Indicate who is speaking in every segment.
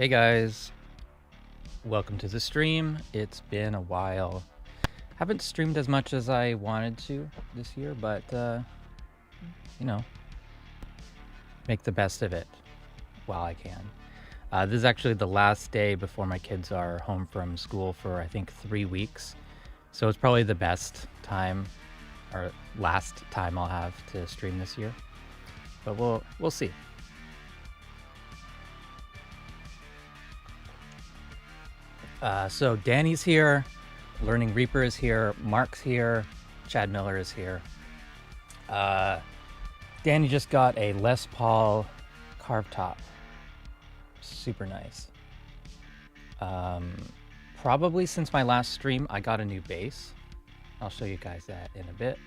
Speaker 1: Hey guys, welcome to the stream. It's been a while. Haven't streamed as much as I wanted to this year, but you know, make the best of it while I can. This is actually the last day before my kids are home from school for I think 3 weeks. So it's probably the best time or last time I'll have to stream this year. But we'll see. So Danny's here, Learning Reaper is here, Mark's here, Chad Miller is here. Danny just got a Les Paul carved top. Super nice. Probably since my last stream, I got a new bass. I'll show you guys that in a bit.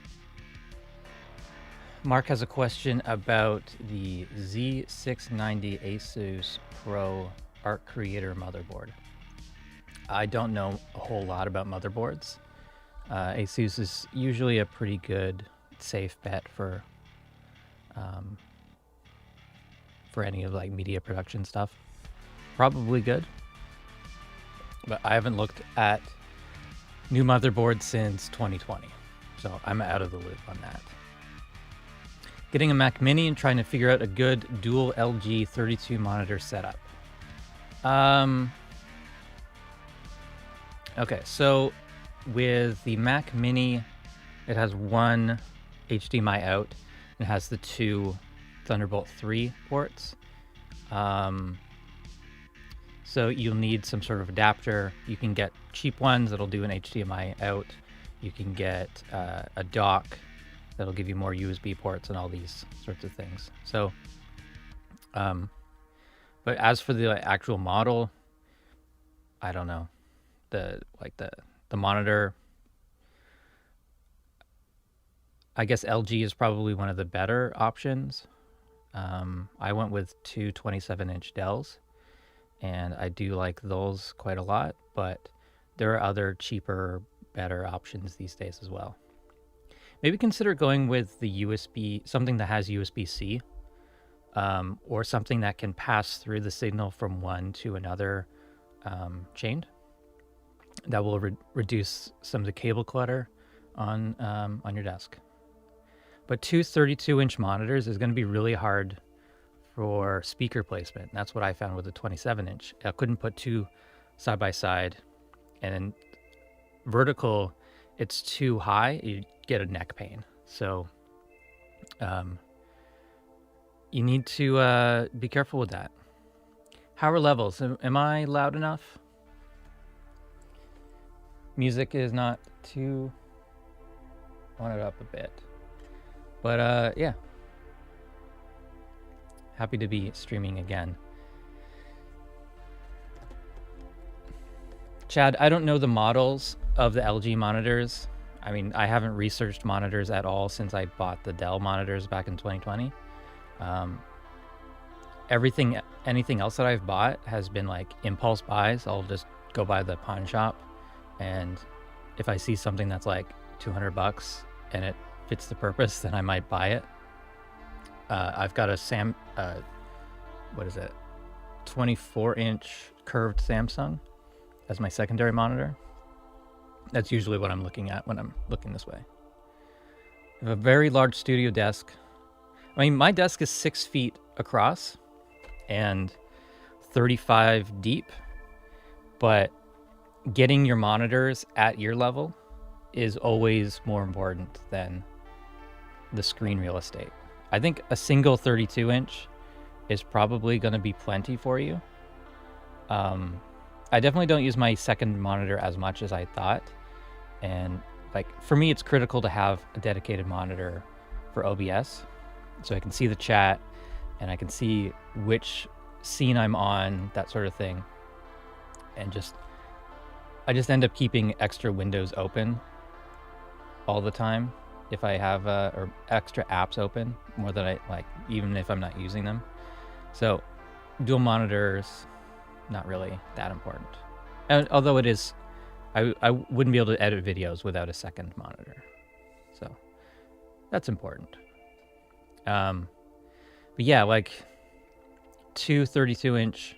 Speaker 1: Mark has a question about the Z690 Asus Pro Art Creator motherboard. I don't know a whole lot about motherboards. Asus is usually a pretty good, safe bet for any of like media production stuff. Probably good, but I haven't looked at new motherboards since 2020, so I'm out of the loop on that. Getting a Mac Mini and trying to figure out a good dual LG 32 monitor setup. Okay, so with the Mac Mini, it has one HDMI out. It has the two Thunderbolt 3 ports. So you'll need some sort of adapter. You can get cheap ones that'll do an HDMI out. You can get a dock that'll give you more USB ports and all these sorts of things. So, but as for the actual model, I don't know. The monitor, I guess LG is probably one of the better options. I went with two 27-inch Dells, and I do like those quite a lot, but there are other cheaper, better options these days as well. Maybe consider going with the USB, something that has USB-C, or something that can pass through the signal from one to another chained. That will reduce some of the cable clutter on your desk. But two 32-inch monitors is going to be really hard for speaker placement. That's what I found with the 27-inch. I couldn't put two side by side, and then vertical, it's too high. You get a neck pain. So you need to be careful with that. How are levels? Am I loud enough? Music is not too... I want it up a bit. But yeah. Happy to be streaming again. Chad, I don't know the models of the LG monitors. I mean, I haven't researched monitors at all since I bought the Dell monitors back in 2020. Anything else that I've bought has been like impulse buys. I'll just go by the pawn shop, and if I see something that's like $200 and it fits the purpose, then I might buy it. I've got a 24-inch curved Samsung as my secondary monitor. That's usually what I'm looking at when I'm looking this way. I have a very large studio desk. I mean, my desk is 6 feet across and 35 deep, but getting your monitors at ear level is always more important than the screen real estate. I think a single 32-inch is probably going to be plenty for you. I definitely don't use my second monitor as much as I thought. And like for me, it's critical to have a dedicated monitor for OBS, so I can see the chat and I can see which scene I'm on, that sort of thing. And I just end up keeping extra windows open all the time if I have or extra apps open more than I like, even if I'm not using them. So dual monitors, not really that important. And although it is, I wouldn't be able to edit videos without a second monitor. So that's important. But yeah, like two 32-inch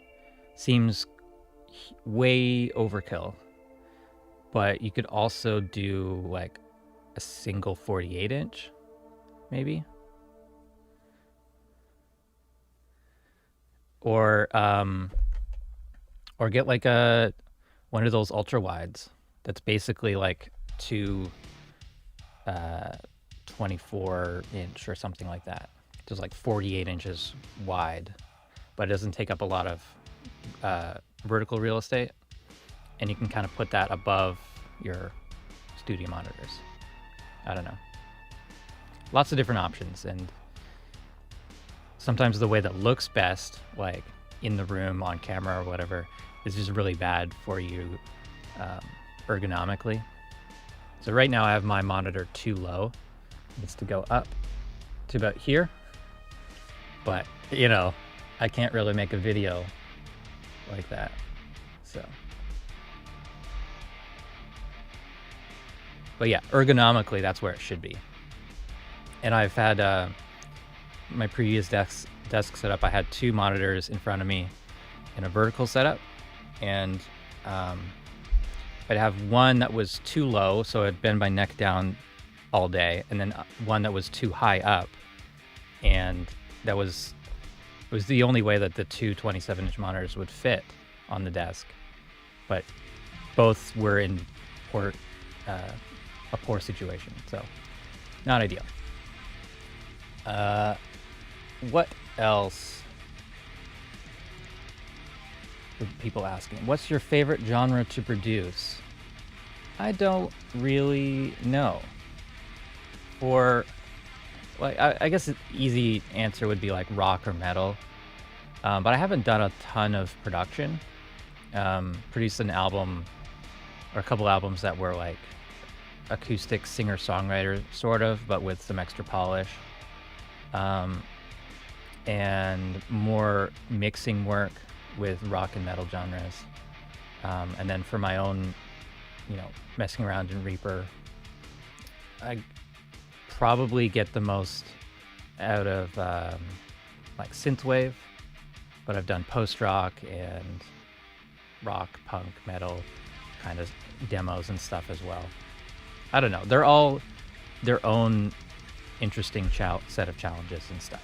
Speaker 1: seems way overkill. But you could also do like a single 48 inch, maybe. Or get like one of those ultra wides that's basically like two 24 inch or something like that. Just like 48 inches wide, but it doesn't take up a lot of vertical real estate. And you can kind of put that above your studio monitors. I don't know. Lots of different options, and sometimes the way that looks best, like in the room on camera or whatever, is just really bad for you ergonomically. So right now I have my monitor too low. It needs to go up to about here. But, you know, I can't really make a video like that. So. But yeah, ergonomically, that's where it should be. And I've had my previous desk setup, I had two monitors in front of me in a vertical setup. And I'd have one that was too low, so I'd bend my neck down all day, and then one that was too high up. And it was the only way that the two 27-inch monitors would fit on the desk. But both were in a poor situation, so not ideal. What else were people asking? What's your favorite genre to produce? I don't really know. Or, like, I guess an easy answer would be like rock or metal. But I haven't done a ton of production. Produced an album, or a couple albums that were like acoustic singer-songwriter sort of, but with some extra polish. And more mixing work with rock and metal genres. And then for my own, you know, messing around in Reaper, I probably get the most out of like synthwave, but I've done post-rock and rock, punk, metal kind of demos and stuff as well. I don't know. They're all their own interesting set of challenges and stuff.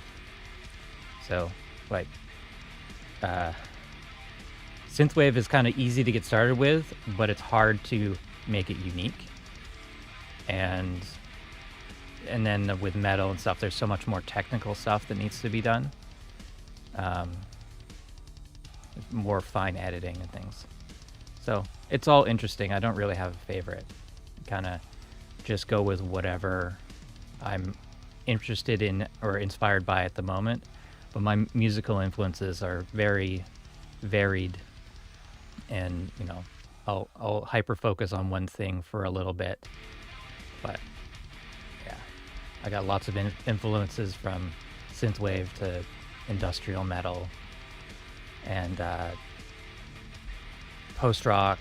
Speaker 1: So, like, synthwave is kind of easy to get started with, but it's hard to make it unique. And then with metal and stuff, there's so much more technical stuff that needs to be done. More fine editing and things. So it's all interesting. I don't really have a favorite. Kind of just go with whatever I'm interested in or inspired by at the moment. But my musical influences are very varied, and you know, I'll hyper focus on one thing for a little bit. But yeah, I got lots of influences from synthwave to industrial metal and post-rock,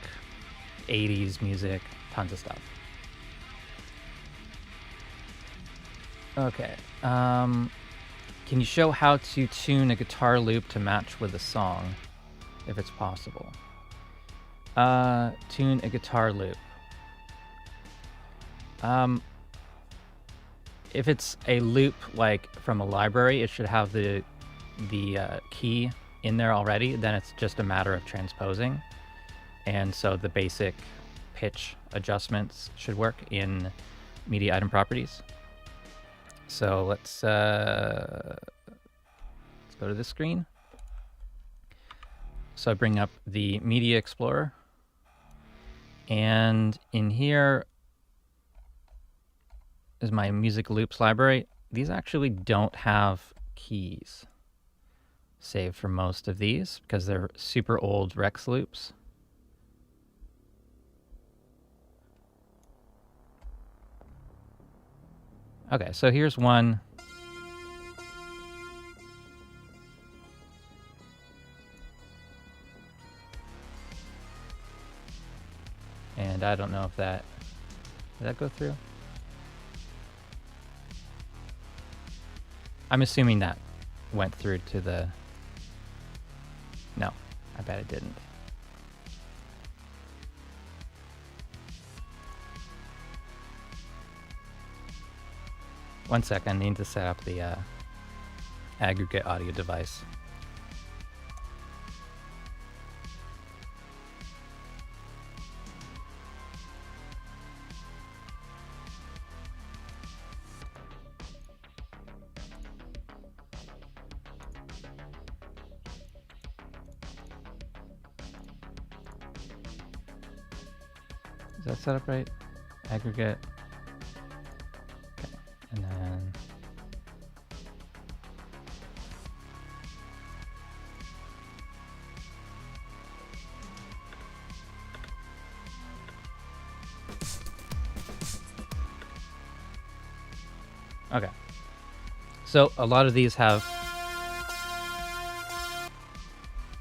Speaker 1: 80s music, tons of stuff. Okay. Can you show how to tune a guitar loop to match with a song, if it's possible? Tune a guitar loop. If it's a loop like from a library, it should have the key in there already. Then it's just a matter of transposing, and so the basic pitch adjustments should work in media item properties. So let's go to this screen. So I bring up the Media Explorer, and in here is my music loops library. These actually don't have keys saved for most of these because they're super old Rex loops. Okay, so here's one. And I don't know if did that go through? I'm assuming that went through to the, no, I bet it didn't. One second, I need to set up the aggregate audio device. Is that set up right? Aggregate. Okay, and then okay. So a lot of these have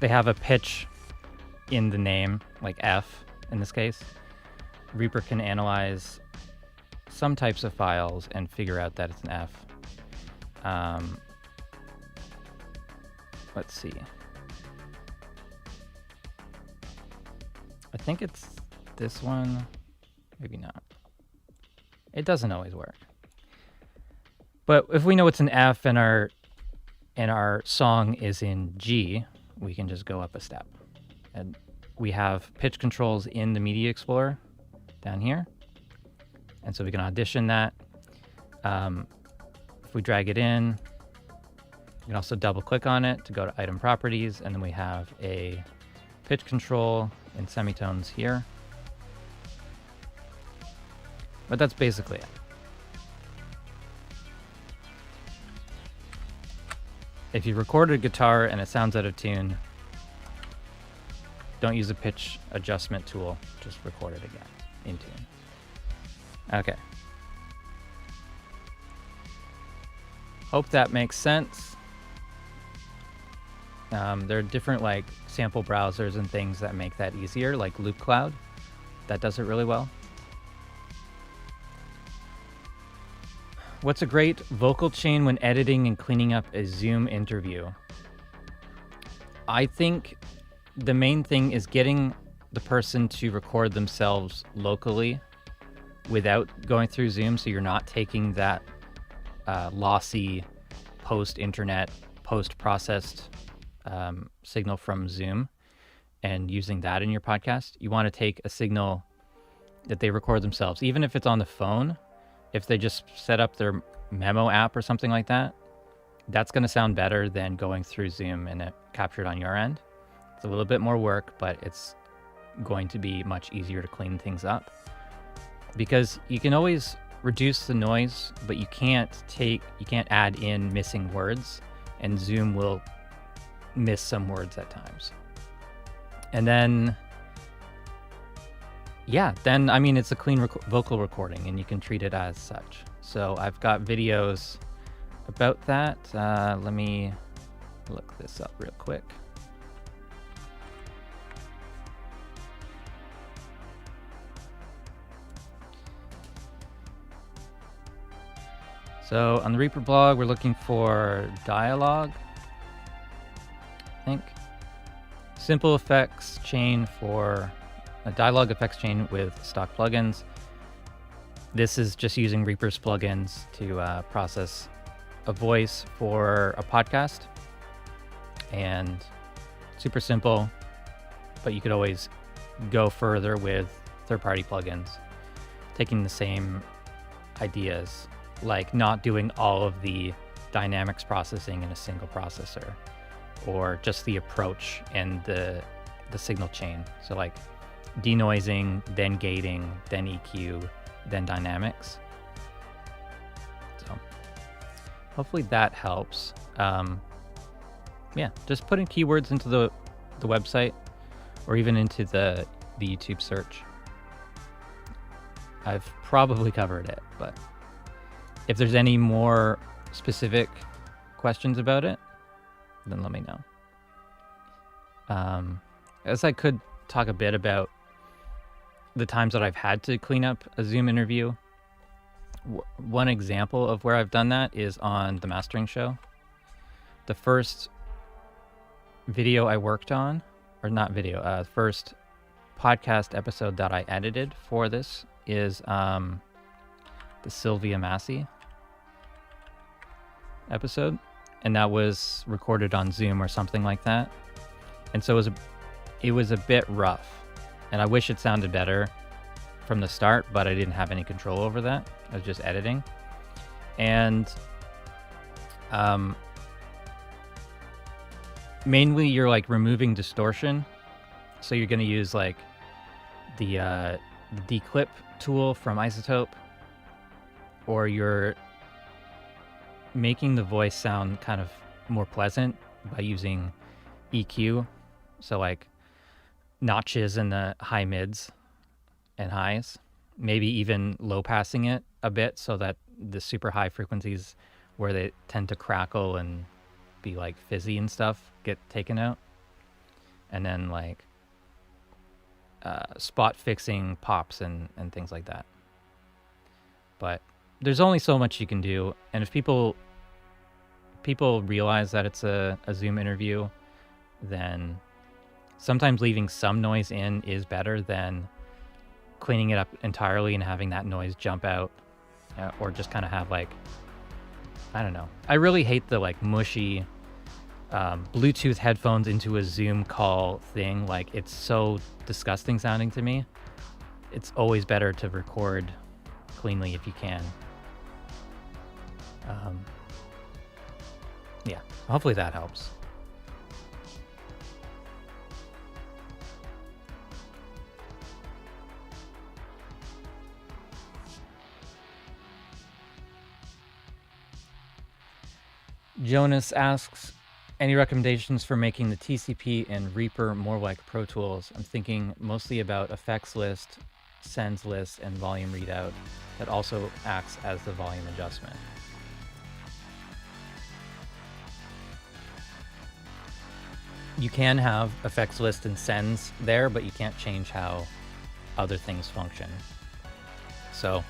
Speaker 1: a pitch in the name, like F in this case. Reaper can analyze some types of files and figure out that it's an F. Let's see. I think it's this one. Maybe not. It doesn't always work. But if we know it's an F and our song is in G, we can just go up a step. And we have pitch controls in the Media Explorer down here. And so we can audition that. If we drag it in, we can also double click on it to go to item properties. And then we have a pitch control in semitones here. But that's basically it. If you recorded a guitar and it sounds out of tune, don't use a pitch adjustment tool, just record it again in tune. Okay. Hope that makes sense. There are different like sample browsers and things that make that easier, like Loop Cloud. That does it really well. What's a great vocal chain when editing and cleaning up a Zoom interview? I think the main thing is getting the person to record themselves locally without going through Zoom, so you're not taking that lossy post-internet, post-processed signal from Zoom and using that in your podcast. You want to take a signal that they record themselves, even if it's on the phone. If they just set up their memo app or something like that, that's going to sound better than going through Zoom and it captured on your end. It's a little bit more work, but it's going to be much easier to clean things up, because you can always reduce the noise, but you can't add in missing words, and Zoom will miss some words at times. And then I mean, it's a clean vocal recording and you can treat it as such. So I've got videos about that. Let me look this up real quick. So on the Reaper blog, we're looking for dialogue, I think. Simple effects chain for a dialogue effects chain with stock plugins. This is just using Reaper's plugins to process a voice for a podcast, and super simple, but you could always go further with third-party plugins, taking the same ideas, like not doing all of the dynamics processing in a single processor, or just the approach and the signal chain. So like denoising, then gating, then EQ, then dynamics. So hopefully that helps. Yeah, just putting keywords into the website or even into the YouTube search. I've probably covered it, but if there's any more specific questions about it, then let me know. As I could talk a bit about the times that I've had to clean up a Zoom interview. One example of where I've done that is on the mastering show. The first video I worked on or not video, first podcast episode that I edited for this is the Sylvia Massey episode, and that was recorded on Zoom or something like that. And so it was a bit rough, and I wish it sounded better from the start, but I didn't have any control over that. I was just editing. And mainly you're like removing distortion. So you're going to use like the declip tool from Isotope, or you're making the voice sound kind of more pleasant by using EQ. So like notches in the high mids and highs, maybe even low passing it a bit so that the super high frequencies where they tend to crackle and be like fizzy and stuff get taken out. And then like spot fixing pops and things like that. But there's only so much you can do, and if people realize that it's a Zoom interview, then sometimes leaving some noise in is better than cleaning it up entirely and having that noise jump out, or just kind of have like, I don't know. I really hate the like mushy Bluetooth headphones into a Zoom call thing. Like, it's so disgusting sounding to me. It's always better to record cleanly if you can. Yeah, hopefully that helps. Jonas asks, any recommendations for making the TCP and Reaper more like Pro Tools? I'm thinking mostly about effects list, sends list, and volume readout that also acts as the volume adjustment. You can have effects list and sends there, but you can't change how other things function. So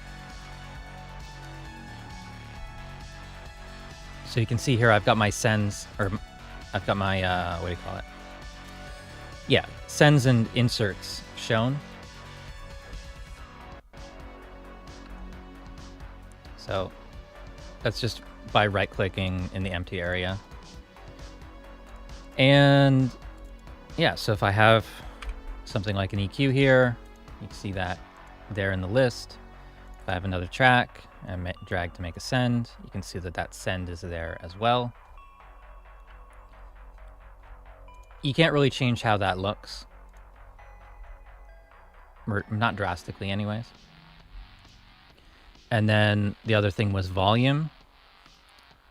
Speaker 1: you can see here I've got my sends, or I've got my, what do you call it? Yeah, sends and inserts shown. So that's just by right-clicking in the empty area. And yeah, so if I have something like an EQ here, you can see that there in the list. If I have another track and drag to make a send, you can see that that send is there as well. You can't really change how that looks, or not drastically anyways. And then the other thing was volume.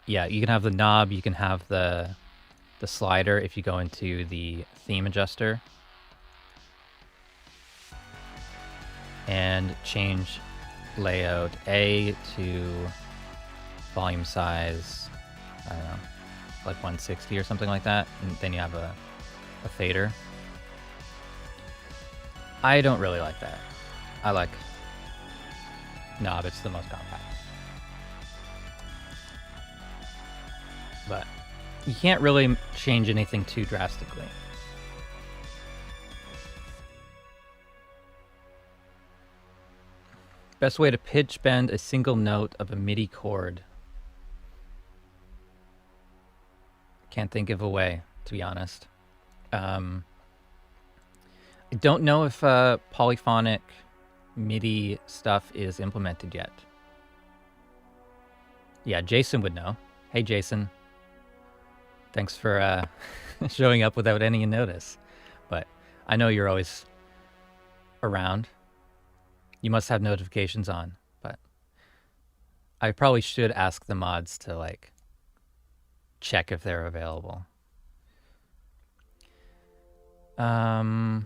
Speaker 1: Yeah, you can have the knob, you can have the slider if you go into the theme adjuster and change layout A to volume size, I don't know, like 160 or something like that, and then you have a fader. I don't really like that. I like knob, it's the most compact. But you can't really change anything too drastically. Best way to pitch bend a single note of a MIDI chord. Can't think of a way, to be honest. I don't know if polyphonic MIDI stuff is implemented yet. Yeah, Jason would know. Hey, Jason. Thanks for showing up without any notice. But I know you're always around. You must have notifications on, but I probably should ask the mods to like check if they're available. Oh,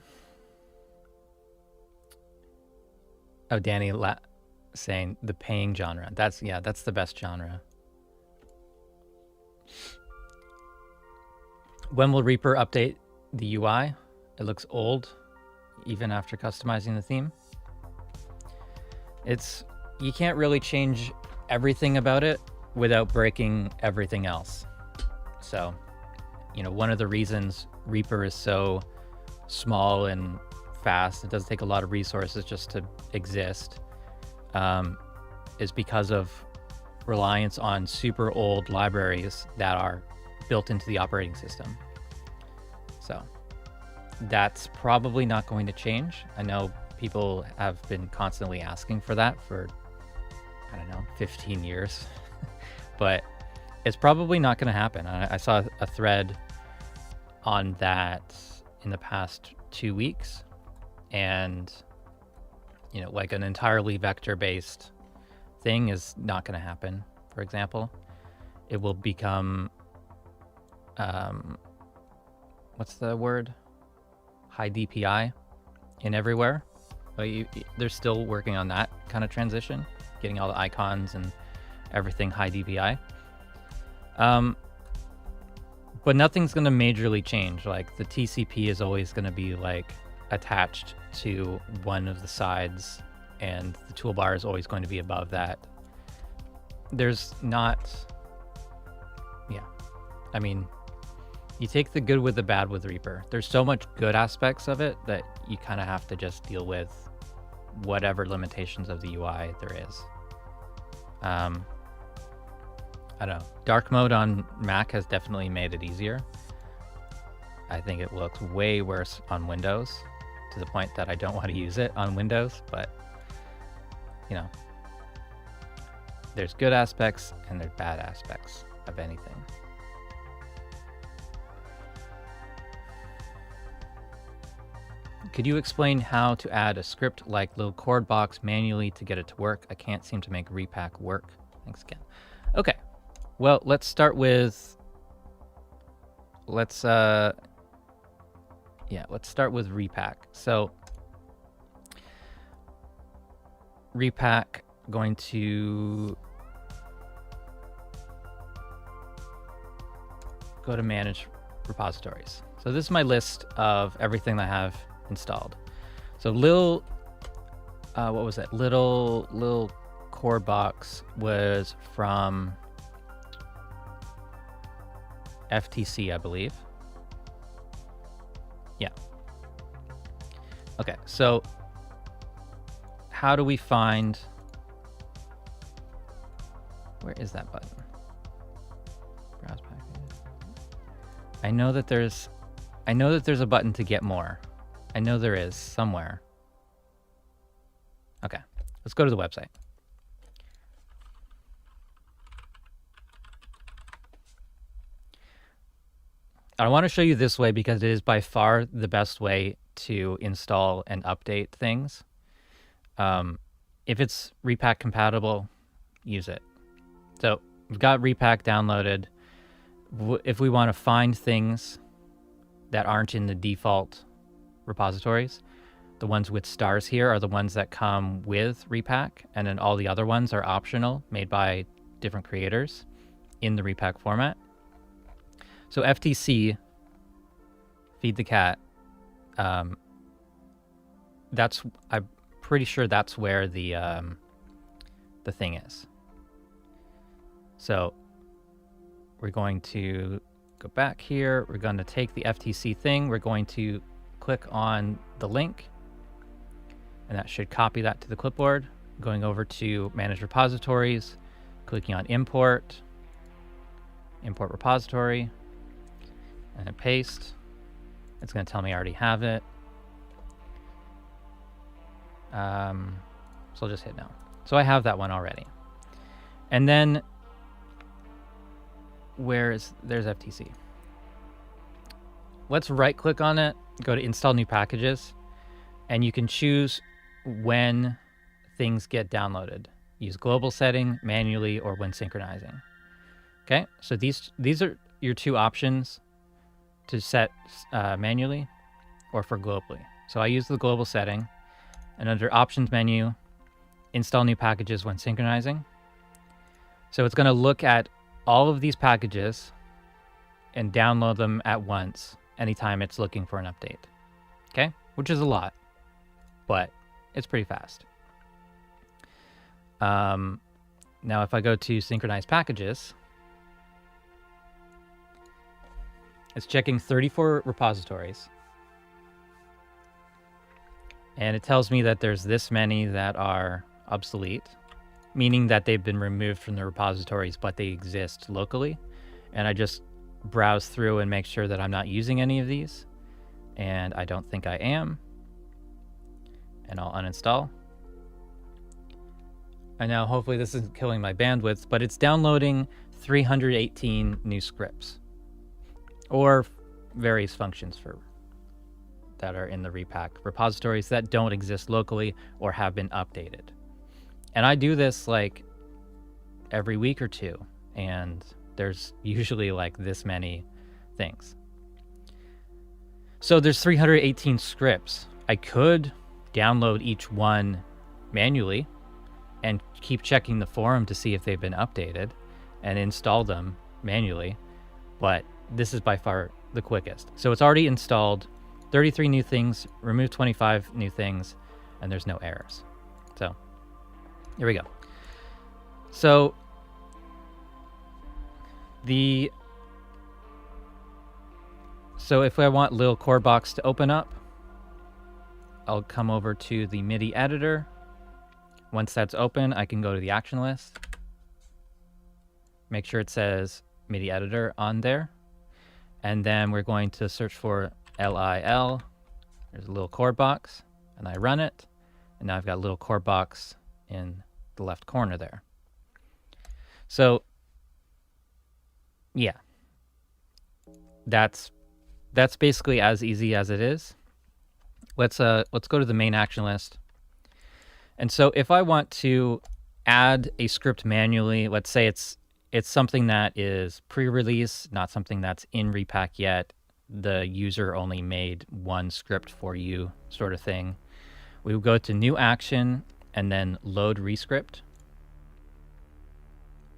Speaker 1: Danny saying the paying genre. That's the best genre. When will Reaper update the UI? It looks old, even after customizing the theme. You can't really change everything about it without breaking everything else. So, one of the reasons Reaper is so small and fast, it doesn't take a lot of resources just to exist, is because of reliance on super old libraries that are built into the operating system. So that's probably not going to change. I know people have been constantly asking for that for, I don't know, 15 years, but it's probably not going to happen. I saw a thread on that in the past 2 weeks, and you know, like an entirely vector-based thing is not going to happen. For example, it will become what's the word? High DPI in everywhere. But they're still working on that kind of transition, getting all the icons and everything high DPI. But nothing's going to majorly change. Like the TCP is always going to be like attached to one of the sides, and the toolbar is always going to be above that. There's not, yeah. I mean, you take the good with the bad with Reaper. There's so much good aspects of it that you kind of have to just deal with whatever limitations of the UI there is. I don't know. Dark mode on Mac has definitely made it easier. I think it looks way worse on Windows, to the point that I don't want to use it on Windows, but you know, there's good aspects and there's bad aspects of anything. Could you explain how to add a script like little chord box manually to get it to work? I can't seem to make Reapack work. Thanks again. Okay, well, let's start with, let's start with Reapack. So Reapack, going to go to manage repositories. So this is my list of everything that I have installed. So what was that? Little chord box was from FTC, I believe. Yeah. Okay, so how do we find, where is that button? Browse package. I know that there's a button to get more. I know there is somewhere. Okay, let's go to the website. I want to show you this way because it is by far the best way to install and update things. If it's Reapack compatible, use it. So we've got Reapack downloaded. If we want to find things that aren't in the default repositories, the ones with stars here are the ones that come with Reapack, and then all the other ones are optional, made by different creators in the Reapack format. So FTC, feed the cat, I'm pretty sure that's where the thing is. So we're going to go back here. We're going to take the FTC thing. We're going to click on the link, and that should copy that to the clipboard. Going over to manage repositories, clicking on import repository, and then paste. It's going to tell me I already have it. So I'll just hit no. So I have that one already. And then there's FTC. Let's right click on it, go to install new packages, and you can choose when things get downloaded. Use global setting, manually, or when synchronizing. Okay, so these are your two options to set manually or for globally. So I use the global setting, and under options menu, install new packages when synchronizing. So it's going to look at all of these packages and download them at once anytime it's looking for an update. Okay, which is a lot, but it's pretty fast. Now if I go to synchronize packages, it's checking 34 repositories. And it tells me that there's this many that are obsolete, meaning that they've been removed from the repositories, but they exist locally. And I just browse through and make sure that I'm not using any of these. And I don't think I am. And I'll uninstall. And now hopefully this isn't killing my bandwidth, but it's downloading 318 new scripts or various functions that are in the Reapack repositories that don't exist locally or have been updated. And I do this like every week or two, and there's usually like this many things. So there's 318 scripts. I could download each one manually and keep checking the forum to see if they've been updated and install them manually, but this is by far the quickest. So it's already installed 33 new things, removed 25 new things, and there's no errors. So here we go. So if I want little chord box to open up, I'll come over to the MIDI editor. Once that's open, I can go to the action list. Make sure it says MIDI editor on there. And then we're going to search for LIL. There's a little chord box, and I run it. And now I've got a little chord box in the left corner there. So yeah, that's basically as easy as it is. Let's go to the main action list. And so if I want to add a script manually, let's say it's something that is pre-release, not something that's in Reapack yet, the user only made one script for you sort of thing, we will go to new action and then load rescript.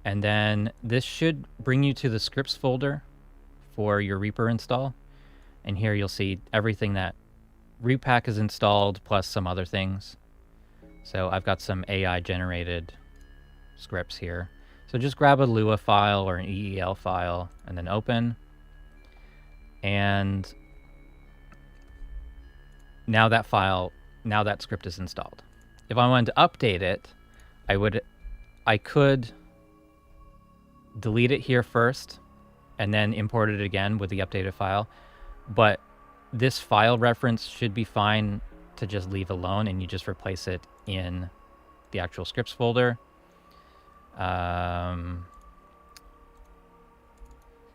Speaker 1: And then this should bring you to the scripts folder for your Reaper install. And here you'll see everything that Reapack is installed plus some other things. So I've got some AI generated scripts here. So just grab a Lua file or an EEL file and then open. And now that script is installed. If I wanted to update it, I could delete it here first and then import it again with the updated file. But this file reference should be fine to just leave alone, and you just replace it in the actual scripts folder.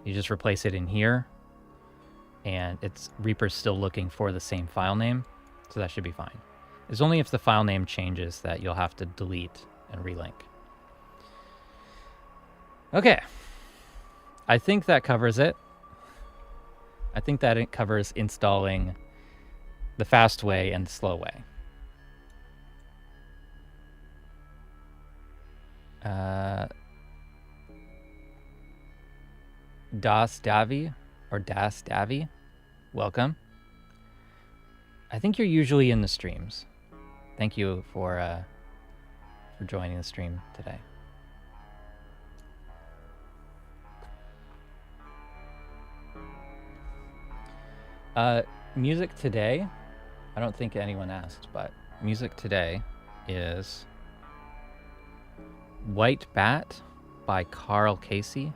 Speaker 1: You just replace it in here, and Reaper's still looking for the same file name, so that should be fine. It's only if the file name changes that you'll have to delete and relink. Okay, I think that covers it. I think that it covers installing the fast way and the slow way. Das Davi, or Das Davi, welcome. I think you're usually in the streams. Thank you for joining the stream today. Music today, I don't think anyone asked, but music today is White Bat by Carl Casey.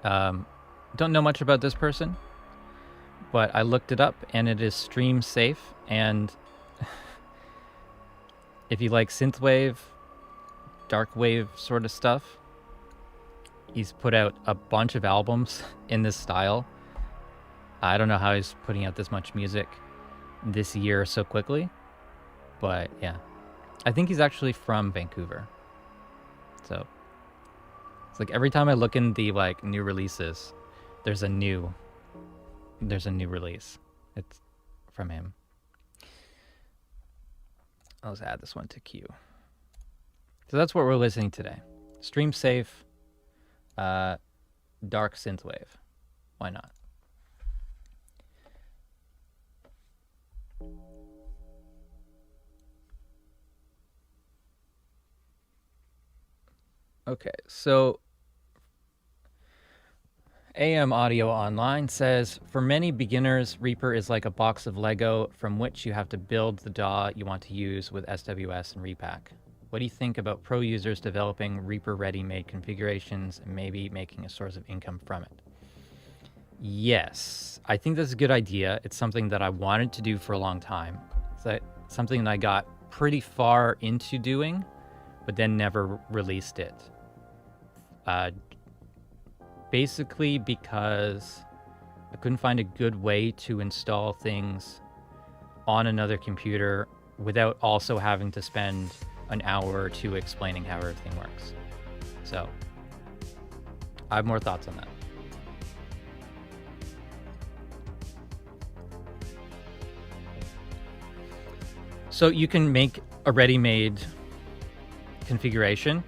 Speaker 1: Don't know much about this person, but I looked it up and it is stream safe. And if you like synthwave, dark wave sort of stuff, he's put out a bunch of albums in this style. I don't know how he's putting out this much music this year so quickly, but yeah. I think he's actually from Vancouver. So it's like every time I look in the like new releases, there's a new release. It's from him. Let's add this one to queue. So that's what we're listening today. Stream safe, dark synthwave. Why not? Okay, so AM Audio Online says, for many beginners, Reaper is like a box of Lego from which you have to build the DAW you want to use with SWS and Reapack. What do you think about pro users developing Reaper ready-made configurations and maybe making a source of income from it? Yes, I think that's a good idea. It's something that I wanted to do for a long time. It's something that I got pretty far into doing, but then never released it. Basically because I couldn't find a good way to install things on another computer without also having to spend an hour or two explaining how everything works. So I have more thoughts on that. So you can make a ready-made configuration,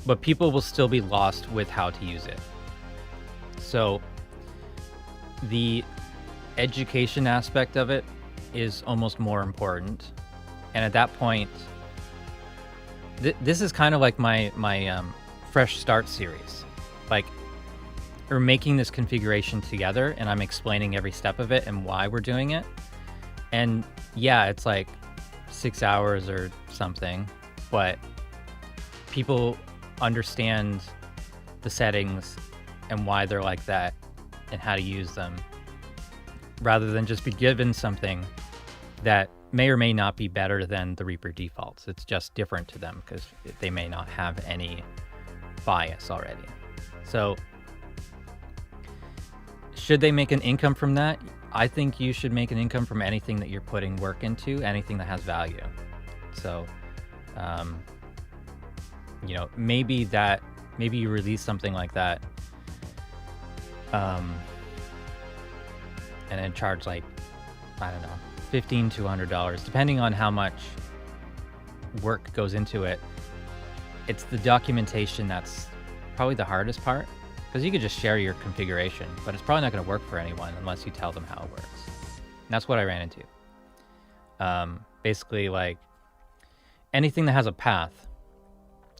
Speaker 1: but people will still be lost with how to use it. So the education aspect of it is almost more important. And at that point, this is kind of like my Fresh Start series. Like, we're making this configuration together and I'm explaining every step of it and why we're doing it. And yeah, it's like 6 hours or something, but people understand the settings and why they're like that and how to use them, rather than just be given something that may or may not be better than the Reaper defaults. It's just different to them because they may not have any bias already. So should they make an income from that? I think you should make an income from anything that you're putting work into, anything that has value. So you know, maybe you release something like that, and then charge like, I don't know, $15 to $100, depending on how much work goes into it. It's the documentation that's probably the hardest part, because you could just share your configuration, but it's probably not going to work for anyone unless you tell them how it works. And that's what I ran into. Basically, like anything that has a path.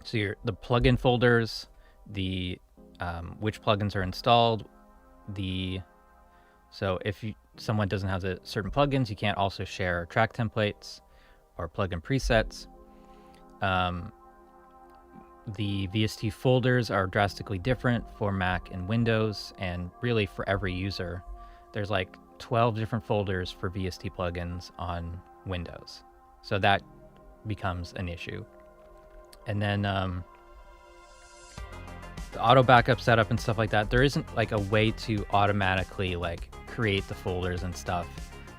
Speaker 1: So the plugin folders, the which plugins are installed, so if someone doesn't have the certain plugins, you can't also share track templates or plugin presets. The VST folders are drastically different for Mac and Windows, and really for every user. There's like 12 different folders for VST plugins on Windows. So that becomes an issue. And then the auto backup setup and stuff like that, there isn't like a way to automatically like create the folders and stuff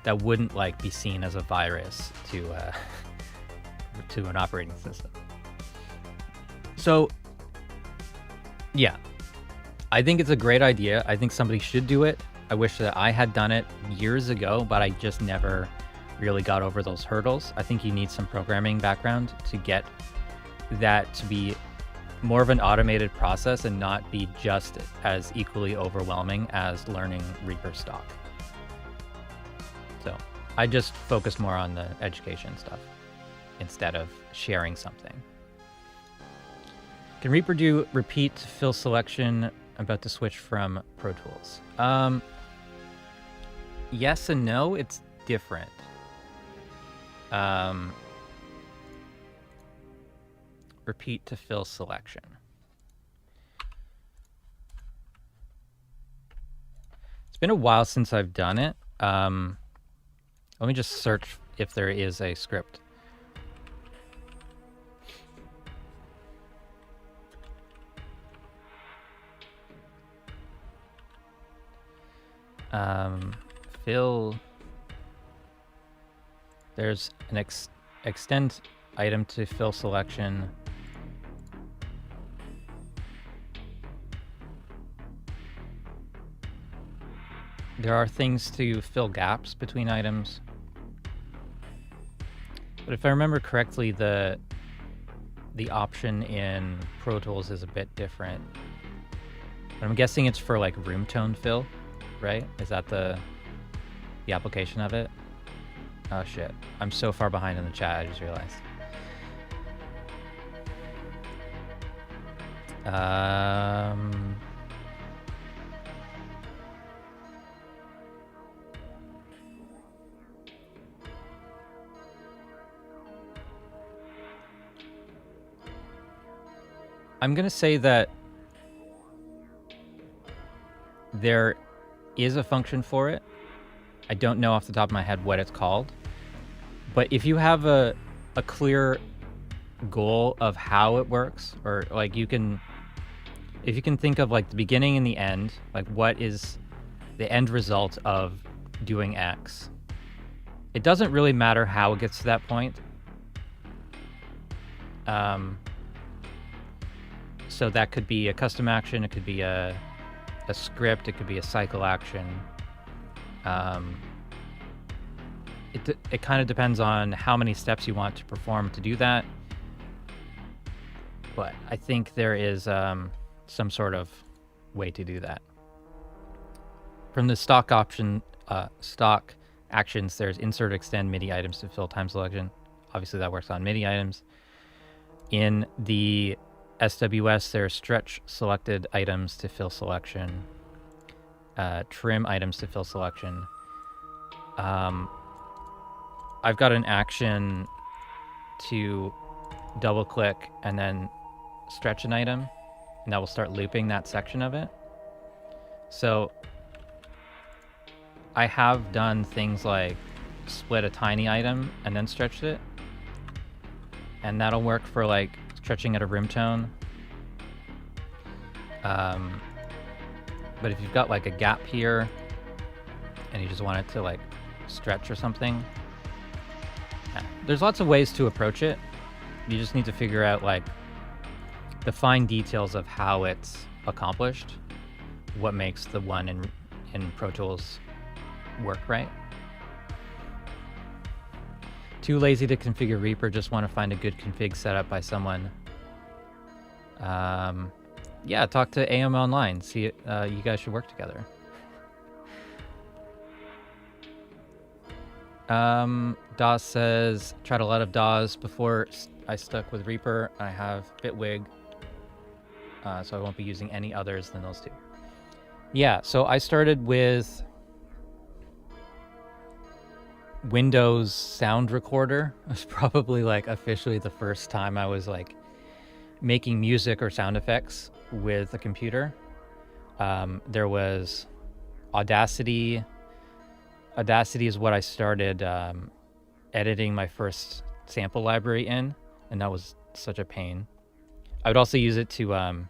Speaker 1: that wouldn't like be seen as a virus to an operating system. So yeah, I think it's a great idea. I think somebody should do it. I wish that I had done it years ago, but I just never really got over those hurdles. I think you need some programming background to get that to be more of an automated process and not be just as equally overwhelming as learning Reaper stock. So I just focus more on the education stuff instead of sharing something. Can Reaper do repeat fill selection? I'm about to switch from Pro Tools. Yes and no, it's different. Repeat to fill selection. It's been a while since I've done it. Let me just search if there is a script. Fill. There's an extend item to fill selection. There are things to fill gaps between items. But if I remember correctly, the option in Pro Tools is a bit different. But I'm guessing it's for like room tone fill, right? Is that the application of it? Oh shit, I'm so far behind in the chat, I just realized. I'm going to say that there is a function for it. I don't know off the top of my head what it's called. But if you have a clear goal of how it works, or like if you can think of like the beginning and the end, like what is the end result of doing X, it doesn't really matter how it gets to that point. So that could be a custom action, it could be a script, it could be a cycle action. It kind of depends on how many steps you want to perform to do that. But I think there is some sort of way to do that. From the stock actions, there's insert, extend MIDI items to fill time selection. Obviously that works on MIDI items. In the SWS, there's stretch selected items to fill selection, trim items to fill selection. I've got an action to double click and then stretch an item, and that will start looping that section of it. So I have done things like split a tiny item and then stretched it, and that'll work for like stretching at a room tone. But if you've got like a gap here and you just want it to like stretch or something, there's lots of ways to approach it. You just need to figure out like the fine details of how it's accomplished, what makes the one in Pro Tools work right. Too lazy to configure Reaper, just want to find a good config setup by someone. Yeah, talk to AM Online. See, you guys should work together. DAWs says, tried a lot of DAWs before I stuck with Reaper. I have Bitwig, so I won't be using any others than those two. Yeah, so I started with Windows Sound Recorder. It was probably like officially the first time I was like making music or sound effects with a computer. There was Audacity. Audacity is what I started editing my first sample library in, and that was such a pain. I would also use it to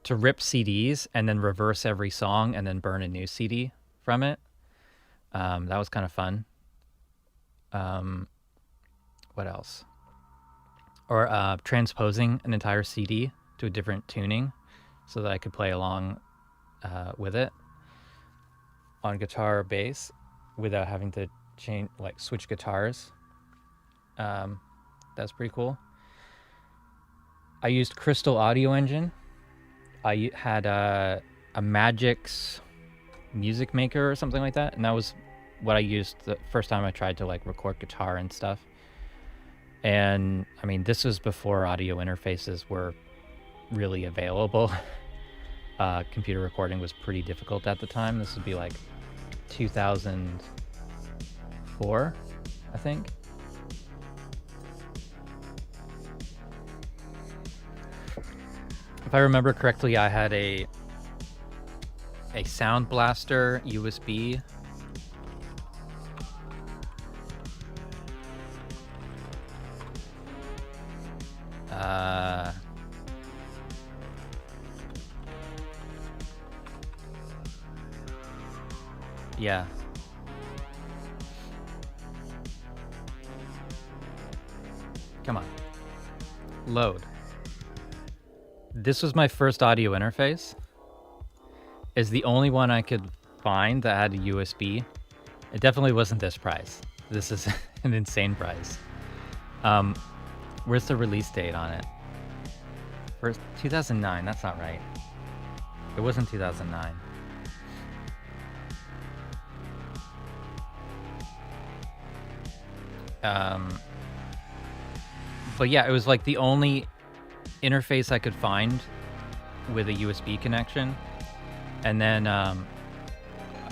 Speaker 1: rip CDs and then reverse every song and then burn a new CD from it. That was kind of fun. What else? Or transposing an entire CD to a different tuning so that I could play along with it on guitar or bass without having to switch guitars. That's pretty cool. I used Crystal Audio Engine. I had a Magix Music Maker or something like that, and that was what I used the first time I tried to like record guitar and stuff. And I mean, this was before audio interfaces were really available. Computer recording was pretty difficult at the time. This would be like 2004, I think. If I remember correctly, I had a Sound Blaster USB. Yeah. Come on. Load. This was my first audio interface. It's the only one I could find that had a USB. It definitely wasn't this price. This is an insane price. Where's the release date on it? First 2009. That's not right. It wasn't 2009. But yeah, it was like the only interface I could find with a USB connection. And then,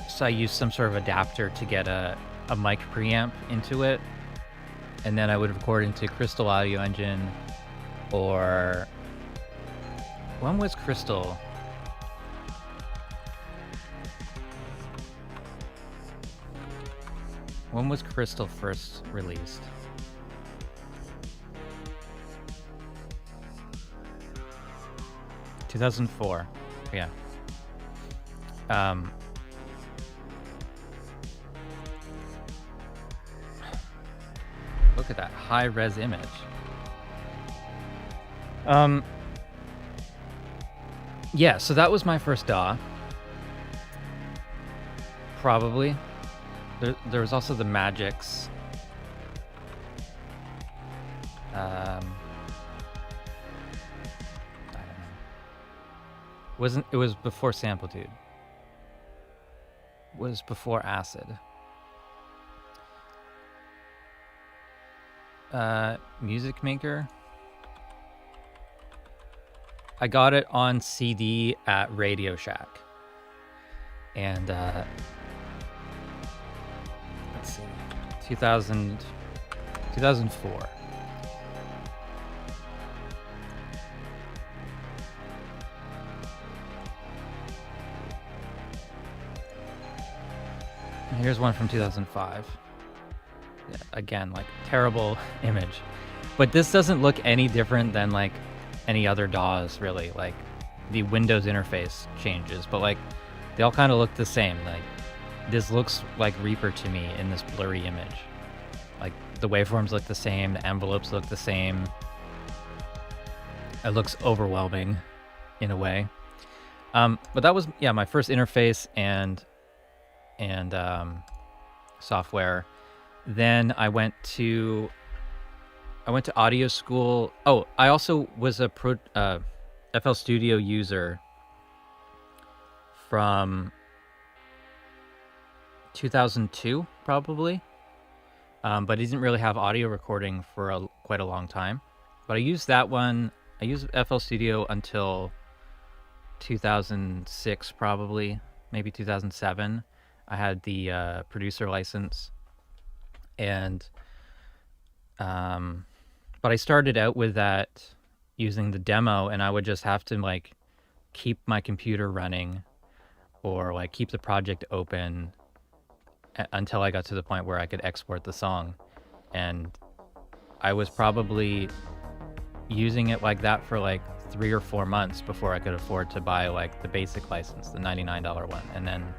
Speaker 1: so I used some sort of adapter to get a mic preamp into it. And then I would record into Crystal Audio Engine or When was Crystal? When was Crystal first released? – 2004. Yeah. Look at that high-res image. Yeah, so that was my first DAW. Probably. There was also the Magix. I don't know. It was before Samplitude. Was before Acid. Music Maker. I got it on CD at Radio Shack. And let's see, 2004. Here's one from 2005. Yeah, again, like terrible image. But this doesn't look any different than like any other DAWs, really. Like the Windows interface changes, but like they all kind of look the same. Like this looks like Reaper to me in this blurry image. Like the waveforms look the same, the envelopes look the same. It looks overwhelming in a way. But that was, yeah, my first interface and software. Then I went to audio school. Oh, I also was a FL Studio user from 2002, probably. But I didn't really have audio recording for quite a long time. But I used that one. I used FL Studio until 2006, probably, maybe 2007. I had the producer license, and but I started out with that using the demo, and I would just have to like keep my computer running or like keep the project open until I got to the point where I could export the song. And I was probably using it like that for like 3 or 4 months before I could afford to buy like the basic license, the $99 one, and then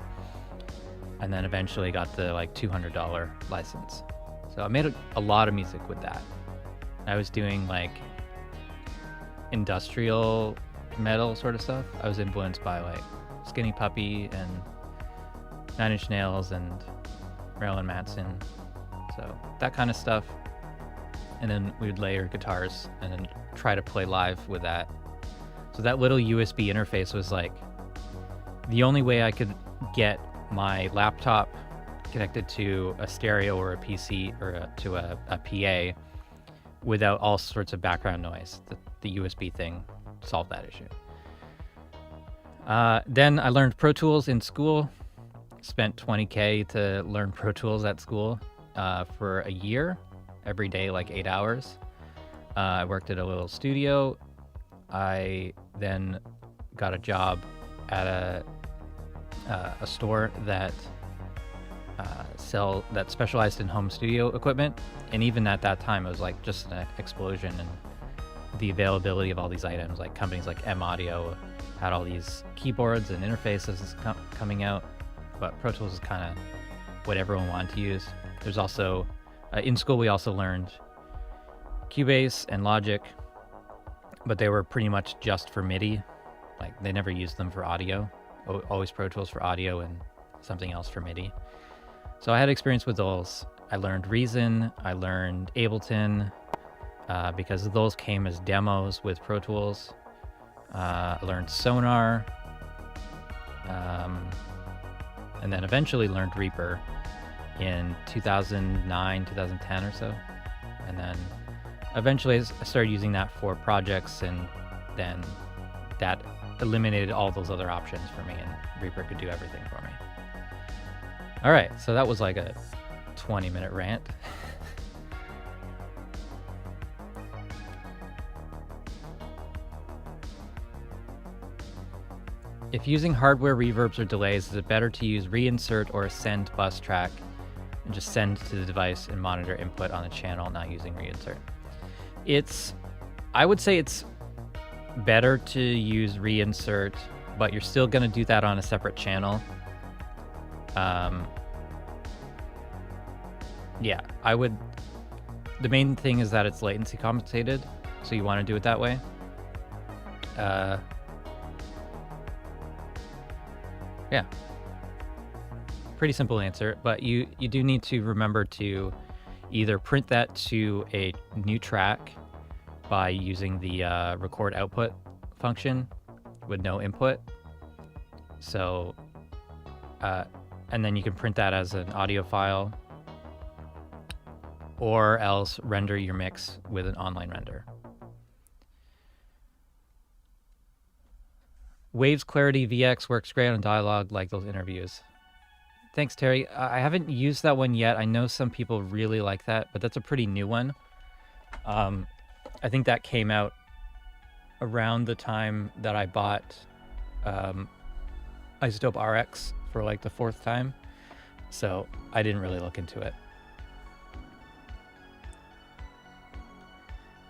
Speaker 1: eventually got the like $200 license. So I made a lot of music with that. I was doing like industrial metal sort of stuff. I was influenced by like Skinny Puppy and 9 Inch Nails and Marilyn Manson. So that kind of stuff. And then we would layer guitars and then try to play live with that. So that little USB interface was like the only way I could get my laptop connected to a stereo or a PC or to a PA without all sorts of background noise. The USB thing solved that issue. Then I learned Pro Tools in school. Spent $20K to learn Pro Tools at school for a year, every day, like 8 hours. I worked at a little studio. I then got a job at a store that specialized in home studio equipment, and even at that time it was like just an explosion in the availability of all these items. Like companies like M Audio had all these keyboards and interfaces coming out, but Pro Tools is kind of what everyone wanted to use. There's also in school we also learned Cubase and Logic, but they were pretty much just for MIDI. Like they never used them for audio. Always Pro Tools for audio and something else for MIDI. So I had experience with those. I learned Reason, I learned Ableton, because those came as demos with Pro Tools. I learned Sonar, and then eventually learned Reaper in 2009, 2010 or so. And then eventually I started using that for projects, and then that eliminated all those other options for me, and Reaper could do everything for me. All right, so that was like a 20-minute rant. If using hardware reverbs or delays, is it better to use reinsert or a send bus track and just send to the device and monitor input on the channel, not using reinsert? I would say it's better to use reinsert, but you're still going to do that on a separate channel. Yeah, I would. The main thing is that it's latency compensated, so you want to do it that way. Yeah, pretty simple answer, but you do need to remember to either print that to a new track by using the record output function with no input. So, and then you can print that as an audio file, or else render your mix with an online render. Waves Clarity VX works great on dialogue, like those interviews. Thanks, Terry. I haven't used that one yet. I know some people really like that, but that's a pretty new one. I think that came out around the time that I bought Isotope RX for like the 4th time, so I didn't really look into it.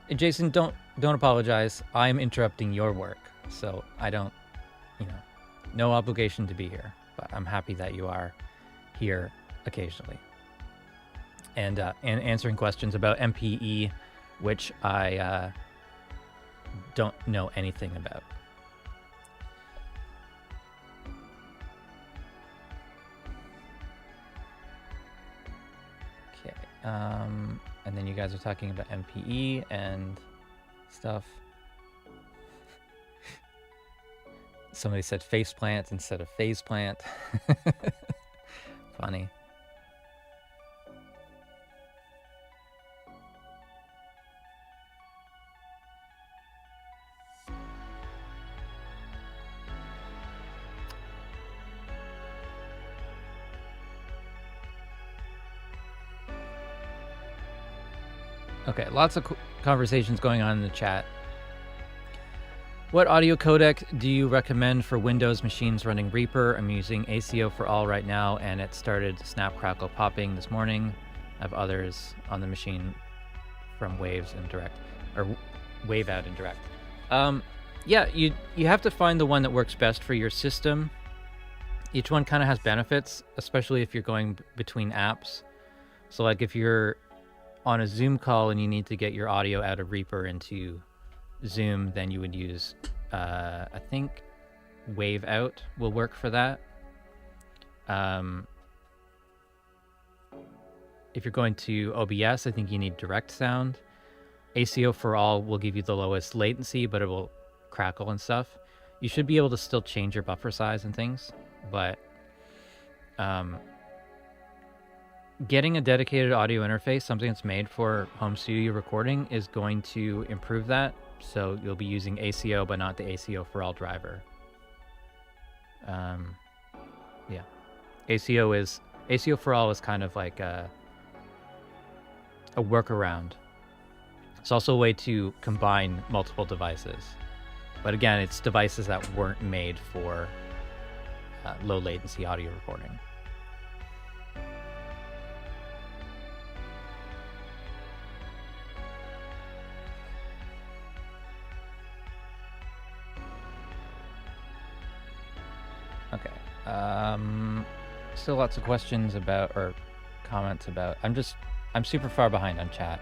Speaker 1: And Jason, don't apologize. I'm interrupting your work, so I don't, no obligation to be here, but I'm happy that you are here occasionally. And answering questions about MPE, which I don't know anything about. Okay, and then you guys are talking about MPE and stuff. Somebody said faceplant instead of faceplant. Funny. Okay, lots of conversations going on in the chat. What audio codec do you recommend for Windows machines running Reaper? I'm using ACO for all right now, and it started snap, crackle, popping this morning. I have others on the machine from Waves and Direct, or Wave Out and Direct. Yeah, you have to find the one that works best for your system. Each one kind of has benefits, especially if you're going between apps. So like if you're on a Zoom call and you need to get your audio out of Reaper into Zoom, then you would use, I think Wave Out will work for that. If you're going to OBS, I think you need direct sound. ACO for all will give you the lowest latency, but it will crackle and stuff. You should be able to still change your buffer size and things, but getting a dedicated audio interface, something that's made for home studio recording, is going to improve that. So you'll be using ACO, but not the ACO for all driver. Yeah, ACO for all is kind of like a workaround. It's also a way to combine multiple devices, but again, it's devices that weren't made for low latency audio recording. Okay. Still lots of questions about, or comments about. I'm super far behind on chat.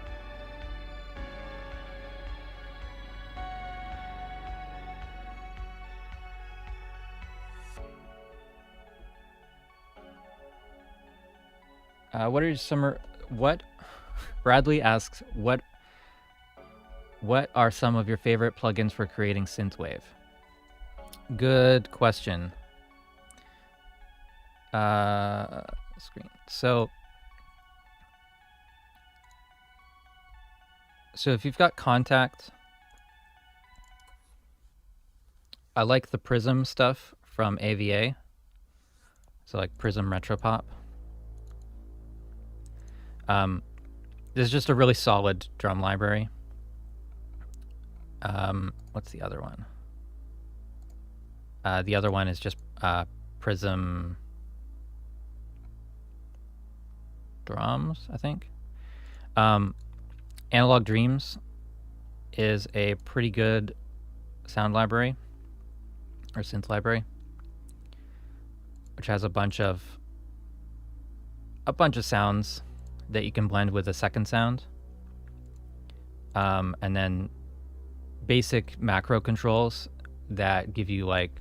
Speaker 1: Bradley asks, what are some of your favorite plugins for creating synthwave? Good question. Screen. So if you've got Contact, I like the Prism stuff from AVA. So like Prism Retropop. This is just a really solid drum library. What's the other one? The other one is just Prism Drums, I think. Analog Dreams is a pretty good sound library or synth library, which has a bunch of sounds that you can blend with a second sound, and then basic macro controls that give you like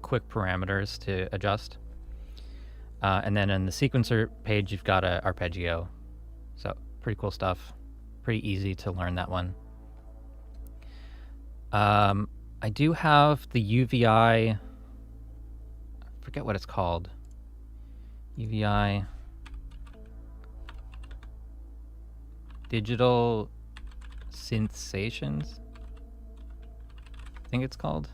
Speaker 1: quick parameters to adjust. And then in the sequencer page, you've got a arpeggio. So pretty cool stuff. Pretty easy to learn that one. I do have the UVI, I forget what it's called. UVI Digital Synthsations, I think it's called.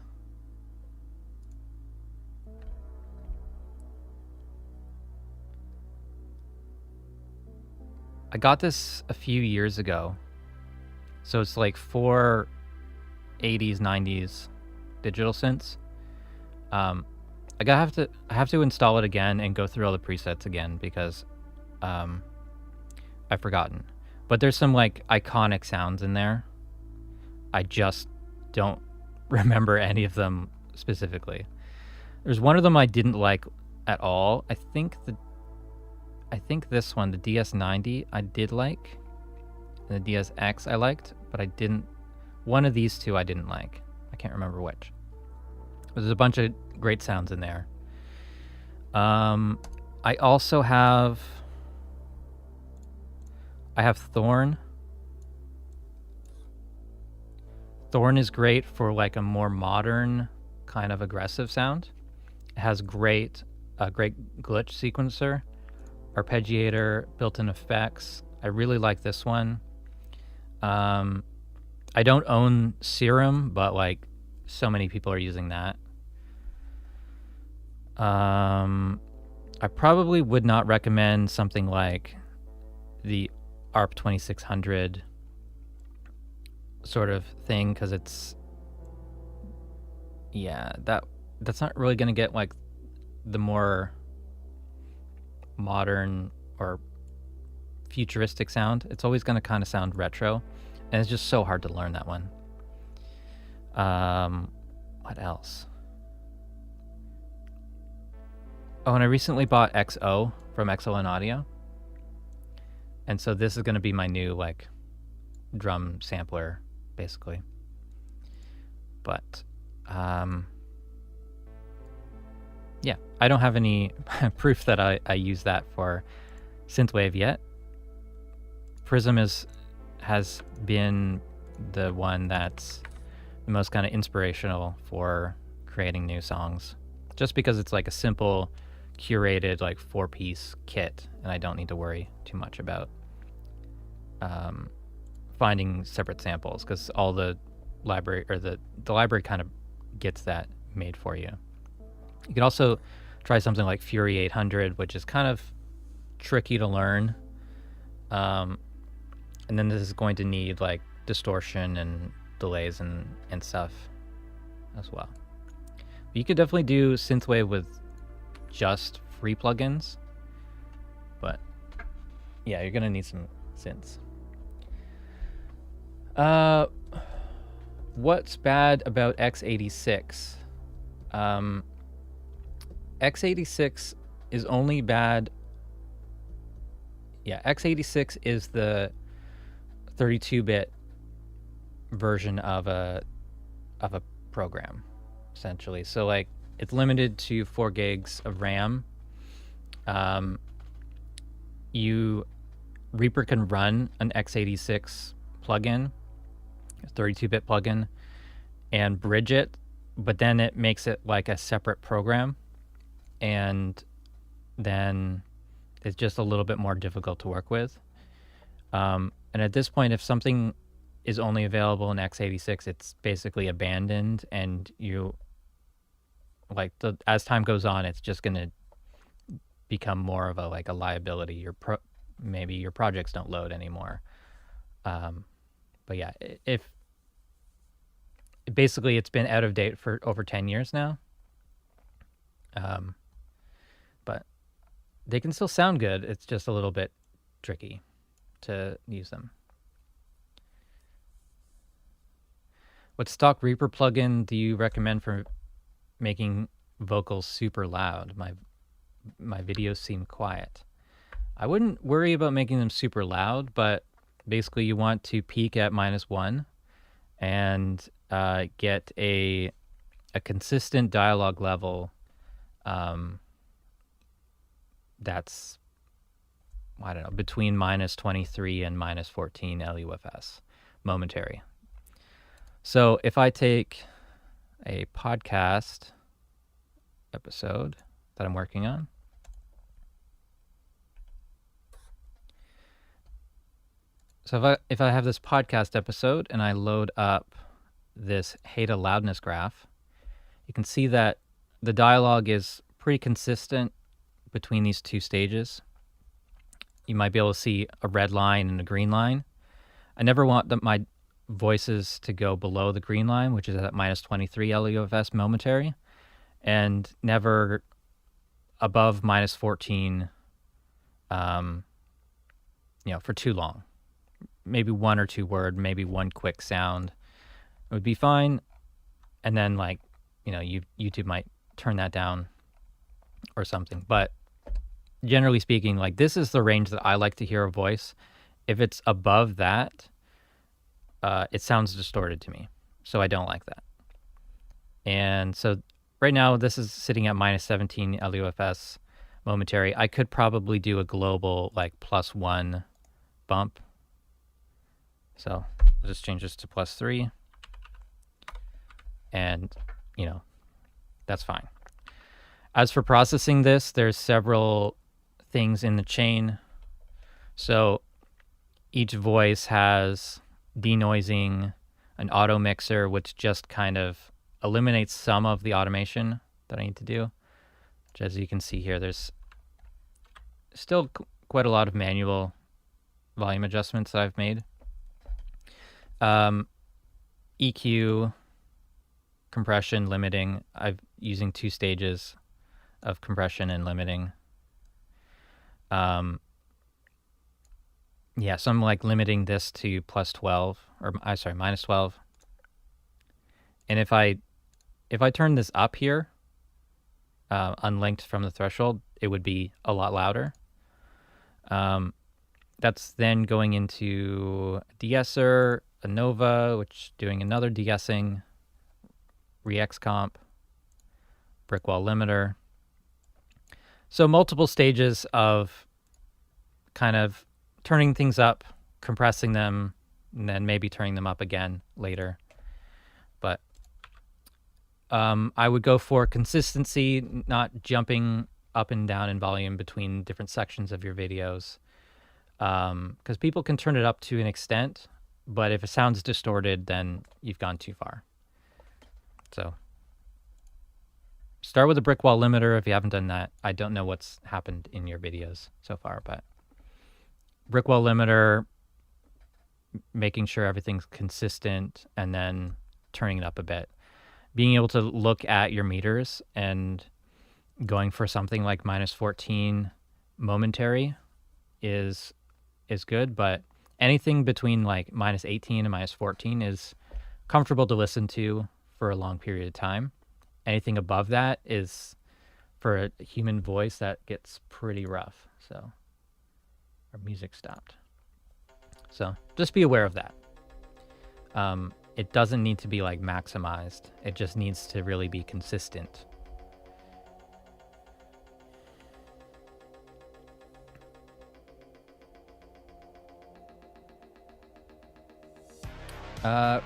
Speaker 1: I got this a few years ago. So it's like for 80s, 90s digital synths. I have to install it again and go through all the presets again because I've forgotten. But there's some like iconic sounds in there. I just don't remember any of them specifically. There's one of them I didn't like at all. I think this one, the DS90, I did like. And the DSX I liked, but I didn't. One of these two I didn't like. I can't remember which. But there's a bunch of great sounds in there. I also have Thorn. Thorn is great for like a more modern kind of aggressive sound. It has a great glitch sequencer, arpeggiator, built-in effects. I really like this one. I don't own Serum, but like so many people are using that. I probably would not recommend something like the ARP 2600 sort of thing because it's, yeah, that's not really going to get like the more modern or futuristic sound. It's always going to kind of sound retro, and it's just so hard to learn that one. What else? Oh, and I recently bought XO from XLN Audio. And so this is going to be my new like drum sampler, basically. But yeah, I don't have any proof that I use that for synthwave yet. Prism has been the one that's the most kind of inspirational for creating new songs, just because it's like a simple curated like 4-piece kit, and I don't need to worry too much about finding separate samples because all the library or the library kind of gets that made for you. You can also try something like Fury 800, which is kind of tricky to learn, and then this is going to need like distortion and delays and stuff as well. But you could definitely do synthwave with just free plugins, but yeah, you're gonna need some synths. What's bad about x86? x86 is only bad. Yeah, x86 is the 32-bit version of a program, essentially. So like it's limited to 4 gigs of RAM. Reaper can run an x86 plugin, a 32-bit plugin, and bridge it, but then it makes it like a separate program, and then it's just a little bit more difficult to work with. And at this point, if something is only available in x86, it's basically abandoned, and you like as time goes on, it's just going to become more of a liability. Maybe your projects don't load anymore. But yeah, if basically it's been out of date for over 10 years now. But they can still sound good. It's just a little bit tricky to use them. What stock Reaper plugin do you recommend for making vocals super loud? My videos seem quiet. I wouldn't worry about making them super loud, but basically you want to peak at -1 and get a consistent dialogue level that's, I don't know, between -23 and -14 LUFS momentary. So if I take a podcast episode that I'm working on, so if I have this podcast episode and I load up this Hata loudness graph, you can see that the dialogue is pretty consistent between these two stages. You might be able to see a red line and a green line. I never want my voices to go below the green line, which is at -23 LUFS momentary, and never above -14, for too long. Maybe one or two word, maybe one quick sound would be fine. And then YouTube might turn that down or something. But generally speaking, this is the range that I like to hear a voice. If it's above that, it sounds distorted to me. So I don't like that. And so right now this is sitting at -17 LUFS momentary. I could probably do a global +1 bump. So I'll just change this to +3. And, that's fine. As for processing this, there's several things in the chain. So each voice has denoising, an auto mixer, which just kind of eliminates some of the automation that I need to do. Which, as you can see here, there's still quite a lot of manual volume adjustments that I've made. EQ, compression, limiting. I'm using 2 stages of compression and limiting. So I'm limiting this to +12, or -12. And if I turn this up here, unlinked from the threshold, it would be a lot louder. That's then going into a de-esser, a Nova, which doing another de-essing, Rex comp, brick wall limiter. So multiple stages of kind of turning things up, compressing them, and then maybe turning them up again later. But I would go for consistency, not jumping up and down in volume between different sections of your videos. Because people can turn it up to an extent, but if it sounds distorted, then you've gone too far. So start with a brick wall limiter if you haven't done that. I don't know what's happened in your videos so far, but brick wall limiter, making sure everything's consistent, and then turning it up a bit. Being able to look at your meters and going for something like -14 momentary is good, but anything between -18 and -14 is comfortable to listen to for a long period of time. Anything above that is, for a human voice, that gets pretty rough. So our music stopped. So just be aware of that. It doesn't need to be maximized. It just needs to really be consistent.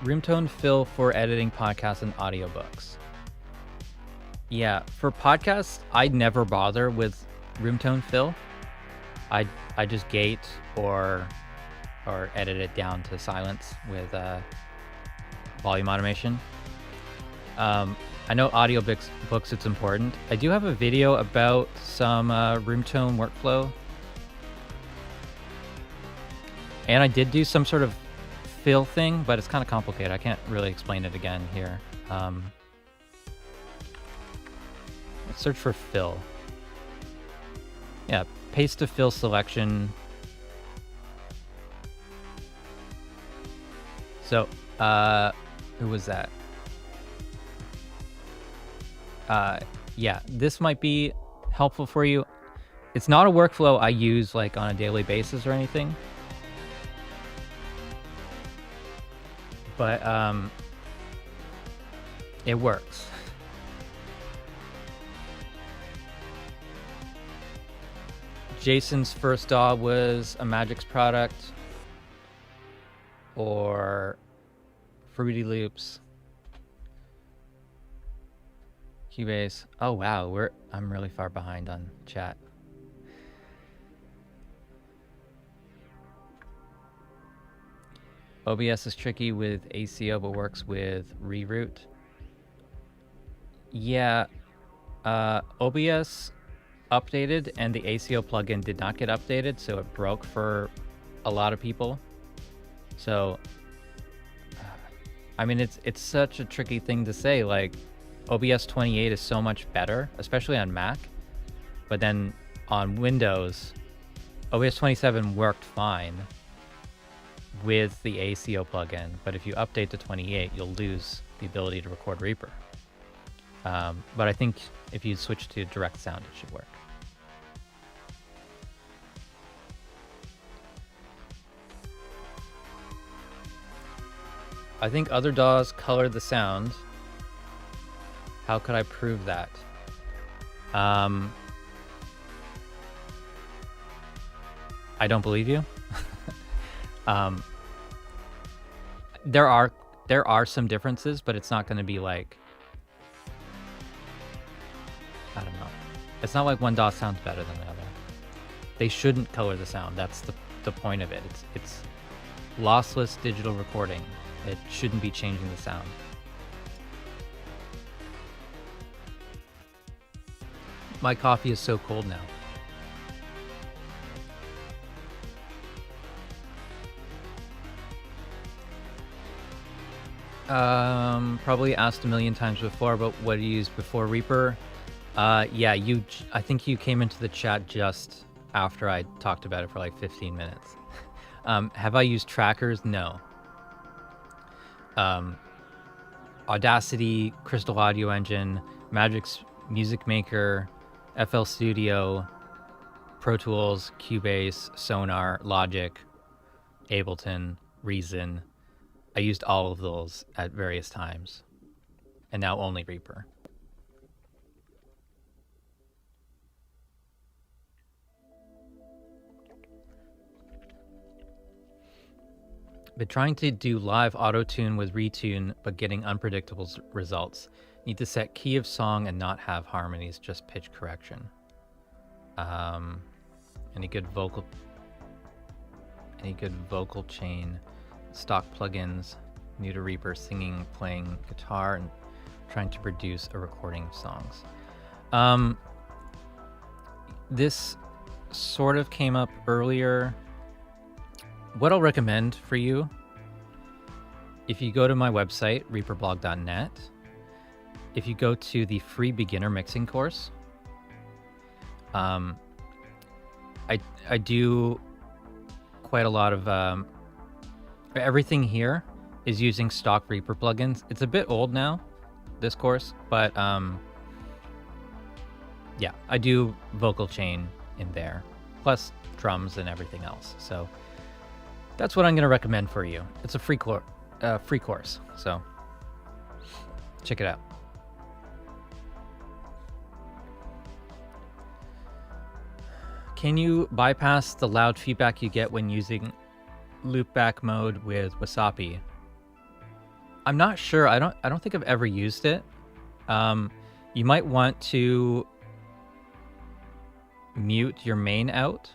Speaker 1: Room tone fill for editing podcasts and audiobooks. Yeah, for podcasts, I never bother with room tone fill. I just gate or edit it down to silence with volume automation. I know audiobooks it's important. I do have a video about some room tone workflow, and I did do some sort of fill thing, but it's kind of complicated. I can't really explain it again here. Let's search for fill. Yeah, paste to fill selection. So, who was that? Yeah, this might be helpful for you. It's not a workflow I use like on a daily basis or anything. But it works. Jason's first DAW was a Magix product or Fruity Loops. Cubase. Oh wow, I'm really far behind on chat. OBS is tricky with ACO, but works with reroute. Yeah, OBS updated and the ACO plugin did not get updated, so it broke for a lot of people. So, I mean, it's such a tricky thing to say. Like, OBS 28 is so much better, especially on Mac, but then on Windows, OBS 27 worked fine with the ACO plugin, but if you update to 28, you'll lose the ability to record Reaper. But I think if you switch to direct sound, it should work. I think other DAWs color the sound. How could I prove that? I don't believe you. There are some differences, but it's not going to be like, I don't know. It's not like one DAW sounds better than the other. They shouldn't color the sound. That's the point of it. It's lossless digital recording. It shouldn't be changing the sound. My coffee is so cold now. Probably asked a million times before, but what do you use before Reaper? Yeah, I think you came into the chat just after I talked about it for like 15 minutes. Have I used trackers? No. Audacity, Crystal Audio Engine, Magix Music Maker, FL Studio, Pro Tools, Cubase, Sonar, Logic, Ableton, Reason. I used all of those at various times, and now only Reaper. Been trying to do live auto-tune with retune, but getting unpredictable results. Need to set key of song and not have harmonies, just pitch correction. Any good vocal chain, stock plugins, new to Reaper, singing, playing guitar, and trying to produce a recording of songs. This sort of came up earlier. What I'll recommend for you, if you go to my website, reaperblog.net, if you go to the free beginner mixing course, I do quite a lot of, everything here is using stock Reaper plugins. It's a bit old now, this course, but yeah, I do vocal chain in there, plus drums and everything else. So that's what I'm going to recommend for you. It's a free course, so check it out. Can you bypass the loud feedback you get when using loopback mode with Wasapi? I'm not sure. I don't think I've ever used it. You might want to mute your main out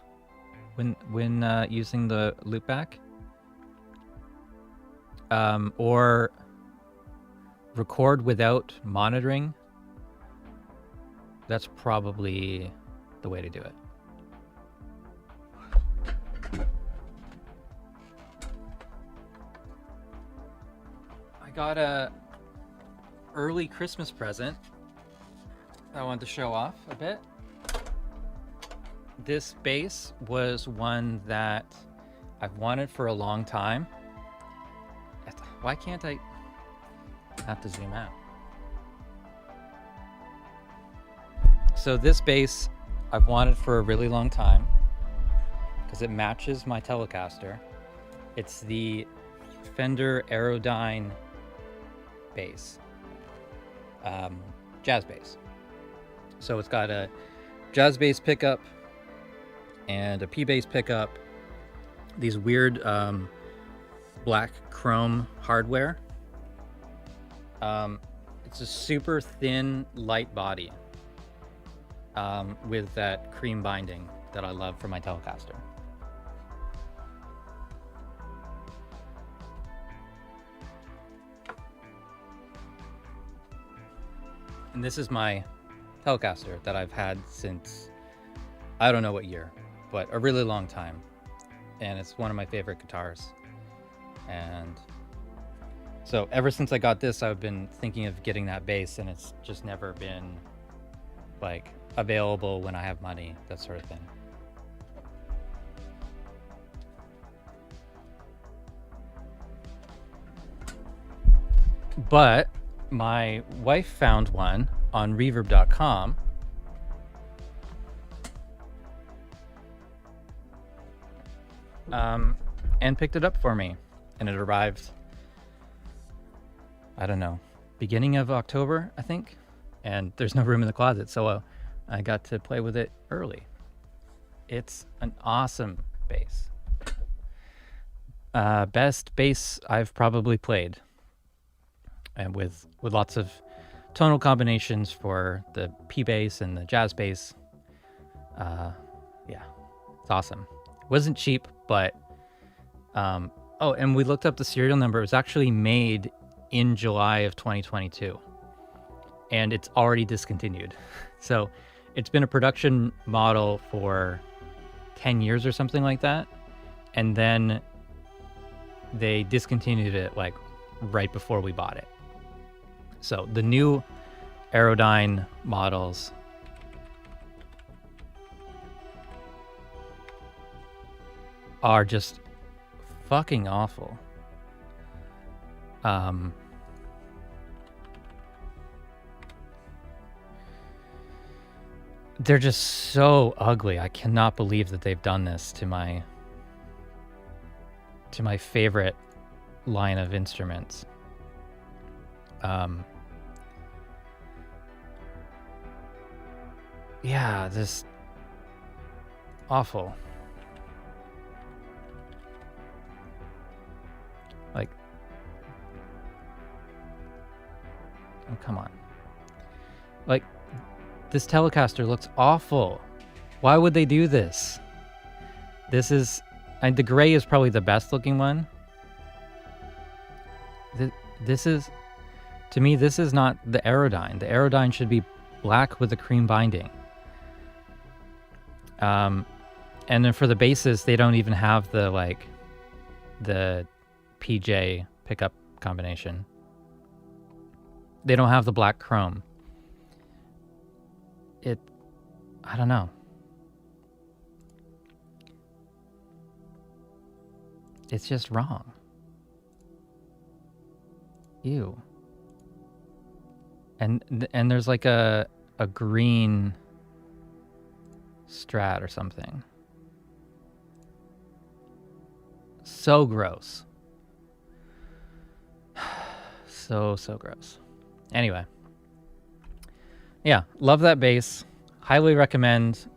Speaker 1: when using the loopback, or record without monitoring. That's probably the way to do it. got a early Christmas present I wanted to show off a bit. This bass was one that I've wanted for a long time. Why can't I have to zoom out? So this bass I've wanted for a really long time because it matches my Telecaster. It's the Fender Aerodyne bass, jazz bass. So it's got a jazz bass pickup and a P bass pickup, these weird black chrome hardware. It's a super thin, light body with that cream binding that I love for my Telecaster. And this is my Telecaster that I've had since, I don't know what year, but a really long time. And it's one of my favorite guitars. And so ever since I got this, I've been thinking of getting that bass, and it's just never been like available when I have money, that sort of thing. But my wife found one on reverb.com. And picked it up for me, and it arrived, I don't know, beginning of October, I think, and there's no room in the closet, so I got to play with it early. It's an awesome bass. Best bass I've probably played, and with lots of tonal combinations for the P bass and the jazz bass. Yeah, it's awesome. It wasn't cheap, but oh, and we looked up the serial number. It was actually made in July of 2022, and it's already discontinued. So it's been a production model for 10 years or something like that, and then they discontinued it like right before we bought it. So the new Aerodyne models are just fucking awful. They're just so ugly. I cannot believe that they've done this to my favorite line of instruments. Yeah, just awful. Like, oh, come on. Like, this Telecaster looks awful. Why would they do this? This is, and the gray is probably the best looking one. This is, to me, this is not the Aerodyne. The Aerodyne should be black with a cream binding. And then for the basses, they don't even have the, like, the PJ pickup combination. They don't have the black chrome. I don't know. It's just wrong. Ew. And there's like a green Strat or something. So gross. So gross. Anyway. Yeah, love that bass. Highly recommend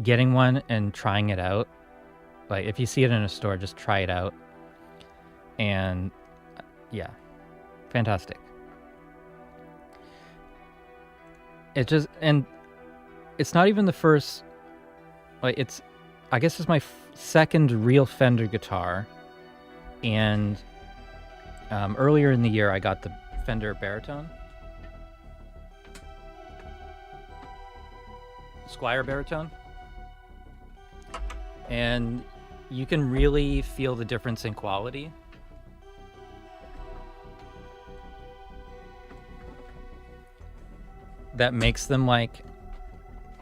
Speaker 1: getting one and trying it out. Like, if you see it in a store, just try it out. And yeah, fantastic. It just, and it's not even the first, like, it's, I guess it's my second real Fender guitar. And earlier in the year, I got the Fender Baritone. Squire Baritone. And you can really feel the difference in quality. that makes them like,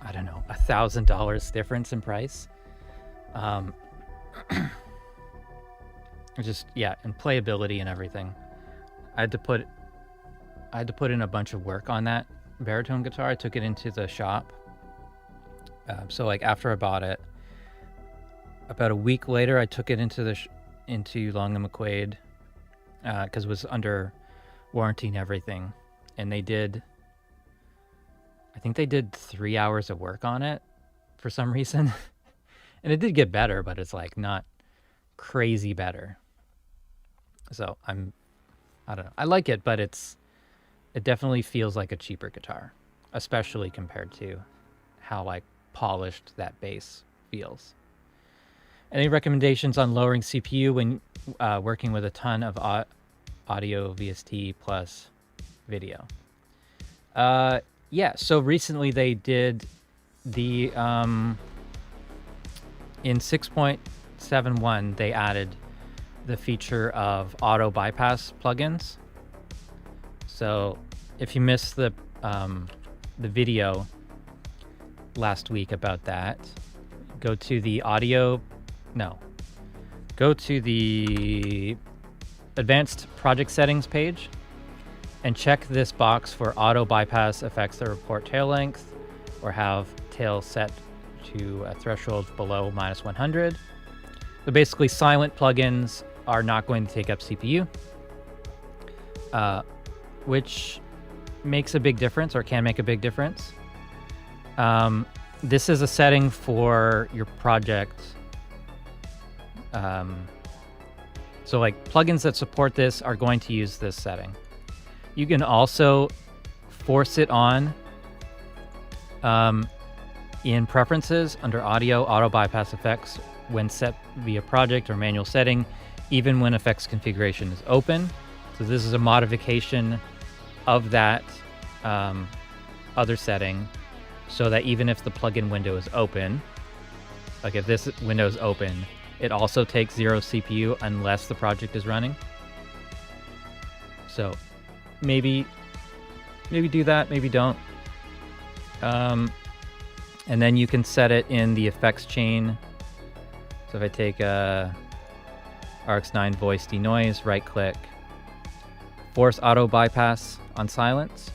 Speaker 1: I don't know, $1,000 difference in price. Just, yeah, and playability and everything. I had to put in a bunch of work on that baritone guitar. I took it into the shop. So like after I bought it, about a week later, I took it into into Long & McQuaid because it was under warranty and everything. And I think they did 3 hours of work on it for some reason. And it did get better, but it's like not crazy better. So I don't know. I like it, but it definitely feels like a cheaper guitar, especially compared to how like polished that bass feels. Any recommendations on lowering CPU when working with a ton of audio, VST plus video? Yeah, so recently they did the in 6.71 they added the feature of auto bypass plugins. So if you missed the video last week about that, go to the advanced project settings page and check this box for auto bypass effects that report tail length or have tail set to a threshold below -100. So basically silent plugins are not going to take up CPU, which makes a big difference or can make a big difference. This is a setting for your project. So like plugins that support this are going to use this setting. You can also force it on in preferences under audio, auto bypass effects when set via project or manual setting, even when effects configuration is open. So this is a modification of that other setting so that even if the plugin window is open, like if this window is open, it also takes 0 CPU unless the project is running. So maybe do that, maybe don't. And then you can set it in the effects chain. So if I take a RX9 voice denoise, right click, force auto bypass on silence.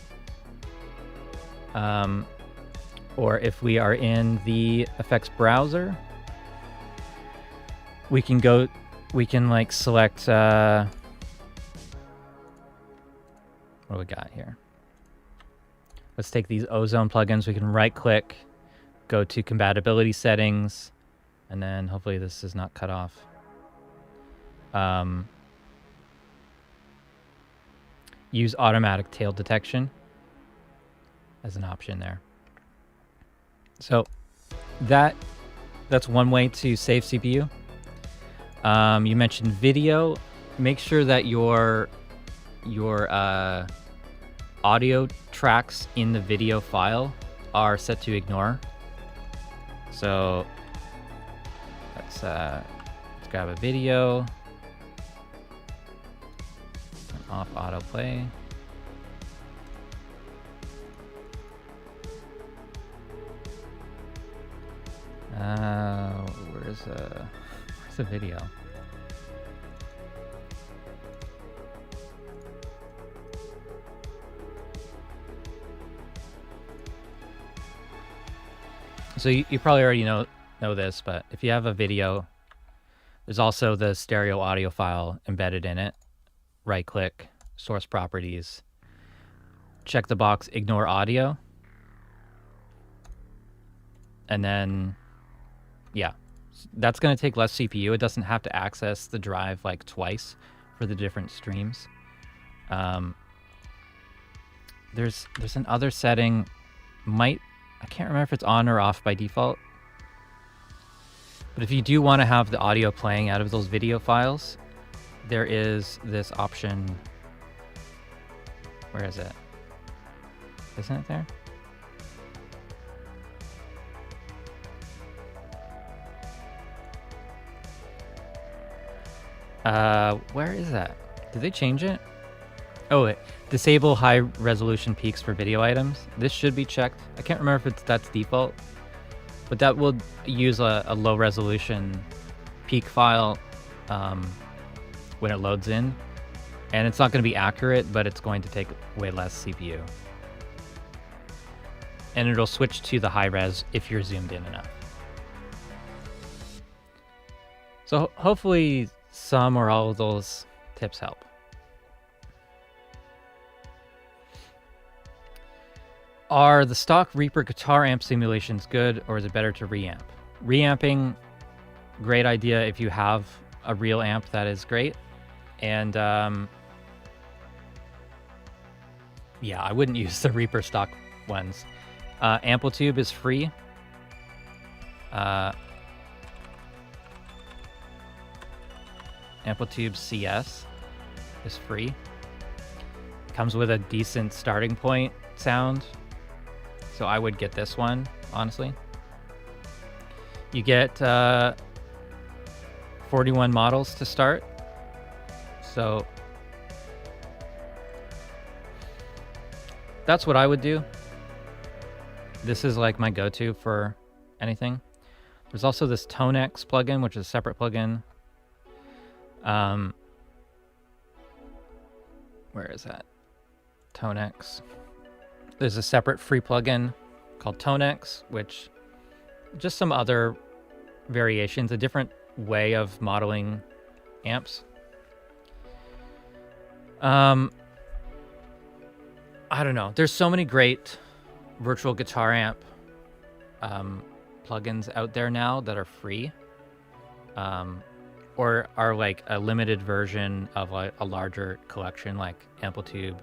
Speaker 1: Or if we are in the effects browser, we can like select, what do we got here? Let's take these ozone plugins. We can right click, go to compatibility settings, and then hopefully this is not cut off. Use automatic tail detection as an option there. So that's one way to save CPU. You mentioned video. Make sure that your audio tracks in the video file are set to ignore. So let's grab a video, turn off autoplay. Where's the video? So you probably already know this, but if you have a video, there's also the stereo audio file embedded in it. Right click, source properties, check the box, ignore audio. And then, yeah, that's going to take less CPU. It doesn't have to access the drive like twice for the different streams. There's another setting, I can't remember if it's on or off by default. But if you do want to have the audio playing out of those video files, there is this option. Where is it? Isn't it there? Where is that? Did they change it? Oh, disable high resolution peaks for video items. This should be checked. I can't remember if that's default, but that will use a low resolution peak file when it loads in. And it's not going to be accurate, but it's going to take way less CPU. And it'll switch to the high res if you're zoomed in enough. So hopefully some or all of those tips help. Are the stock Reaper guitar amp simulations good, or is it better to reamp? Reamping, great idea if you have a real amp that is great. And yeah, I wouldn't use the Reaper stock ones. Amplitude is free. Amplitude CS is free. Comes with a decent starting point sound. So I would get this one, honestly. You get 41 models to start. So that's what I would do. This is like my go-to for anything. There's also this ToneX plugin, which is a separate plugin. Where is that? ToneX. There's a separate free plugin called ToneX, which just some other variations, a different way of modeling amps. I don't know. There's so many great virtual guitar amp plugins out there now that are free, or are like a limited version of like a larger collection, like Amplitude.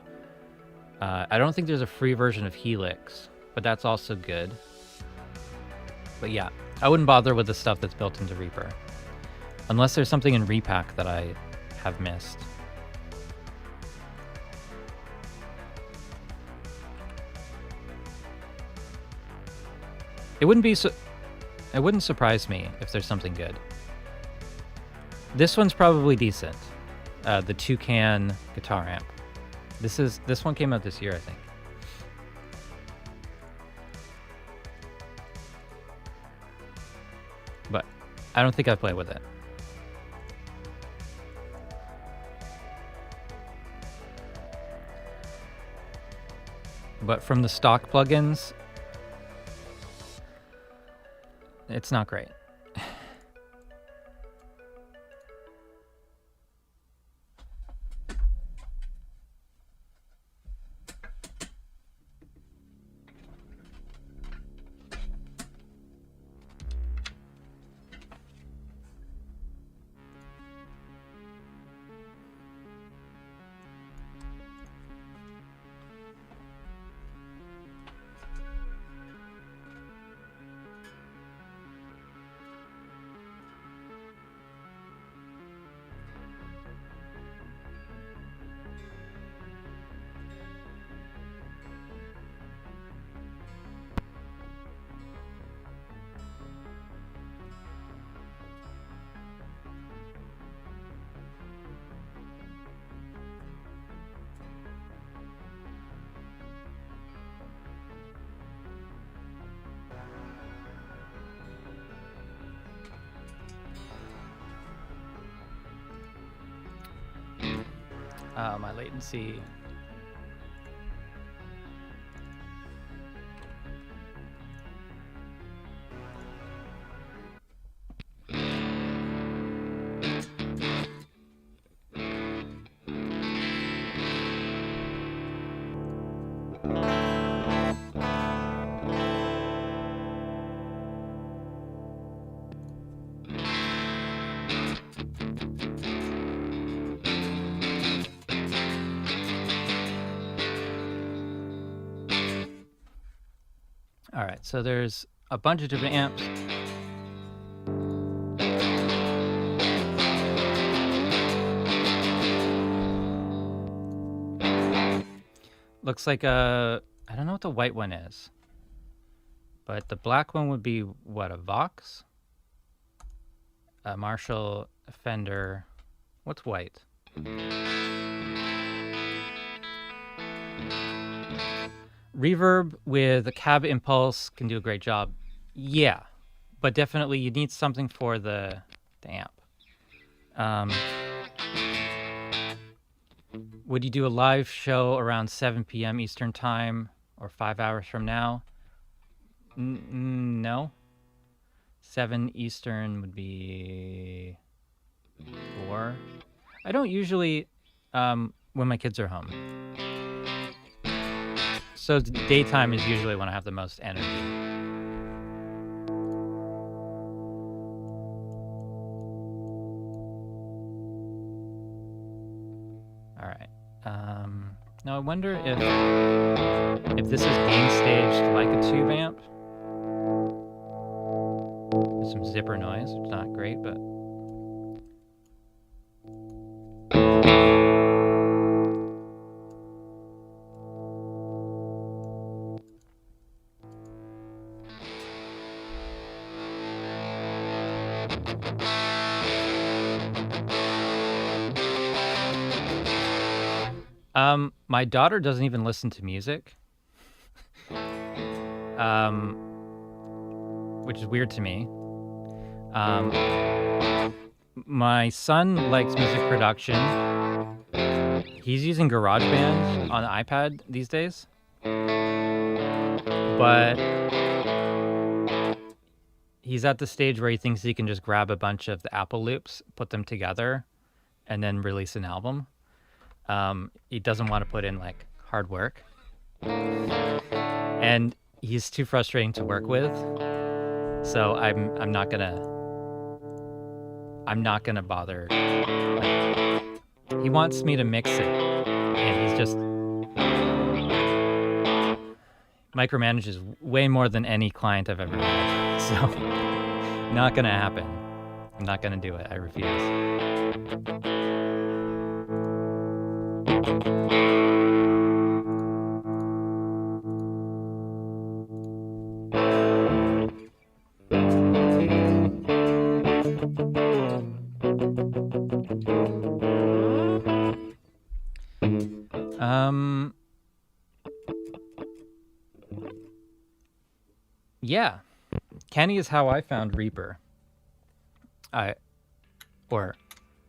Speaker 1: I don't think there's a free version of Helix, but that's also good. But yeah, I wouldn't bother with the stuff that's built into Reaper, unless there's something in Reapack that I have missed. It wouldn't surprise me if there's something good. This one's probably decent. The Toucan guitar amp. This one came out this year, I think. But I don't think I've played with it. But from the stock plugins, it's not great. My latency. All right, so there's a bunch of different amps. Looks like I don't know what the white one is, but the black one would be what, a Vox? A Marshall, a Fender. What's white? Reverb with a cab impulse can do a great job. Yeah, but definitely you need something for the amp. Would you do a live show around 7 p.m. Eastern time or 5 hours from now? No. 7 Eastern would be 4. I don't usually when my kids are home. So daytime is usually when I have the most energy. All right. Now I wonder if this is gain staged like a tube amp. There's some zipper noise, which is not great, but my daughter doesn't even listen to music, which is weird to me. My son likes music production. He's using GarageBand on the iPad these days, but he's at the stage where he thinks he can just grab a bunch of the Apple loops, put them together, and then release an album. He doesn't want to put in like hard work, and he's too frustrating to work with. So I'm not gonna bother. Like, he wants me to mix it, and he's just micromanages way more than any client I've ever had. So not gonna happen. I'm not gonna do it. I refuse. Yeah, Kenny is how I found Reaper. Or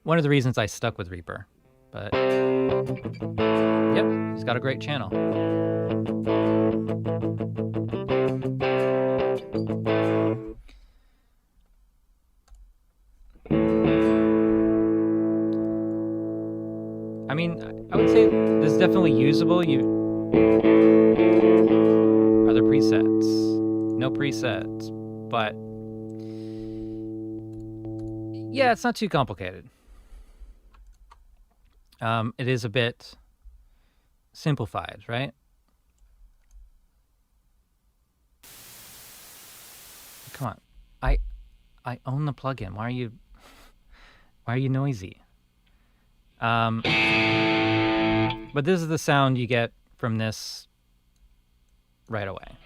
Speaker 1: one of the reasons I stuck with Reaper. But yep, he's got a great channel. I mean, I would say this is definitely usable. Are there presets? No presets, but yeah, it's not too complicated. It is a bit simplified, right? Come on, I own the plugin. Why are you noisy? But this is the sound you get from this right away.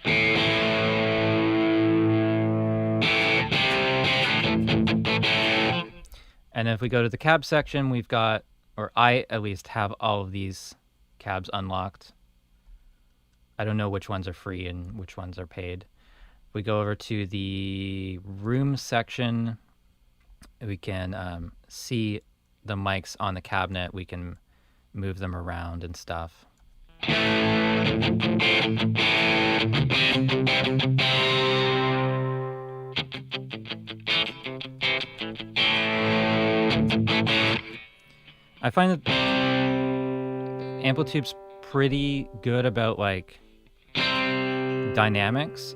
Speaker 1: And if we go to the cab section, we've got, or I at least have all of these cabs unlocked. I don't know which ones are free and which ones are paid. If we go over to the room section, we can see the mics on the cabinet. We can move them around and stuff. I find that Amplitude's pretty good about like dynamics.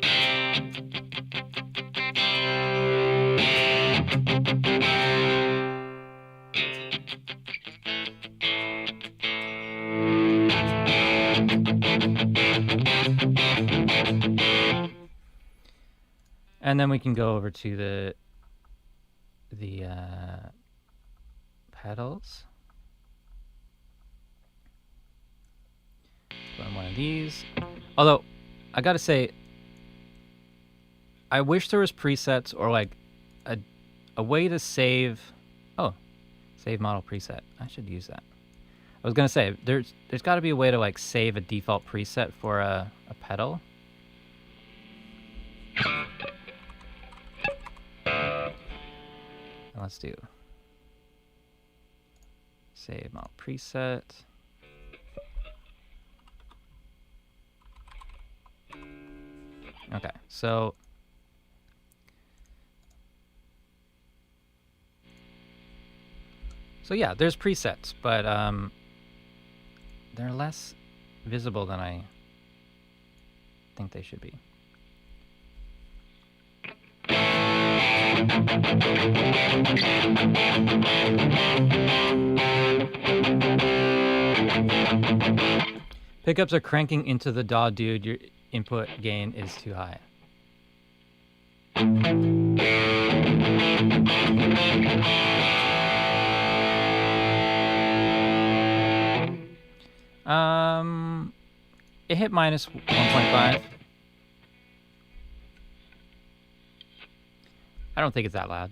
Speaker 1: And then we can go over to the pedals. Put on one of these. Although, I gotta say, I wish there was presets or like a way to save. Oh, save model preset. I should use that. I was gonna say there's got to be a way to like save a default preset for a pedal. Let's do save mount preset. Okay, so yeah, there's presets, but they're less visible than I think they should be. Pickups are cranking into the DAW, dude. Your input gain is too high. It hit minus 1.5. I don't think it's that loud.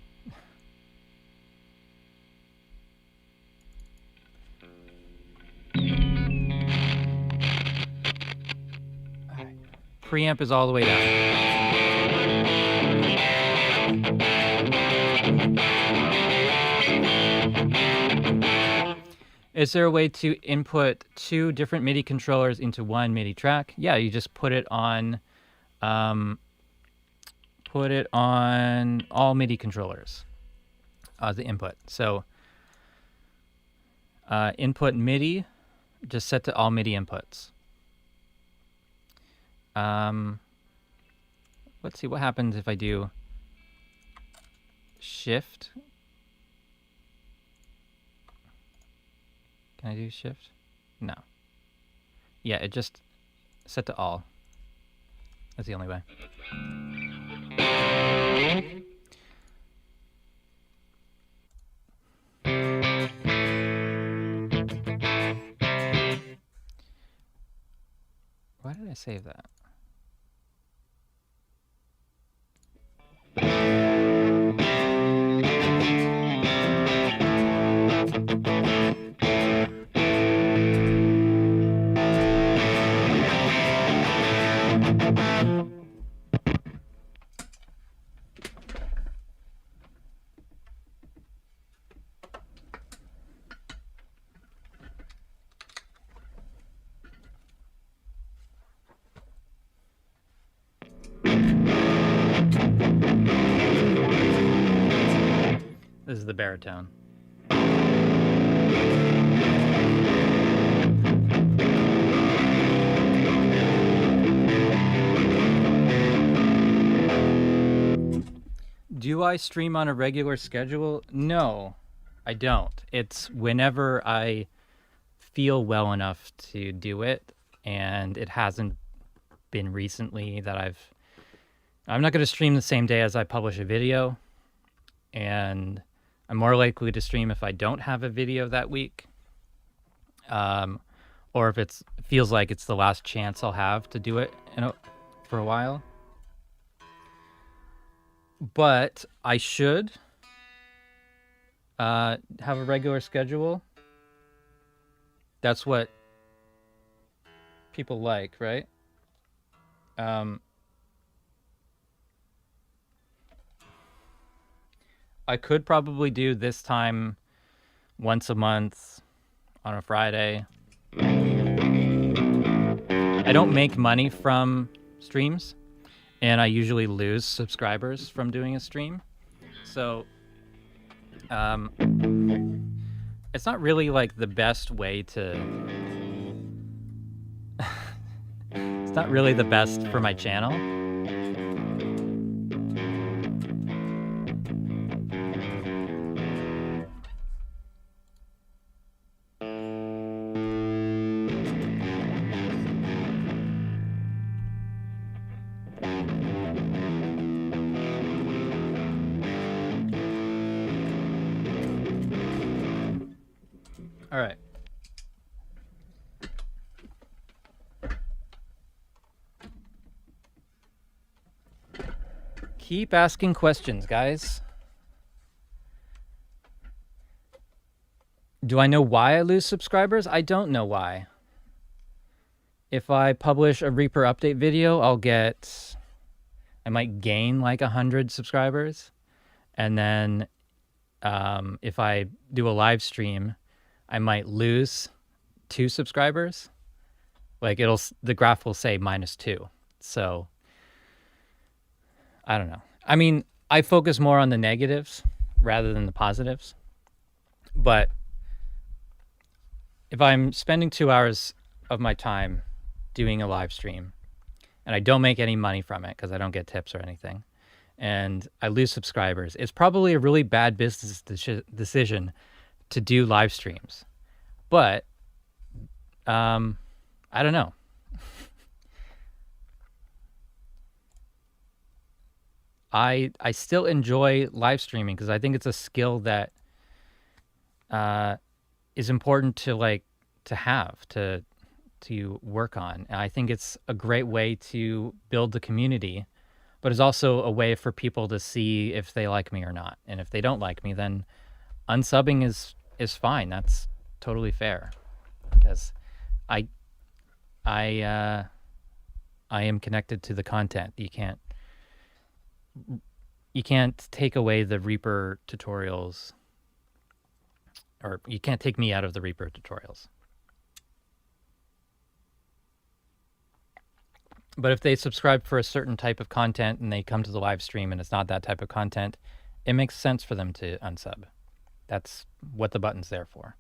Speaker 1: Preamp is all the way down. Is there a way to input 2 different MIDI controllers into one MIDI track? Yeah, you just put it on all MIDI controllers as the input. So input MIDI, just set to all MIDI inputs. Let's see what happens if I do shift. Can I do shift? No. Yeah, it just set to all. That's the only way. Why did I save that? This is the baritone. Do I stream on a regular schedule? No, I don't. It's whenever I feel well enough to do it, and it hasn't been recently that I'm not going to stream the same day as I publish a video, and I'm more likely to stream if I don't have a video that week, or if it feels like it's the last chance I'll have to do it for a while. But I should have a regular schedule. That's what people like, right? I could probably do this time once a month on a Friday. I don't make money from streams, and I usually lose subscribers from doing a stream. So it's not really like the best way to... It's not really the best for my channel. All right. Keep asking questions, guys. Do I know why I lose subscribers? I don't know why. If I publish a Reaper update video, I might gain like 100 subscribers. And then if I do a live stream, I might lose 2 subscribers. Like the graph will say -2. So I don't know. I mean, I focus more on the negatives rather than the positives. But if I'm spending 2 hours of my time doing a live stream and I don't make any money from it because I don't get tips or anything, and I lose subscribers, it's probably a really bad business decision to do live streams. But I don't know. I still enjoy live streaming because I think it's a skill that is important to have to work on. And I think it's a great way to build the community, but it's also a way for people to see if they like me or not. And if they don't like me, then unsubbing is fine. That's totally fair because I am connected to the content. You can't take away the Reaper tutorials, or you can't take me out of the Reaper tutorials. But if they subscribe for a certain type of content and they come to the live stream and it's not that type of content, it makes sense for them to unsub. That's what the button's there for.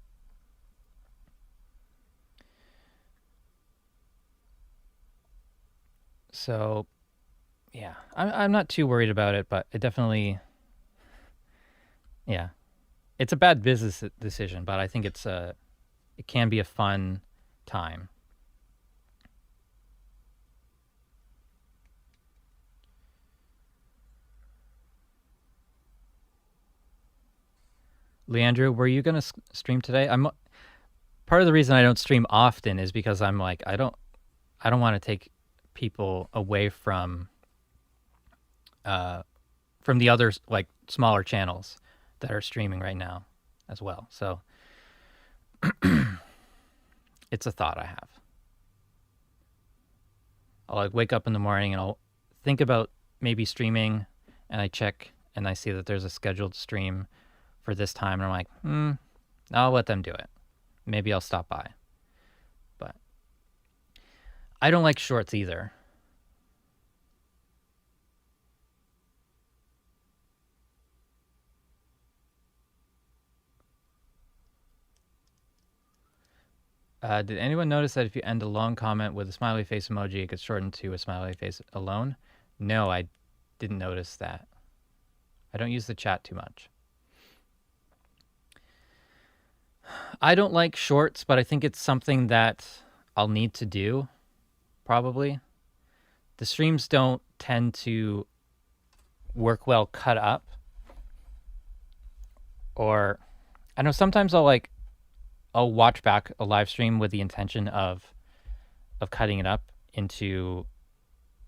Speaker 1: So, yeah, I'm not too worried about it, but it definitely, yeah, it's a bad business decision, but I think it can be a fun time. Leandro, were you gonna stream today? Part of the reason I don't stream often is because I'm like I don't want to take people away from the other like smaller channels that are streaming right now as well. So it's a thought I have. I'll like wake up in the morning and I'll think about maybe streaming, and I check and I see that there's a scheduled stream for this time, and I'm like, I'll let them do it. Maybe I'll stop by. But I don't like shorts either. Did anyone notice that if you end a long comment with a smiley face emoji, it gets shortened to a smiley face alone? No, I didn't notice that. I don't use the chat too much. I don't like shorts, but I think it's something that I'll need to do, probably. The streams don't tend to work well cut up. Or, I know sometimes I'll watch back a live stream with the intention of cutting it up into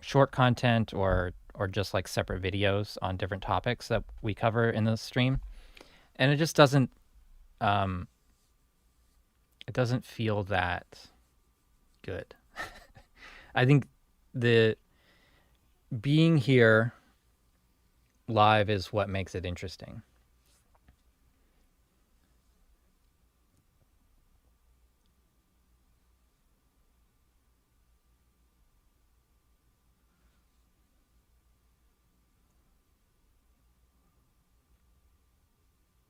Speaker 1: short content or just like separate videos on different topics that we cover in the stream. And it just doesn't feel that good. I think the being here live is what makes it interesting.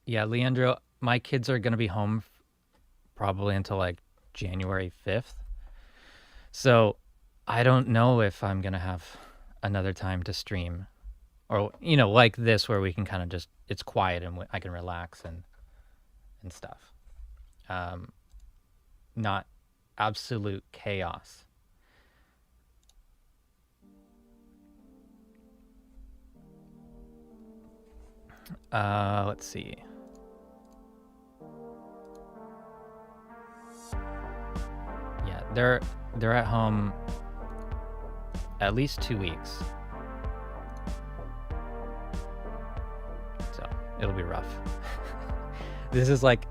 Speaker 1: Yeah, Leandro, my kids are going to be home probably until like January 5th. So I don't know if I'm going to have another time to stream, or, like this where we can kind of just, it's quiet and I can relax and stuff. Not absolute chaos. Let's see. Yeah, they're at home at least 2 weeks. So it'll be rough. This is like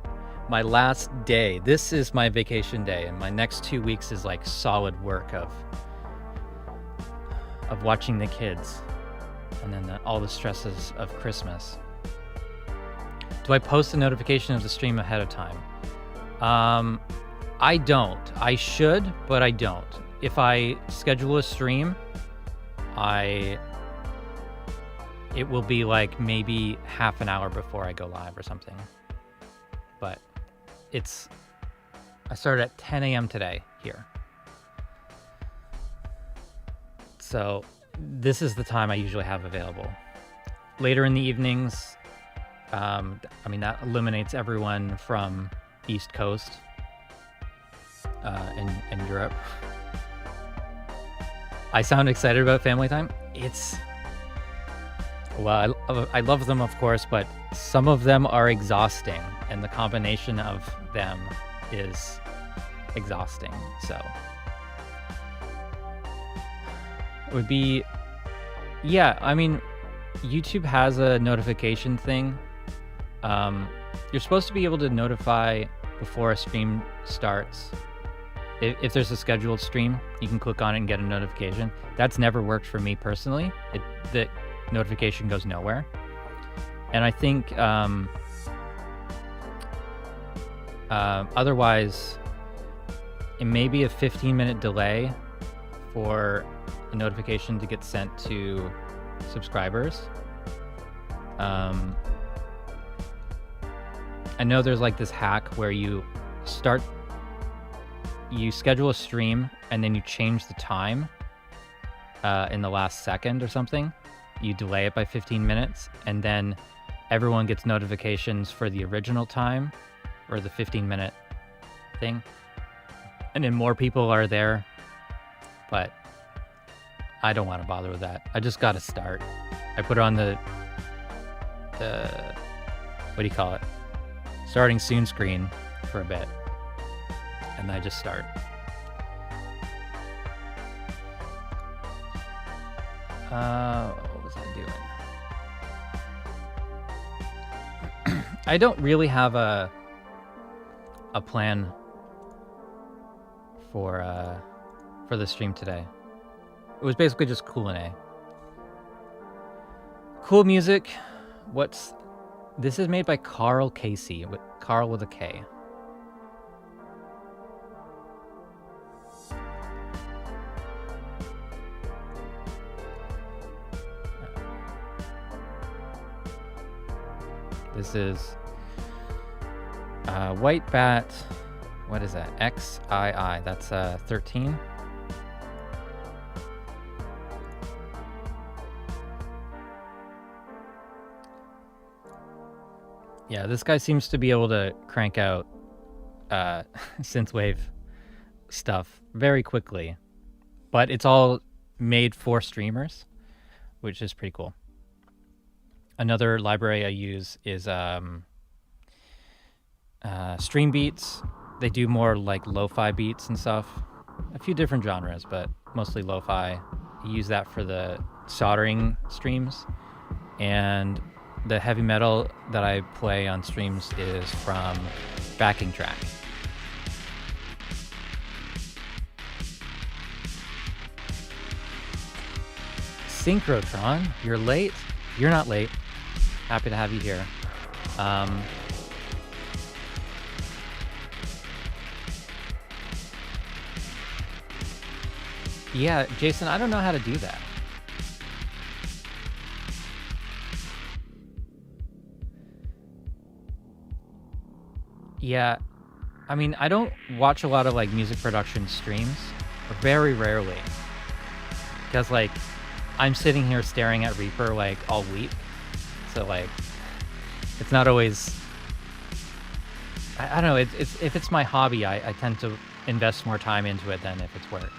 Speaker 1: my last day. This is my vacation day, and my next 2 weeks is like solid work of watching the kids, and then all the stresses of Christmas. Do I post a notification of the stream ahead of time? I don't. I should, but I don't. If I schedule a stream, it will be like maybe half an hour before I go live or something. But I started at 10 a.m. today here. So this is the time I usually have available. Later in the evenings, I mean, that eliminates everyone from East Coast and Europe. I sound excited about family time. Well, I love them, of course, but some of them are exhausting, and the combination of them is exhausting. So it would be, yeah, I mean, YouTube has a notification thing. You're supposed to be able to notify before a stream starts. If there's a scheduled stream, you can click on it and get a notification. That's never worked for me personally. The notification goes nowhere. And I think otherwise, it may be a 15-minute delay for a notification to get sent to subscribers. I know there's like this hack where you schedule a stream and then you change the time in the last second or something. You delay it by 15 minutes, and then everyone gets notifications for the original time or the 15-minute thing. And then more people are there, but I don't want to bother with that. I just got to start. I put on the what do you call it? Starting soon screen for a bit, and I just start. What was I doing? I don't really have a plan for the stream today. It was basically just cool and A. Cool music. This is made by Carl Casey, Carl with a K. This is White Bat. What is that? XII. That's 13. Yeah, this guy seems to be able to crank out synthwave stuff very quickly, but it's all made for streamers, which is pretty cool. Another library I use is Stream Beats. They do more like lo-fi beats and stuff. A few different genres, but mostly lo-fi. I use that for the soldering streams. And the heavy metal that I play on streams is from Backing Track. Synchrotron, you're late? You're not late. Happy to have you here. Yeah, Jason, I don't know how to do that. Yeah, I mean, I don't watch a lot of like music production streams, or very rarely, because like I'm sitting here staring at Reaper like all week, so like it's not always. I don't know. It's if it's my hobby, I tend to invest more time into it than if it's work.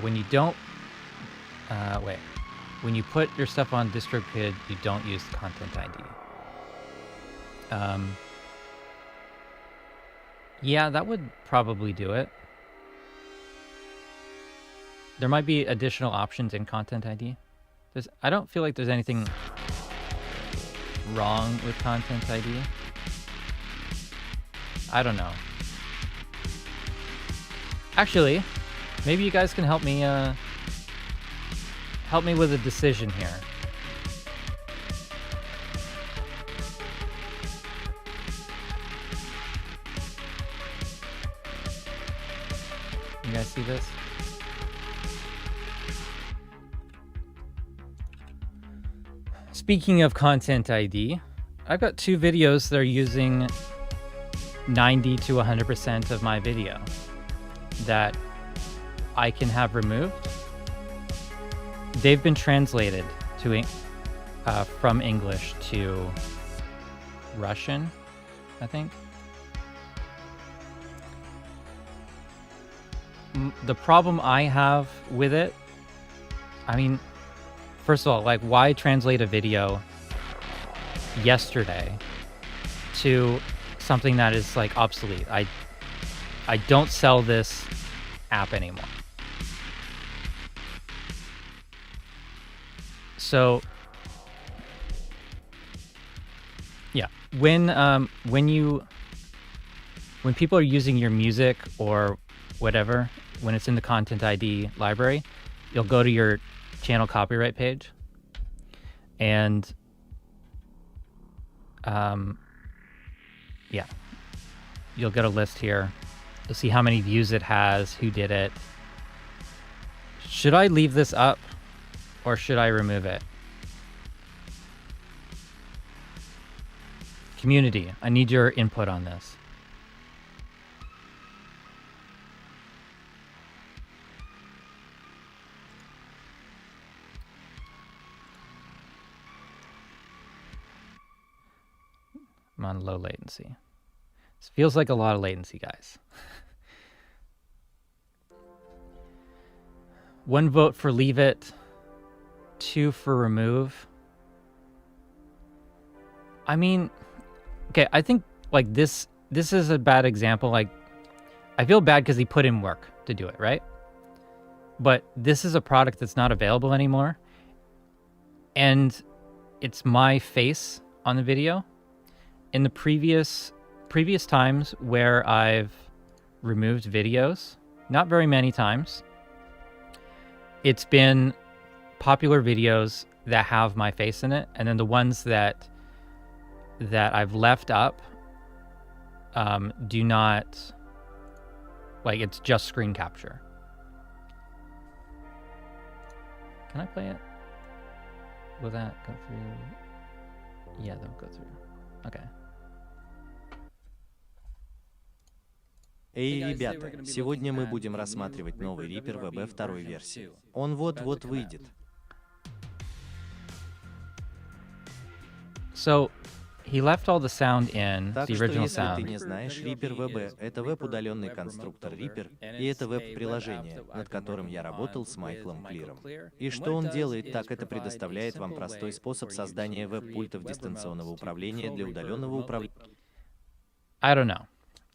Speaker 1: When you don't, when you put your stuff on DistroKid, you don't use the content ID. Yeah, that would probably do it. There might be additional options in content ID. I don't feel like there's anything wrong with Content ID. I don't know. Actually, maybe you guys can help me with a decision here. You guys see this? Speaking of Content ID, I've got 2 videos that are using 90 to 100% of my video that I can have removed. They've been translated to from English to Russian, I think. The problem I have with it, I mean, first of all, like, why translate a video yesterday to something that is like obsolete? I don't sell this app anymore. So yeah, when people are using your music or whatever, when it's in the Content ID library, you'll go to your channel copyright page, and yeah, you'll get a list here. You'll see how many views it has, who did it. Should I leave this up or should I remove it? Community, I need your input on this. I'm on low latency. This feels like a lot of latency, guys. 1 vote for leave it, 2 for remove. I mean, okay, I think like this is a bad example. Like, I feel bad because he put in work to do it, right? But this is a product that's not available anymore, and it's my face on the video. In the previous times where I've removed videos, not very many times, it's been popular videos that have my face in it, and then the ones that I've left up do not, like, it's just screen capture. Can I play it? Will that go through? Yeah, that'll go through. Okay.
Speaker 2: Эй, ребята, сегодня мы будем рассматривать новый Reaper VB второй версии. Он вот-вот выйдет.
Speaker 1: So, he left all the sound in,
Speaker 2: Так
Speaker 1: the
Speaker 2: что,
Speaker 1: original
Speaker 2: если ты
Speaker 1: sound.
Speaker 2: не знаешь, Reaper VB — это веб-удаленный конструктор Reaper, и это веб-приложение, над которым я работал с Майклом Клиром. И что он делает, так это предоставляет вам простой способ создания веб-пультов дистанционного управления для удаленного управления.
Speaker 1: I don't know.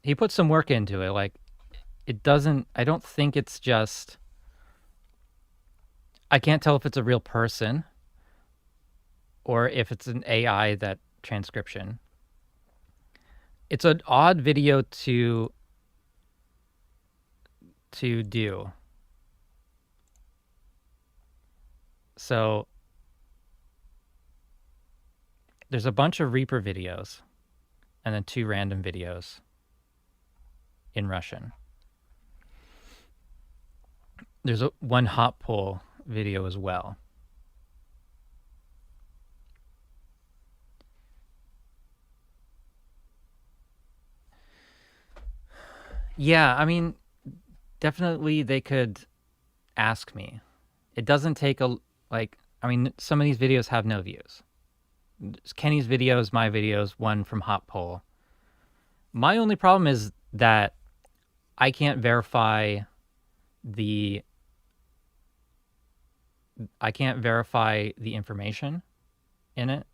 Speaker 1: He put some work into it. Like, it doesn't, I don't think it's just, I can't tell if it's a real person or if it's an AI that transcription. It's an odd video to do. So there's a bunch of Reaper videos and then 2 random videos in Russian. There's one hot pull video as well. Yeah, I mean, definitely they could ask me. It doesn't take I mean, some of these videos have no views. Kenny's videos, my videos, one from Hot Poll. My only problem is that I can't verify the information in it.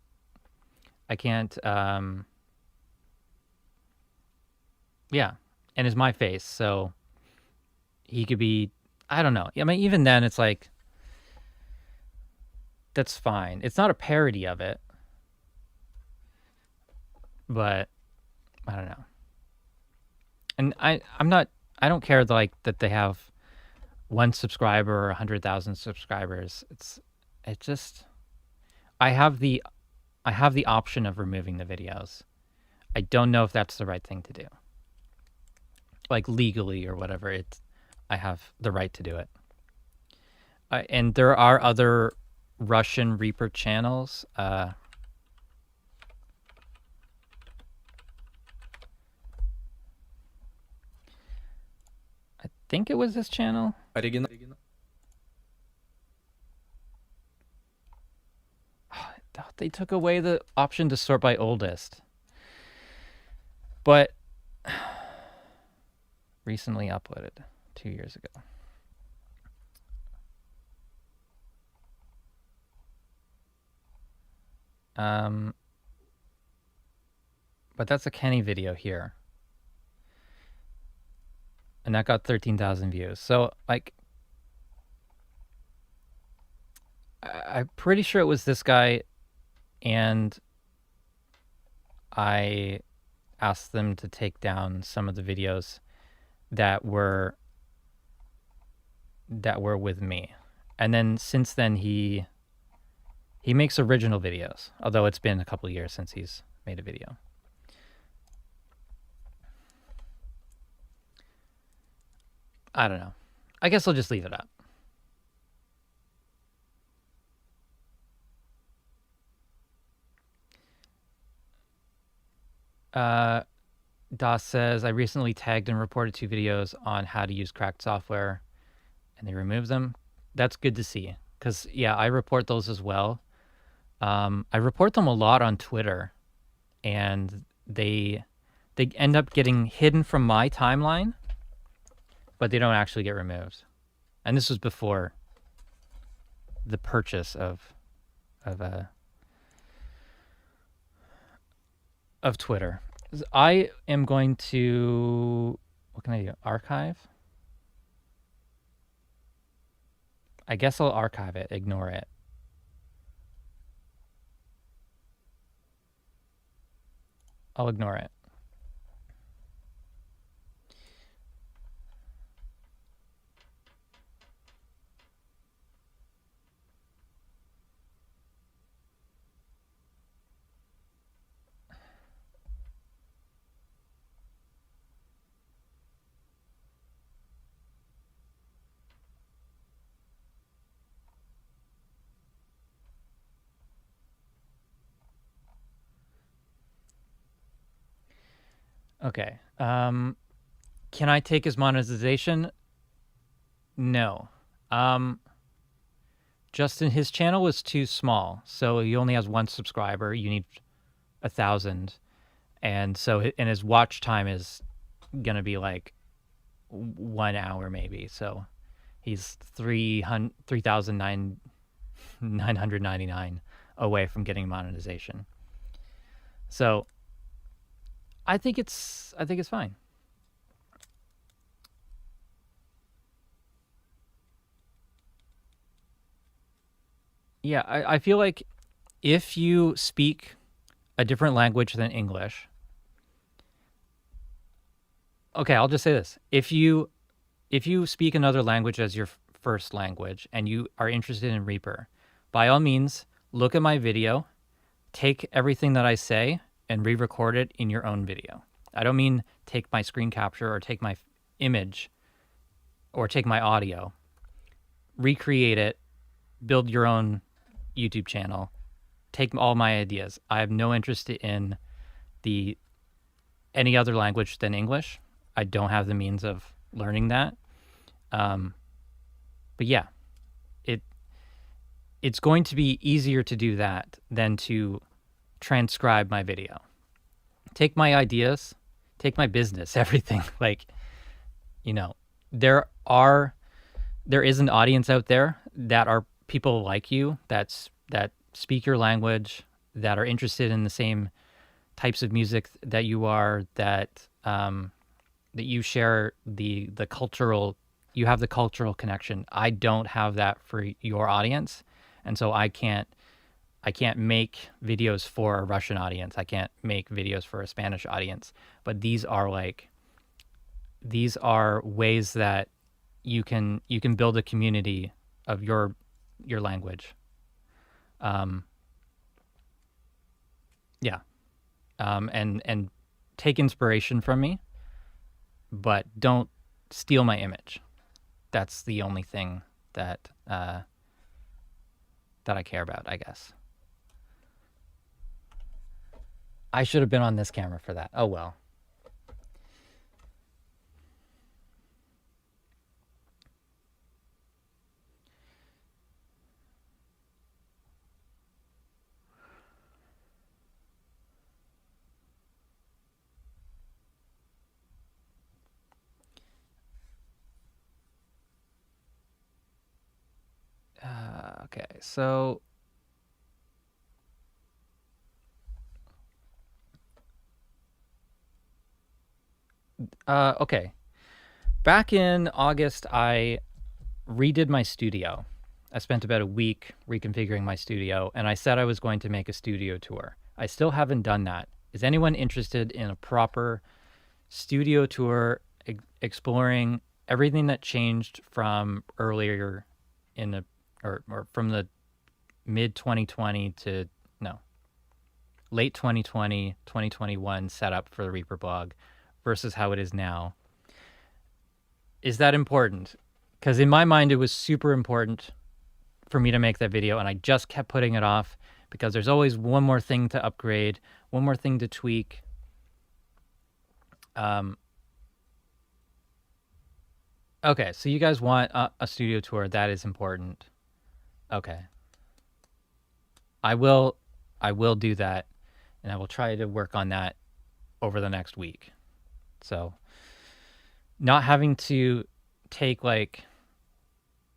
Speaker 1: I can't, yeah, and it's my face, so he could be, I don't know. I mean, even then, it's like, that's fine. It's not a parody of it. but I don't know. And I don't care that they have 1 subscriber or 100,000 subscribers. It just I have the option of removing the videos. I don't know if that's the right thing to do. Like legally or whatever, I have the right to do it. And there are other Russian Reaper channels. I think it was this channel. They took away the option to sort by oldest. But recently uploaded 2 years ago. But that's a Kenny video here. And that got 13,000 views. So, like, I'm pretty sure it was this guy, and I asked them to take down some of the videos that were with me. And then since then he makes original videos, although it's been a couple of years since he's made a video. I don't know. I guess I'll just leave it up. DAWs says, I recently tagged and reported 2 videos on how to use cracked software, and they removed them. That's good to see, because, yeah, I report those as well. I report them a lot on Twitter, and they end up getting hidden from my timeline, but they don't actually get removed. And this was before the purchase of Twitter. I am going to, what can I do? Archive? I guess I'll archive it, ignore it. I'll ignore it. Okay. Can I take his monetization? No. Justin, his channel was too small, so he only has 1 subscriber. You need 1,000, and his watch time is gonna be like 1 hour maybe. So he's 3,999 away from getting monetization. So I think it's fine. Yeah, I feel like if you speak a different language than English, okay, I'll just say this. If you speak another language as your first language and you are interested in Reaper, by all means, look at my video, take everything that I say, and re-record it in your own video. I don't mean take my screen capture or take my image or take my audio. Recreate it, build your own YouTube channel, take all my ideas. I have no interest in any other language than English. I don't have the means of learning that. But yeah, it's going to be easier to do that than to transcribe my video. Take my ideas, take my business, everything. Like, there is an audience out there that are people like you that speak your language, that are interested in the same types of music that you are, that you share the cultural, you have the cultural connection. I don't have that for your audience, and so I can't I can't make videos for a Russian audience. I can't make videos for a Spanish audience. But these are ways that you can build a community of your language. Yeah. And take inspiration from me, but don't steal my image. That's the only thing that I care about, I guess. I should have been on this camera for that. Oh well. Okay, so okay. Back in August, I redid my studio. I spent about a week reconfiguring my studio, and I said I was going to make a studio tour. I still haven't done that. Is anyone interested in a proper studio tour exploring everything that changed from earlier in the or from the mid 2020 to late 2020, 2021 setup for the Reaper blog versus how it is now? Is that important? Because in my mind, it was super important for me to make that video, and I just kept putting it off because there's always one more thing to upgrade, one more thing to tweak. Okay, so you guys want a studio tour. That is important. Okay. I will do that, and I will try to work on that over the next week. So not having to take like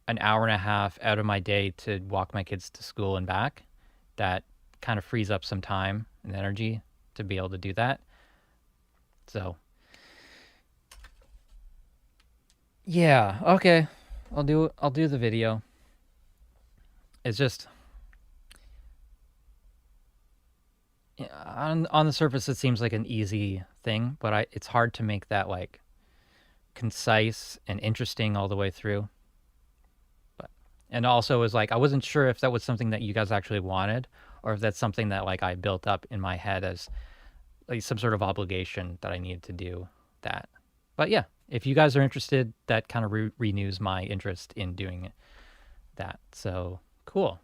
Speaker 1: an hour and a half out of my day to walk my kids to school and back, that kind of frees up some time and energy to be able to do that. So yeah, okay. I'll do the video. It's just on the surface it seems like an easy thing, but it's hard to make that like concise and interesting all the way through. But and also is like I wasn't sure if that was something that you guys actually wanted or if that's something that like I built up in my head as like some sort of obligation that I needed to do that. But yeah, if you guys are interested, that kind of renews my interest in doing that. So cool.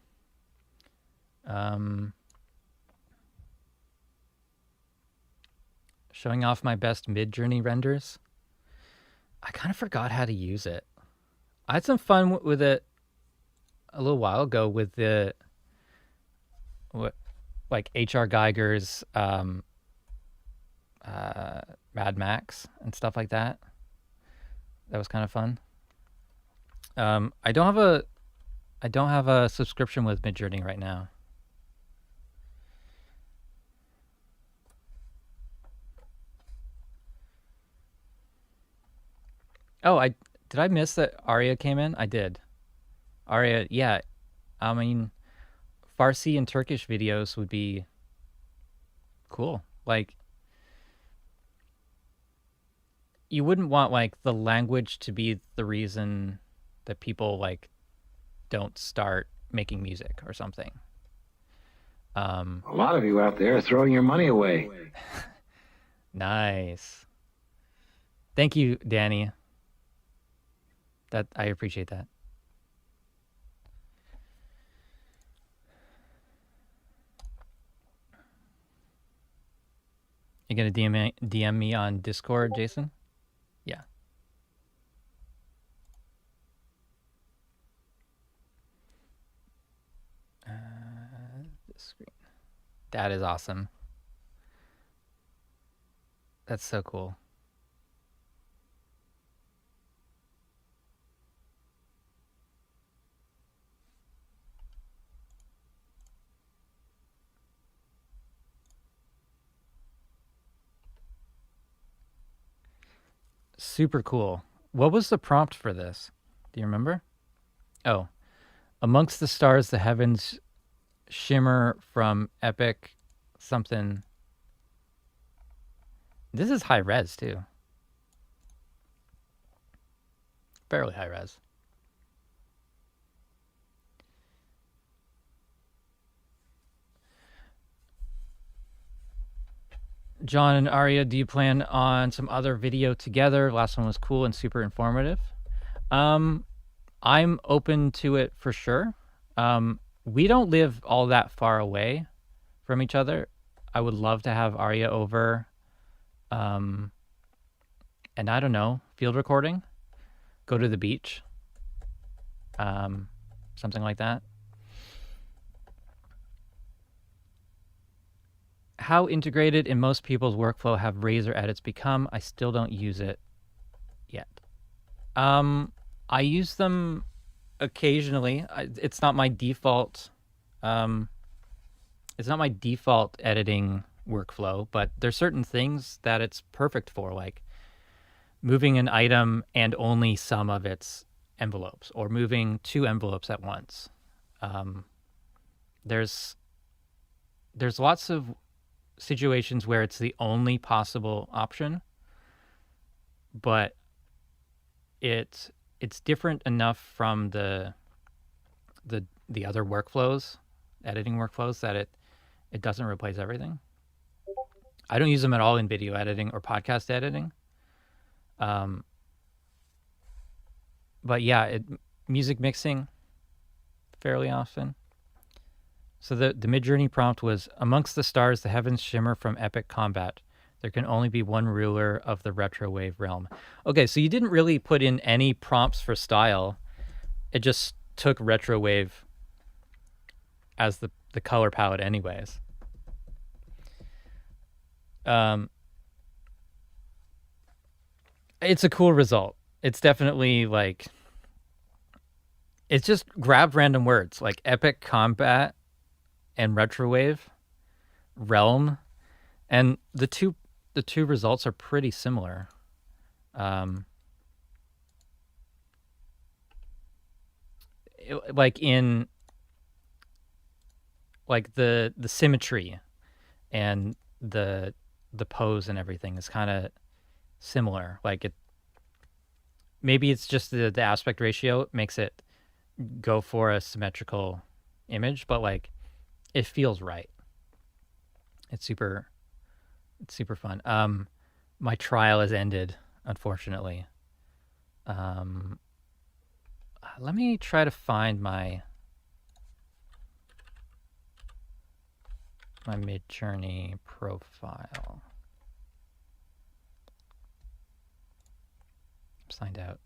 Speaker 1: Showing off my best midjourney renders. I kind of forgot how to use it. I had some fun with it a little while ago with the like HR Geiger's Mad Max and stuff like that. That was kind of fun. I don't have a subscription with Midjourney right now. Oh, did I miss that Arya came in? I did. Arya, yeah. I mean, Farsi and Turkish videos would be cool. Like, you wouldn't want like the language to be the reason that people like don't start making music or something.
Speaker 3: A lot of you out there are throwing your money away.
Speaker 1: Nice. Thank you, Danny. That I appreciate that. You gonna DM me on Discord, Jason? Yeah. This screen. That is awesome. That's so cool. Super cool. What was the prompt for this? Do you remember? Oh, amongst the stars, the heavens shimmer from Epic something. This is high res too. Fairly high res. John and Arya, do you plan on some other video together? Last one was cool and super informative. I'm open to it for sure. We don't live all that far away from each other. I would love to have Arya over. And I don't know, field recording, go to the beach, something like that. How integrated in most people's workflow have Razor edits become? I still don't use it yet. I use them occasionally. It's not my default. It's not my default editing workflow, but there's certain things that it's perfect for, like moving an item and only some of its envelopes, or moving 2 envelopes at once. There's lots of situations where it's the only possible option, but it's different enough from the other workflows, editing workflows, that it doesn't replace everything. I don't use them at all in video editing or podcast editing. But yeah, music mixing fairly often. So the midjourney prompt was, amongst the stars, the heavens shimmer from epic combat. There can only be one ruler of the retro wave realm. Okay, so you didn't really put in any prompts for style. It just took retro wave as the color palette anyways. It's a cool result. It's definitely like, it's just grabbed random words like epic combat and retrowave realm, and the two results are pretty similar. Like in like the symmetry and the pose and everything is kind of similar. Like maybe it's just the aspect ratio makes it go for a symmetrical image, but like it feels right. It's super fun. My trial has ended, unfortunately. Let me try to find my midjourney profile. Signed out.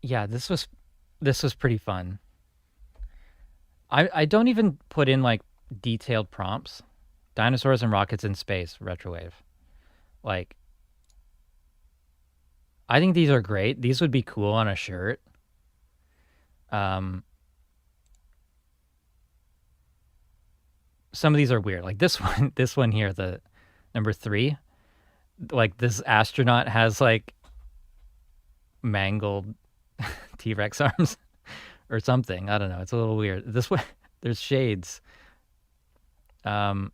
Speaker 1: Yeah, this was pretty fun. I don't even put in like detailed prompts. Dinosaurs and rockets in space, retrowave. Like, I think these are great. These would be cool on a shirt. Some of these are weird. Like this one here, the number 3. Like this astronaut has like mangled T-Rex arms or something. I don't know. It's a little weird. This one, there's shades. The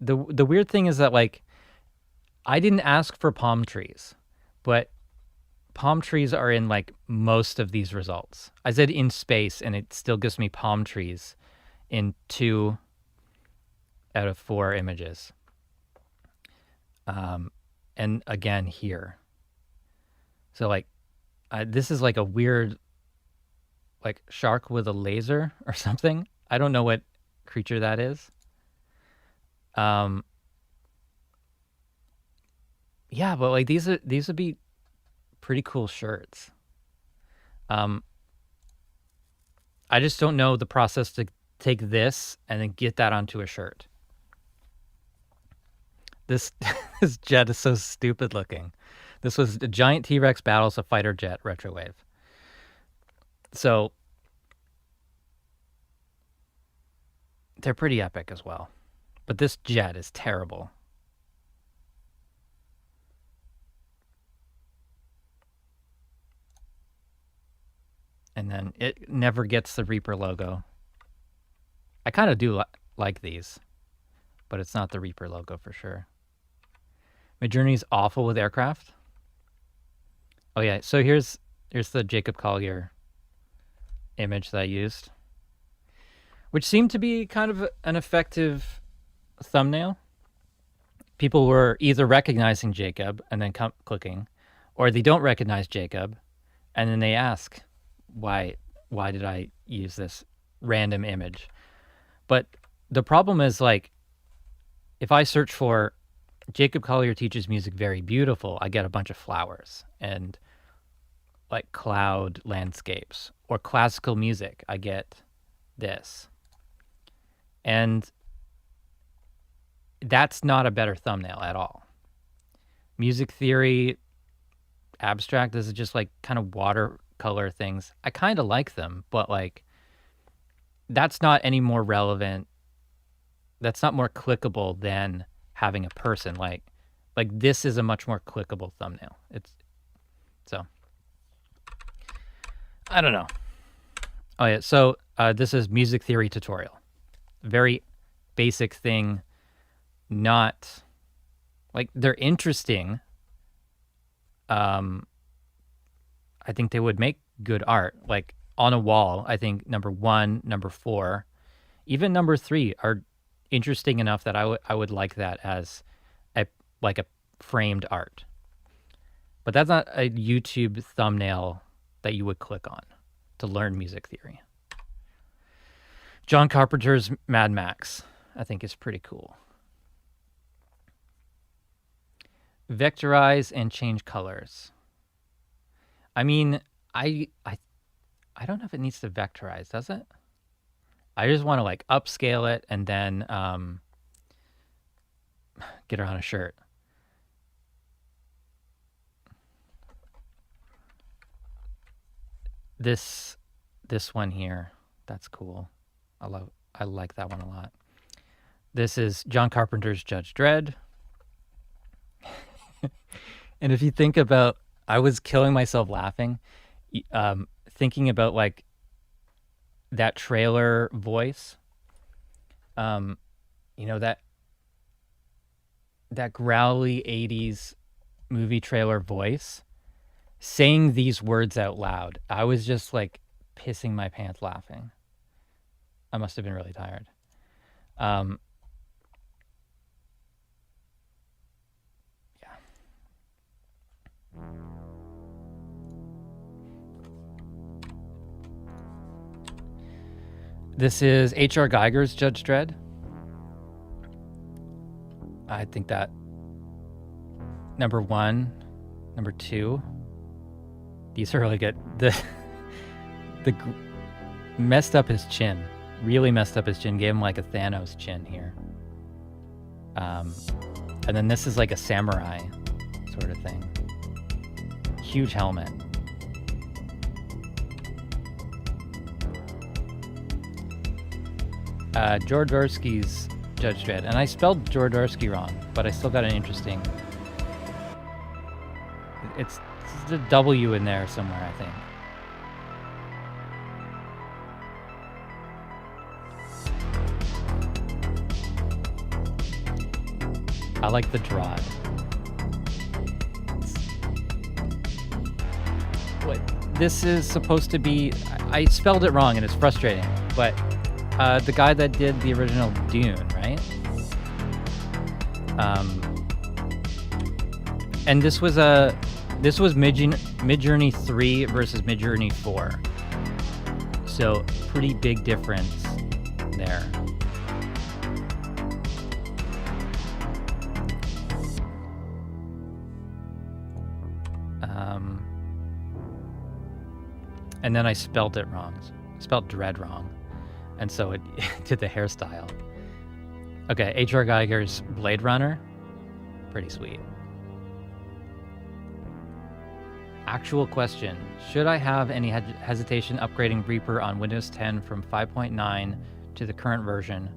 Speaker 1: weird thing is that like I didn't ask for palm trees, but palm trees are in like most of these results. I said in space, and it still gives me palm trees in 2 out of 4 images. And again here. So like, this is like a weird, like shark with a laser or something. I don't know what creature that is. Yeah, but like these would be pretty cool shirts. I just don't know the process to take this and then get that onto a shirt. This jet is so stupid looking. This was a giant T-Rex battles a fighter jet retrowave. So they're pretty epic as well. But this jet is terrible. And then it never gets the Reaper logo. I kind of do like these, but it's not the Reaper logo for sure. Midjourney's awful with aircraft. Oh yeah, so here's the Jacob Collier image that I used, which seemed to be kind of an effective thumbnail. People were either recognizing Jacob and then clicking, or they don't recognize Jacob, and then they ask, why did I use this random image? But the problem is, like, if I search for Jacob Collier teaches music very beautiful, I get a bunch of flowers and like cloud landscapes, or classical music, I get this. And that's not a better thumbnail at all. Music theory, abstract, this is just like kind of watercolor things. I kind of like them, but like that's not any more relevant. That's not more clickable than having a person. Like this is a much more clickable thumbnail. So I don't know. Oh yeah, so this is music theory tutorial. Very basic thing. Not like they're interesting. I think they would make good art. Like on a wall, I think number 1, number 4, even number 3 are interesting enough that I would like that as a framed art. But that's not a YouTube thumbnail that you would click on to learn music theory. John Carpenter's Mad Max, I think, is pretty cool. Vectorize and change colors. I mean, I don't know if it needs to vectorize, does it? I just want to like upscale it and then get her on a shirt. This one here, that's cool. I like that one a lot. This is John Carpenter's Judge Dredd. And if you think about, I was killing myself laughing, thinking about like that trailer voice. You know, that growly 80s movie trailer voice, saying these words out loud. I was just like pissing my pants laughing. I must have been really tired. Yeah. This is H.R. Geiger's Judge Dredd. I think that number 1, number 2, these are really good. The messed up his chin, really messed up his chin, gave him like a Thanos chin here. And then this is like a samurai sort of thing. Huge helmet. Jordarsky's Judge Dredd, and I spelled Jordarsky wrong, but I still got an interesting. It's a W in there somewhere, I think. I like the Drod. What this is supposed to be, I spelled it wrong and it's frustrating, but the guy that did the original Dune, right? And this was Midjourney 3 versus Midjourney 4. So pretty big difference there. And then I spelled it wrong. I spelled Dread wrong. And so it did the hairstyle. Okay, H.R. Geiger's Blade Runner. Pretty sweet. Actual question. Should I have any hesitation upgrading Reaper on Windows 10 from 5.9 to the current version?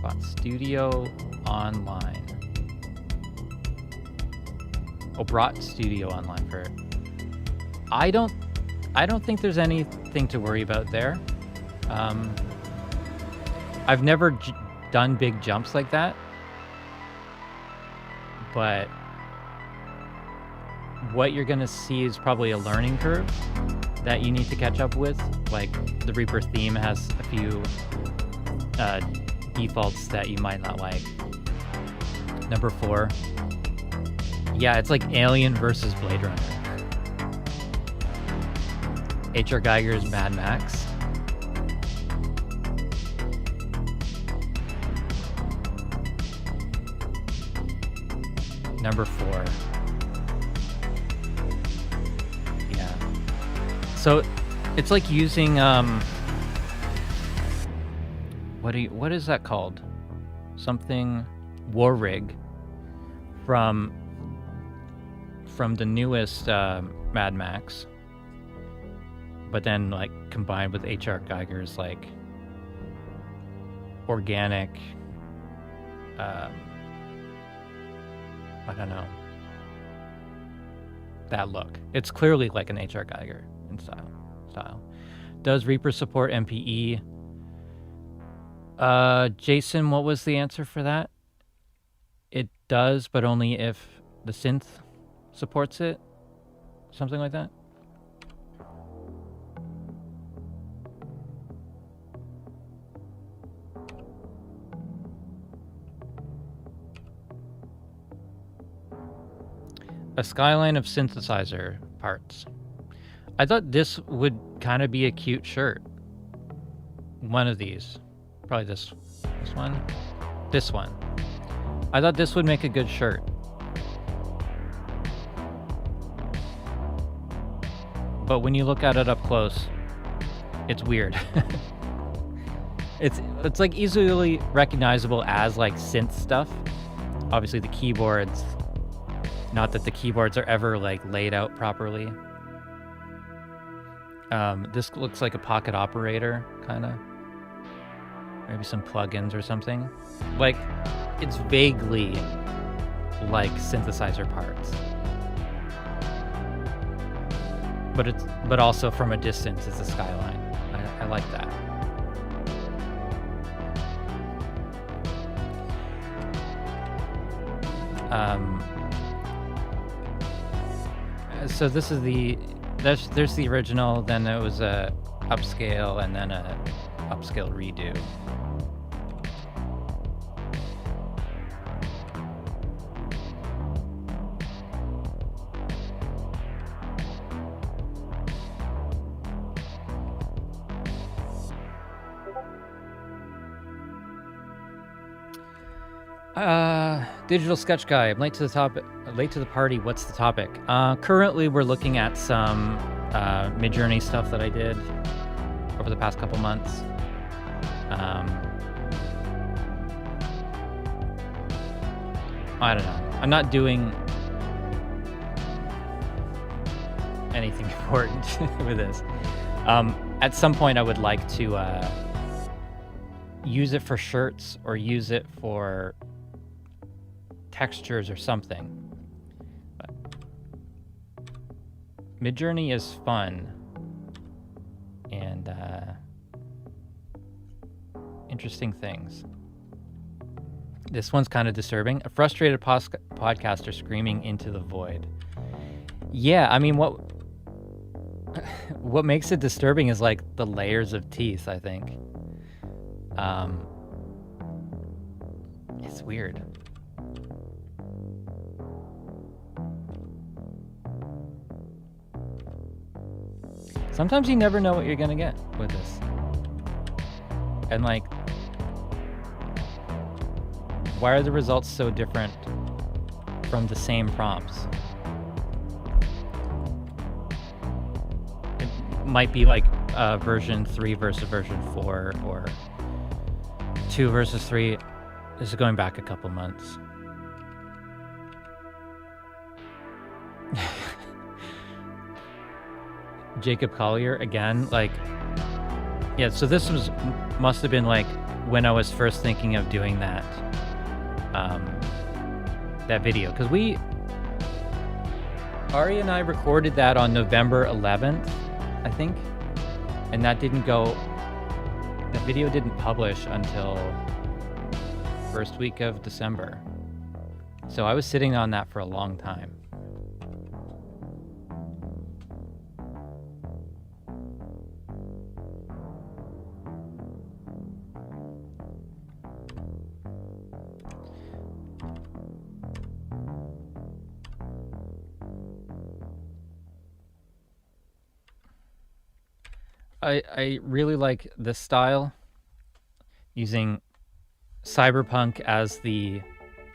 Speaker 1: Bought Studio Online. Oh, brought Studio Online for it. I don't think there's anything to worry about there. I've never done big jumps like that, but what you're gonna see is probably a learning curve that you need to catch up with. Like the Reaper theme has a few defaults that you might not like. Number 4. Yeah, it's like Alien versus Blade Runner. H.R. Geiger's Mad Max. Number 4. Yeah. So it's like using what is that called? Something War Rig from the newest Mad Max, but then like combined with H.R. Geiger's like organic I don't know, that look. It's clearly like an H.R. Geiger in style. Does Reaper support MPE? Jason, what was the answer for that? It does, but only if the synth supports it. Something like that. A skyline of synthesizer parts. I thought this would kind of be a cute shirt. One of these. Probably this one. This one. I thought this would make a good shirt. But when you look at it up close, it's weird. It's like easily recognizable as like synth stuff. Obviously the keyboards, not that the keyboards are ever like laid out properly. This looks like a pocket operator, kind of. Maybe some plugins or something. Like, it's vaguely like synthesizer parts. But also from a distance, it's a skyline. I like that. So this is there's the original, then it was a upscale, and then a upscale redo. Digital Sketch Guy. I'm late to the party. What's the topic? Currently, we're looking at some midjourney stuff that I did over the past couple months. I don't know. I'm not doing anything important with this. At some point, I would like to use it for shirts or use it for textures or something. But midjourney is fun and interesting things. This one's kind of disturbing. A frustrated podcaster screaming into the void. Yeah, I mean, what makes it disturbing is like the layers of teeth, I think. It's weird. Sometimes you never know what you're gonna get with this. And like, why are the results so different from the same prompts? It might be like version 3 versus version 4, or 2 versus 3. This is going back a couple months. Jacob Collier again, like, yeah, so this must have been like when I was first thinking of doing that that video, because Ari and I recorded that on November 11th, I think, and that video didn't publish until first week of December. So I was sitting on that for a long time. I really like this style, using cyberpunk as the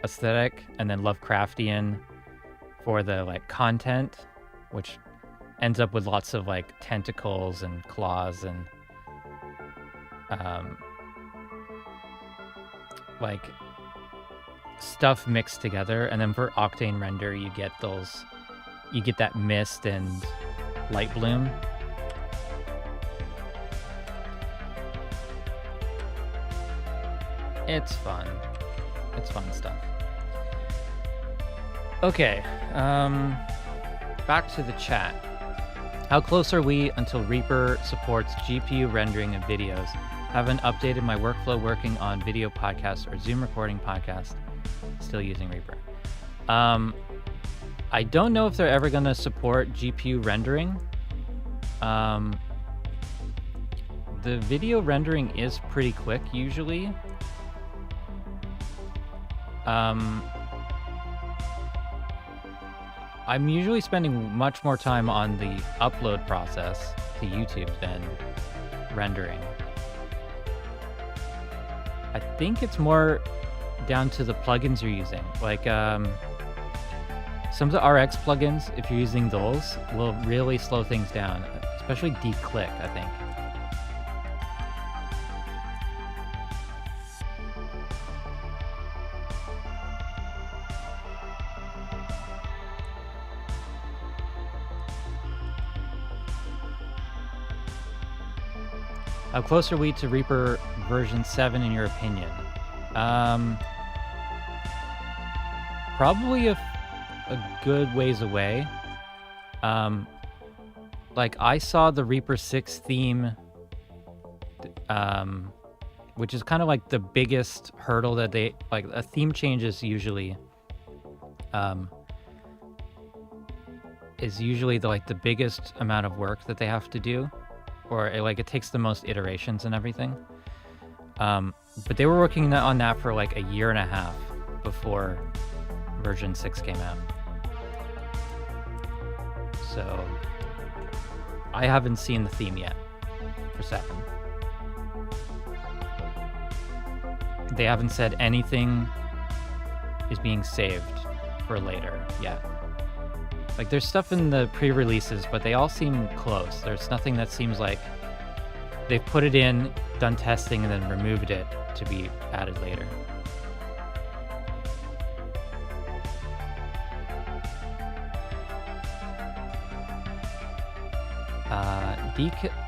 Speaker 1: aesthetic and then Lovecraftian for the like content, which ends up with lots of like tentacles and claws and like stuff mixed together. And then for Octane render, you get that mist and light bloom. It's fun. It's fun stuff. Okay, back to the chat. How close are we until Reaper supports GPU rendering of videos? Haven't updated my workflow working on video podcasts or Zoom recording podcasts. Still using Reaper. I don't know if they're ever going to support GPU rendering. The video rendering is pretty quick usually. I'm usually spending much more time on the upload process to YouTube than rendering. I think it's more down to the plugins you're using. Like some of the RX plugins, if you're using those, will really slow things down, especially declick, I think. How close are we to Reaper version 7 in your opinion? Probably a good ways away. Like I saw the Reaper 6 theme, which is kind of like the biggest hurdle that they, like a theme change is usually the the biggest amount of work that they have to do. Or it takes the most iterations and everything. But they were working on that for like a year and a half before version 6 came out. So I haven't seen the theme yet for 7. They haven't said anything is being saved for later yet. Like, there's stuff in the pre-releases, but they all seem close. There's nothing that seems like they've put it in, done testing, and then removed it to be added later.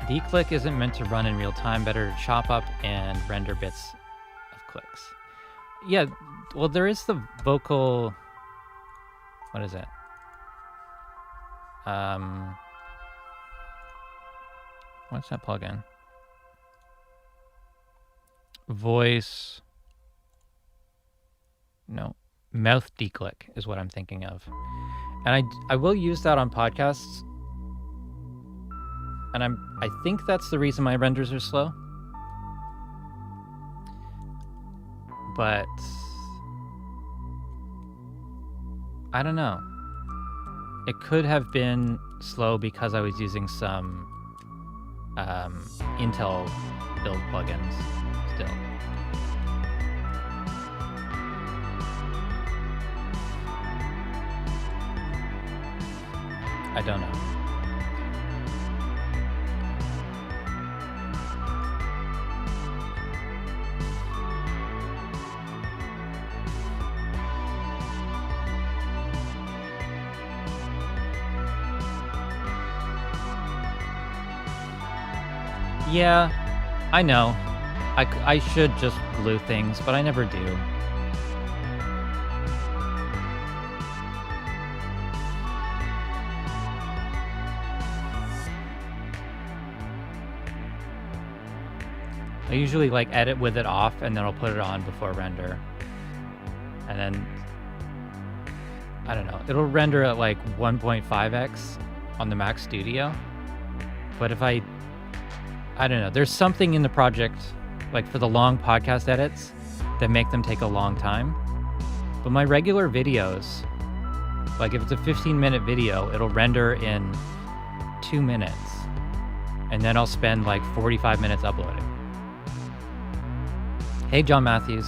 Speaker 1: Declick isn't meant to run in real time. Better to chop up and render bits of clicks. Yeah, well, there is the vocal... What is it? What's that plugin? Voice. No, mouth declick is what I'm thinking of, and I will use that on podcasts, and I think that's the reason my renders are slow. But I don't know. It could have been slow because I was using some Intel build plugins still. I don't know. Yeah, I know. I should just glue things, but I never do. I usually like edit with it off and then I'll put it on before render. And then, I don't know, it'll render at like 1.5x on the Mac Studio. But if I don't know, there's something in the project, like for the long podcast edits, that make them take a long time. But my regular videos, like if it's a 15-minute video, it'll render in 2 minutes. And then I'll spend like 45 minutes uploading. Hey, John Matthews.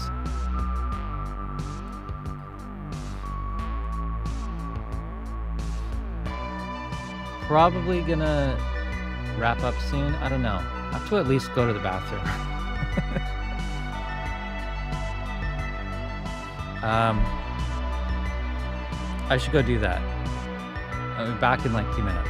Speaker 1: Probably gonna wrap up soon. I don't know. I have to at least go to the bathroom. I should go do that. I'll be back in like 2 minutes.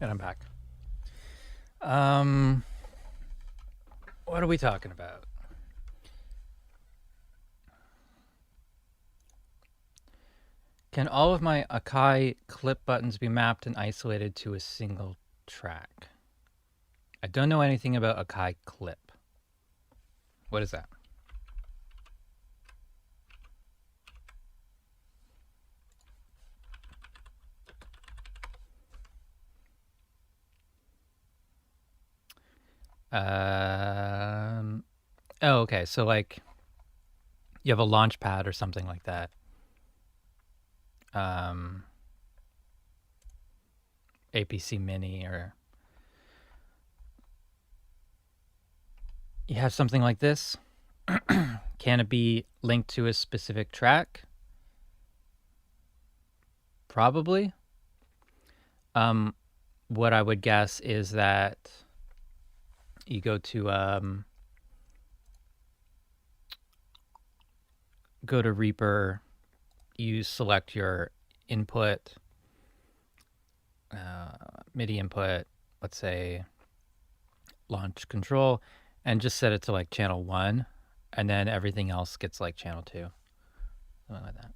Speaker 1: And I'm back. What are we talking about? Can all of my Akai clip buttons be mapped and isolated to a single track? I don't know anything about Akai clip. What is that? Oh, okay. So like you have a launch pad or something like that. APC Mini, or you have something like this. Can it be linked to a specific track? Probably. What I would guess is that you go to Reaper, you select your input, MIDI input, let's say launch control, and just set it to like channel 1, and then everything else gets like channel 2, something like that.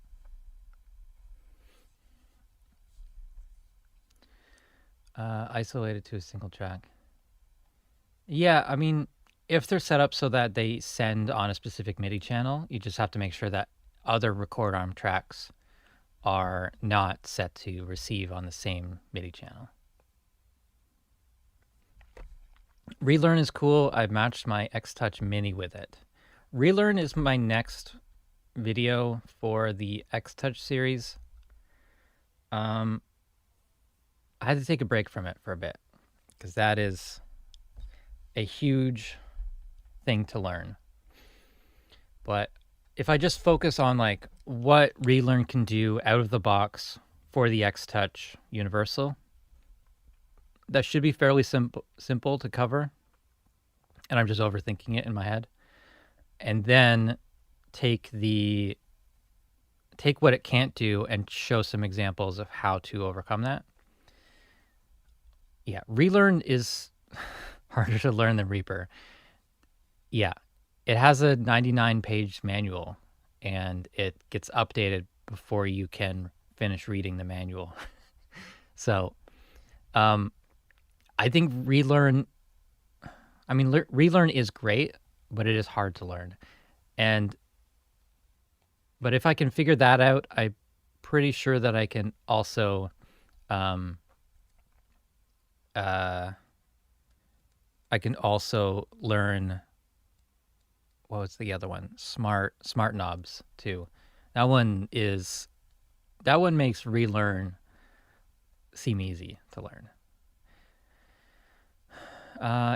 Speaker 1: Isolated to a single track. Yeah, I mean, if they're set up so that they send on a specific MIDI channel, you just have to make sure that other record arm tracks are not set to receive on the same MIDI channel. Relearn is cool. I've matched my X-Touch Mini with it. Relearn is my next video for the X-Touch series. I had to take a break from it for a bit because that is a huge thing to learn. But if I just focus on like what Relearn can do out of the box for the X-Touch Universal, that should be fairly simple to cover. And I'm just overthinking it in my head. And then take what it can't do and show some examples of how to overcome that. Yeah, Relearn is harder to learn than Reaper. Yeah, it has a 99-page manual, and it gets updated before you can finish reading the manual. So, I think Relearn is great, but it is hard to learn. But if I can figure that out, I'm pretty sure that I can also learn, what was the other one? Smart knobs too. That one makes Relearn seem easy to learn.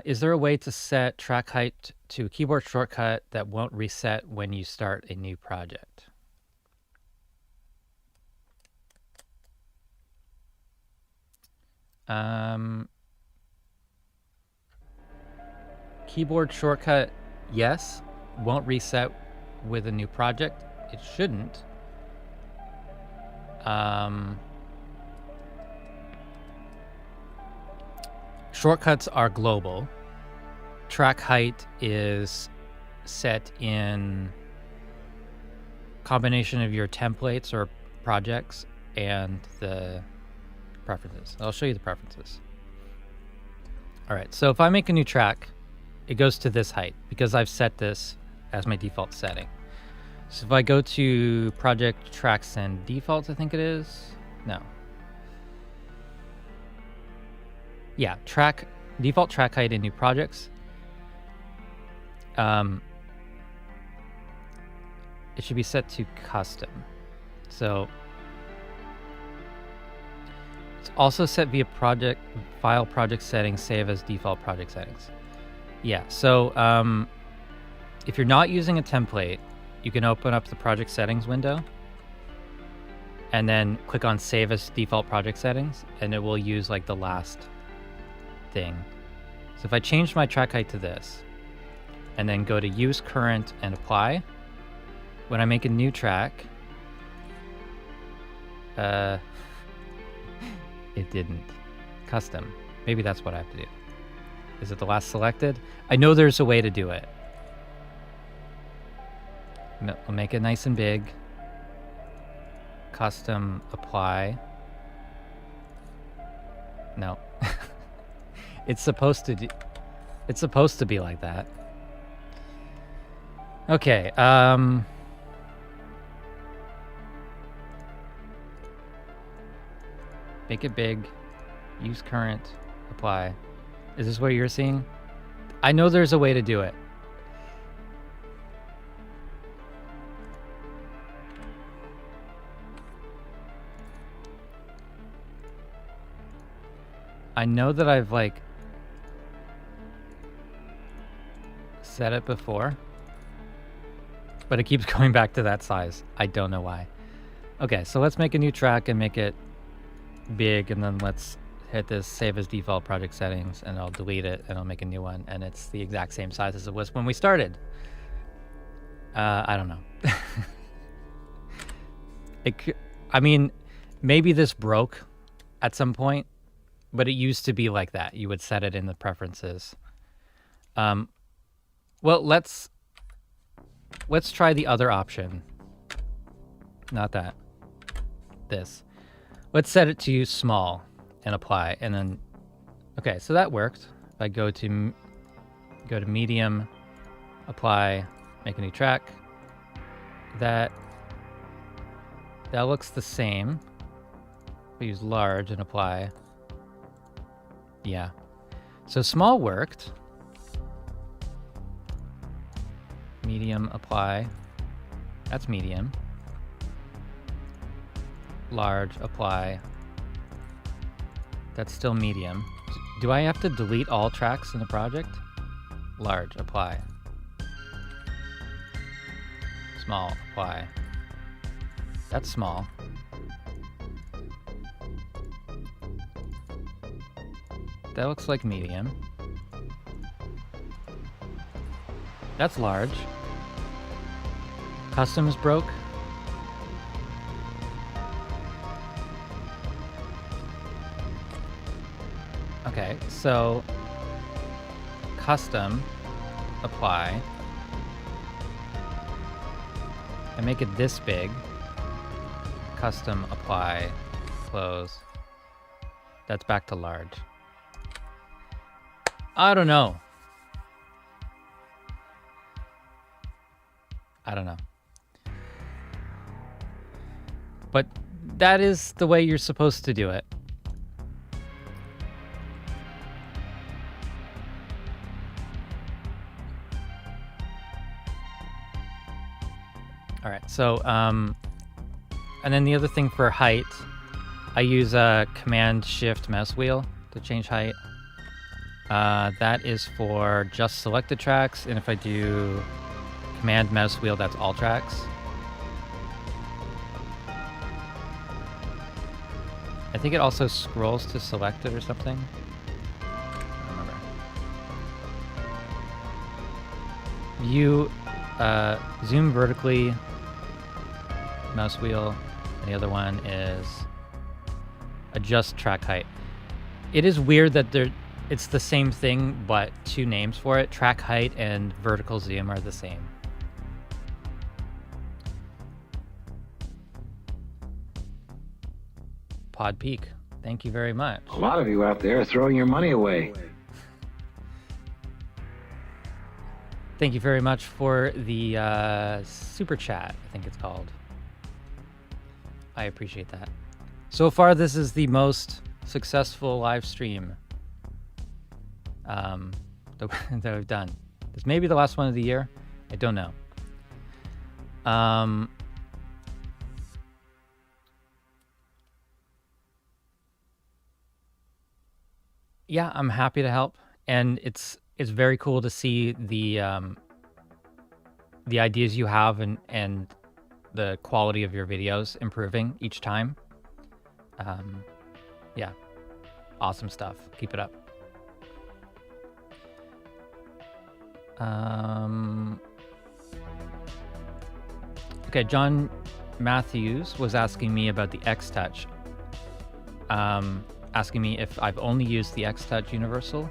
Speaker 1: Is there a way to set track height to a keyboard shortcut that won't reset when you start a new project? Keyboard shortcut, yes. Won't reset with a new project. It shouldn't. Shortcuts are global. Track height is set in combination of your templates or projects and the preferences. I'll show you the preferences. All right, so if I make a new track, it goes to this height because I've set this as my default setting. So if I go to project tracks and defaults, I think it is. No. Yeah, default track height in new projects. It should be set to custom. So it's also set via file project settings, save as default project settings. Yeah, so if you're not using a template, you can open up the project settings window and then click on save as default project settings, and it will use like the last thing. So if I change my track height to this and then go to use current and apply, when I make a new track, it didn't. Custom. Maybe that's what I have to do. Is it the last selected? I know there's a way to do it. I'll make it nice and big. Custom apply. No. It's supposed to be like that. Okay, make it big. Use current. Apply. Is this what you're seeing? I know there's a way to do it. I know that I've like said it before, but it keeps going back to that size. I don't know why. Okay, so let's make a new track and make it big, and then let's hit this save as default project settings, and I'll delete it and I'll make a new one, and it's the exact same size as it was when we started. I don't know. I mean, maybe this broke at some point, but it used to be like that. You would set it in the preferences. Well, let's try the other option. Not that. This. Let's set it to small and apply, and then okay, so that worked. If I go to medium, apply, make a new track. That looks the same. We use large and apply. Yeah. So small worked. Medium, apply. That's medium. Large, apply. That's still medium. Do I have to delete all tracks in the project? Large, apply. Small, apply. That's small. That looks like medium. That's large. Customs broke. Okay, so custom, apply, and make it this big. Custom, apply, close. That's back to large. I don't know. I don't know. But that is the way you're supposed to do it. All right, so, and then the other thing for height, I use a Command-Shift mouse wheel to change height. That is for just selected tracks, and if I do Command mouse wheel, that's all tracks. I think it also scrolls to selected or something. I don't remember. View, zoom vertically, mouse wheel, and the other one is adjust track height. It is weird that it's the same thing, but two names for it. Track height and vertical zoom are the same. Pod Peak, thank you very much.
Speaker 3: A lot of you out there are throwing your money away.
Speaker 1: Thank you very much for the super chat, I think it's called. I appreciate that. So far, this is the most successful live stream that we've done. This may be the last one of the year. I don't know. Yeah, I'm happy to help, and it's very cool to see the ideas you have and the quality of your videos improving each time. Yeah, awesome stuff. Keep it up. Okay, John Matthews was asking me about the X-Touch. Asking me if I've only used the X-Touch Universal.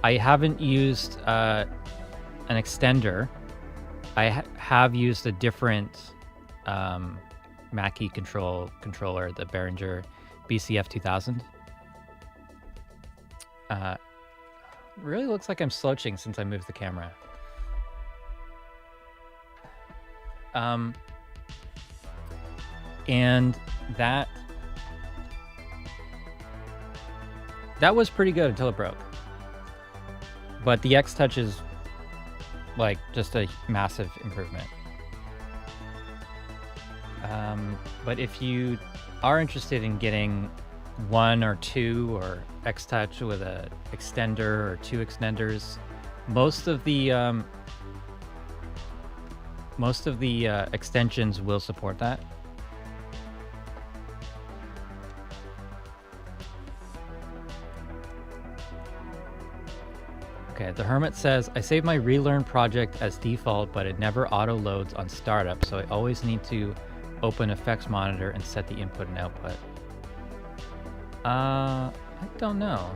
Speaker 1: I haven't used an extender. I have used a different Mackie controller, the Behringer BCF 2000. Really looks like I'm slouching since I moved the camera. And that was pretty good until it broke. But the X-Touch is like just a massive improvement. But if you are interested in getting one or two, or X-Touch with a extender or two extenders. Most of the extensions will support that. Okay, the Hermit says, I save my relearn project as default, but it never auto-loads on startup, so I always need to open effects monitor and set the input and output. I don't know.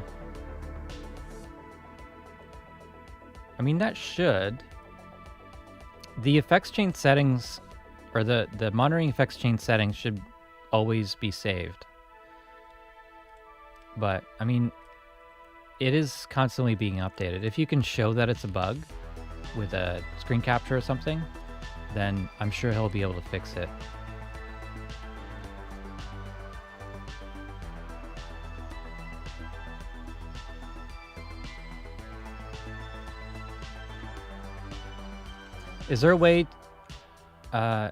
Speaker 1: I mean, that should. The effects chain settings, or the monitoring effects chain settings should always be saved. But, I mean, it is constantly being updated. If you can show that it's a bug with a screen capture or something, then I'm sure he'll be able to fix it. Is there a way to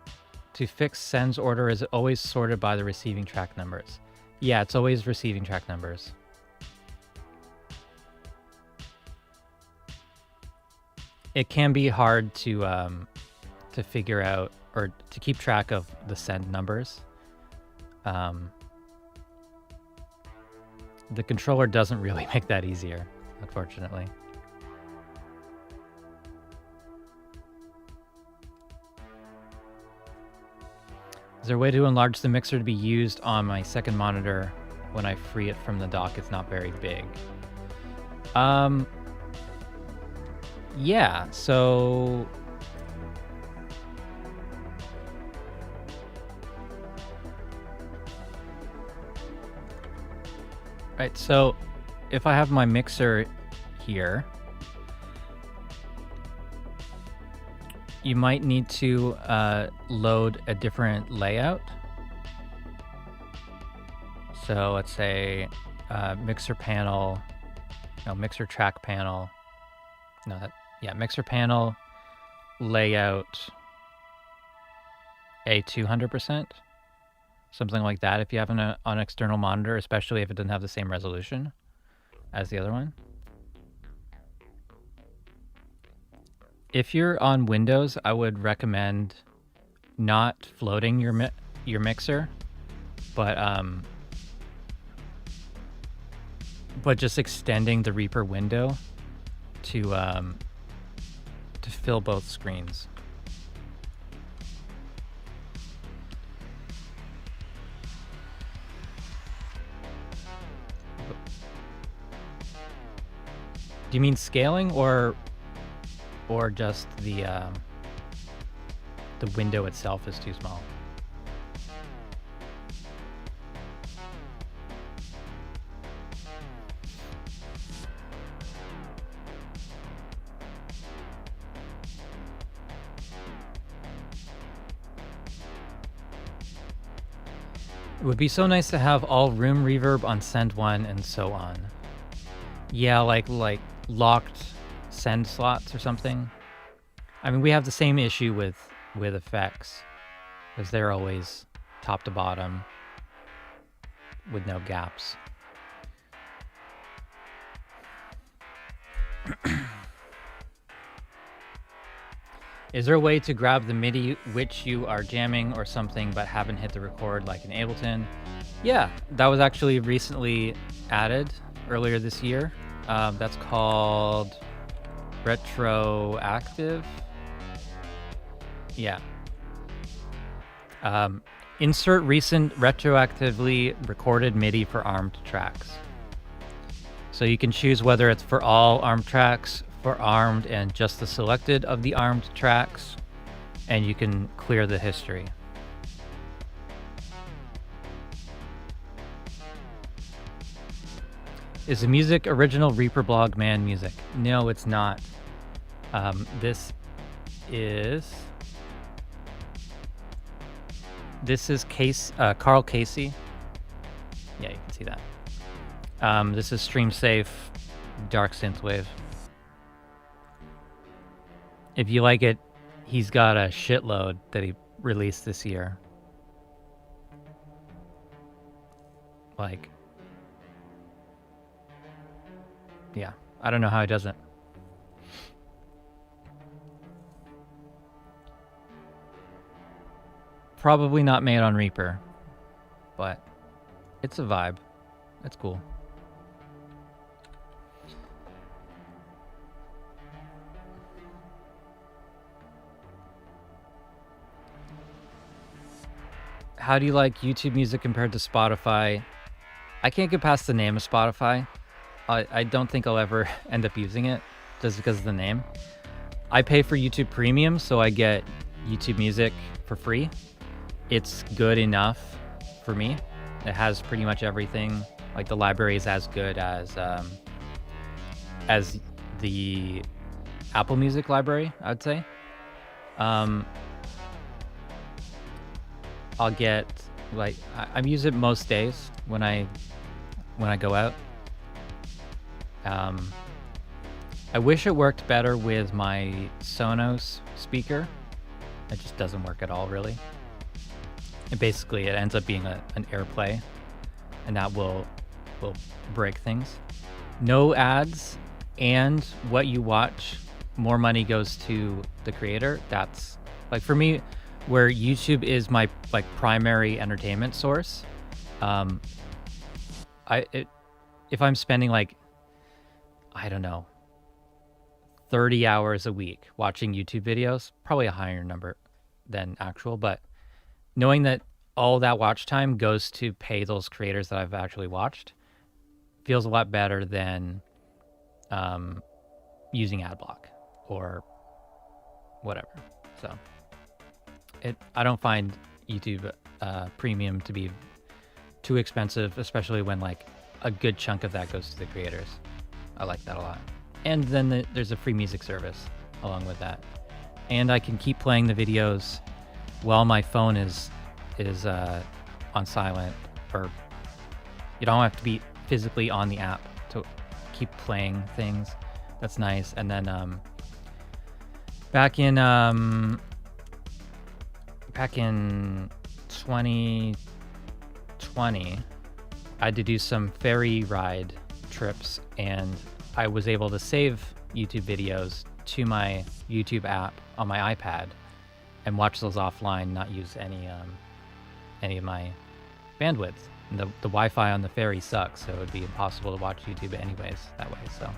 Speaker 1: fix sends order? Is it always sorted by the receiving track numbers? Yeah, it's always receiving track numbers. It can be hard to figure out or to keep track of the send numbers. The controller doesn't really make that easier, unfortunately. Is there a way to enlarge the mixer to be used on my second monitor when I free it from the dock? It's not very big. Yeah, so right, so if I have my mixer here, you might need to load a different layout. So let's say mixer panel, no, mixer track panel. No, yeah, mixer panel layout a 200%, something like that. If you have an external monitor, especially if it doesn't have the same resolution as the other one. If you're on Windows, I would recommend not floating your mixer, but just extending the Reaper window to fill both screens. Do you mean scaling or just the window itself is too small? It would be so nice to have all room reverb on send one and so on. Yeah, like locked send slots or something. I mean, we have the same issue with effects, because they're always top to bottom with no gaps. Is there a way to grab the MIDI which you are jamming or something but haven't hit the record like in Ableton? Yeah, that was actually recently added earlier this year. That's called Retroactive. Yeah. Insert recent retroactively recorded MIDI for armed tracks. So you can choose whether it's for all armed tracks, for armed and just the selected of the armed tracks, and you can clear the history. Is the music original Reaper blog man music? No, it's not. This is Carl Casey. Yeah, you can see that. This is Stream Safe Dark Synthwave. If you like it, he's got a shitload that he released this year. Like yeah, I don't know how he does it. Probably not made on Reaper, but it's a vibe. It's cool. How do you like YouTube music compared to Spotify? I can't get past the name of Spotify. I don't think I'll ever end up using it just because of the name. I pay for YouTube Premium, so I get YouTube music for free. It's good enough for me. It has pretty much everything. Like the library is as good as the Apple Music library, I would say. I'll get like I use it most days when I go out. I wish it worked better with my Sonos speaker. It just doesn't work at all, really. And basically, it ends up being an AirPlay, and that will break things. No ads, and what you watch, more money goes to the creator. That's like for me, where YouTube is my like primary entertainment source. If I'm spending like, I don't know, 30 hours a week watching YouTube videos, probably a higher number than actual, but knowing that all that watch time goes to pay those creators that I've actually watched feels a lot better than using AdBlock or whatever. So I don't find YouTube Premium to be too expensive, especially when like a good chunk of that goes to the creators. I like that a lot. And then there's a free music service along with that. And I can keep playing the videos while my phone is on silent, or you don't have to be physically on the app to keep playing things. That's nice. And then back in 2020, I had to do some ferry ride trips, and I was able to save YouTube videos to my YouTube app on my iPad and watch those offline, not use any of my bandwidth. And the Wi-Fi on the ferry sucks, so it would be impossible to watch YouTube anyways that way. So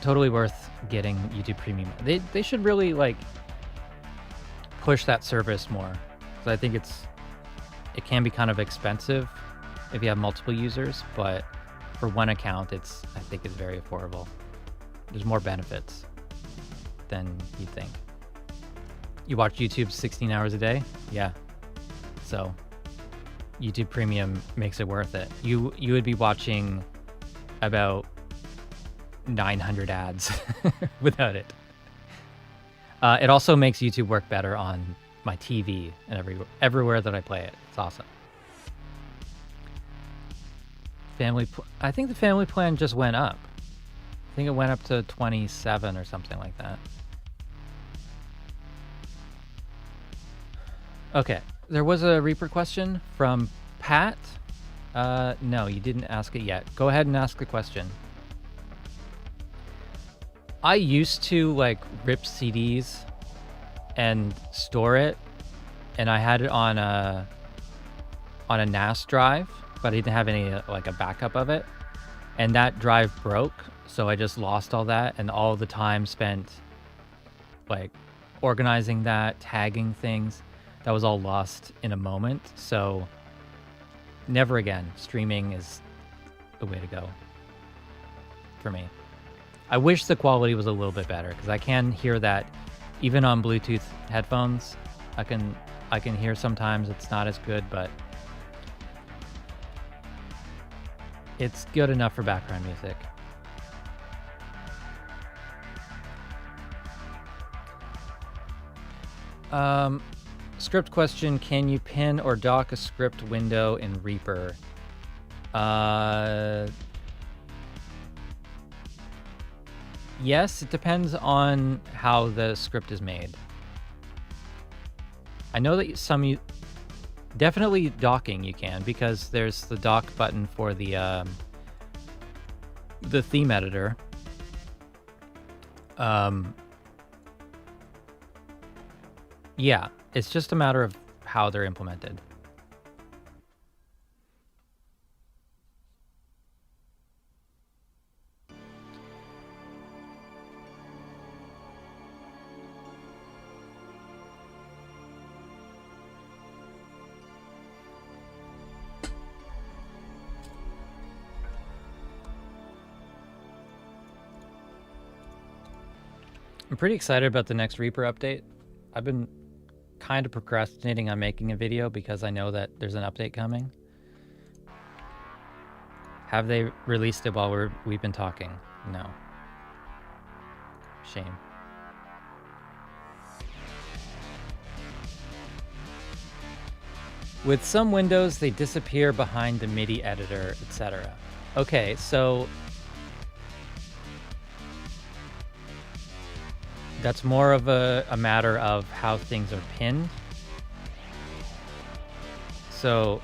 Speaker 1: totally worth getting YouTube Premium. They should really like push that service more, because I think it can be kind of expensive if you have multiple users, but for one account, I think it's very affordable. There's more benefits than you'd think. You watch YouTube 16 hours a day? Yeah. So YouTube Premium makes it worth it. You would be watching about 900 ads without it. It also makes YouTube work better on my TV and everywhere that I play it. It's awesome. I think the family plan just went up. I think it went up to 27 or something like that. Okay, there was a Reaper question from Pat. No, you didn't ask it yet. Go ahead and ask the question. I used to like rip CDs and store it, and I had it on a NAS drive, but I didn't have any like a backup of it, and that drive broke, so I just lost all that, and all the time spent like organizing that, tagging things, that was all lost in a moment. So never again. Streaming is the way to go for me. I wish the quality was a little bit better, because I can hear that even on Bluetooth headphones. I can hear sometimes it's not as good, but it's good enough for background music. Script question, can you pin or dock a script window in Reaper? Yes, it depends on how the script is made. I know that definitely docking you can, because there's the dock button for the the theme editor, yeah, it's just a matter of how they're implemented. I'm pretty excited about the next Reaper update. I've been kind of procrastinating on making a video because I know that there's an update coming. Have they released it while we've been talking? No. Shame. With some windows, they disappear behind the MIDI editor, etc. Okay, so that's more of a matter of how things are pinned. So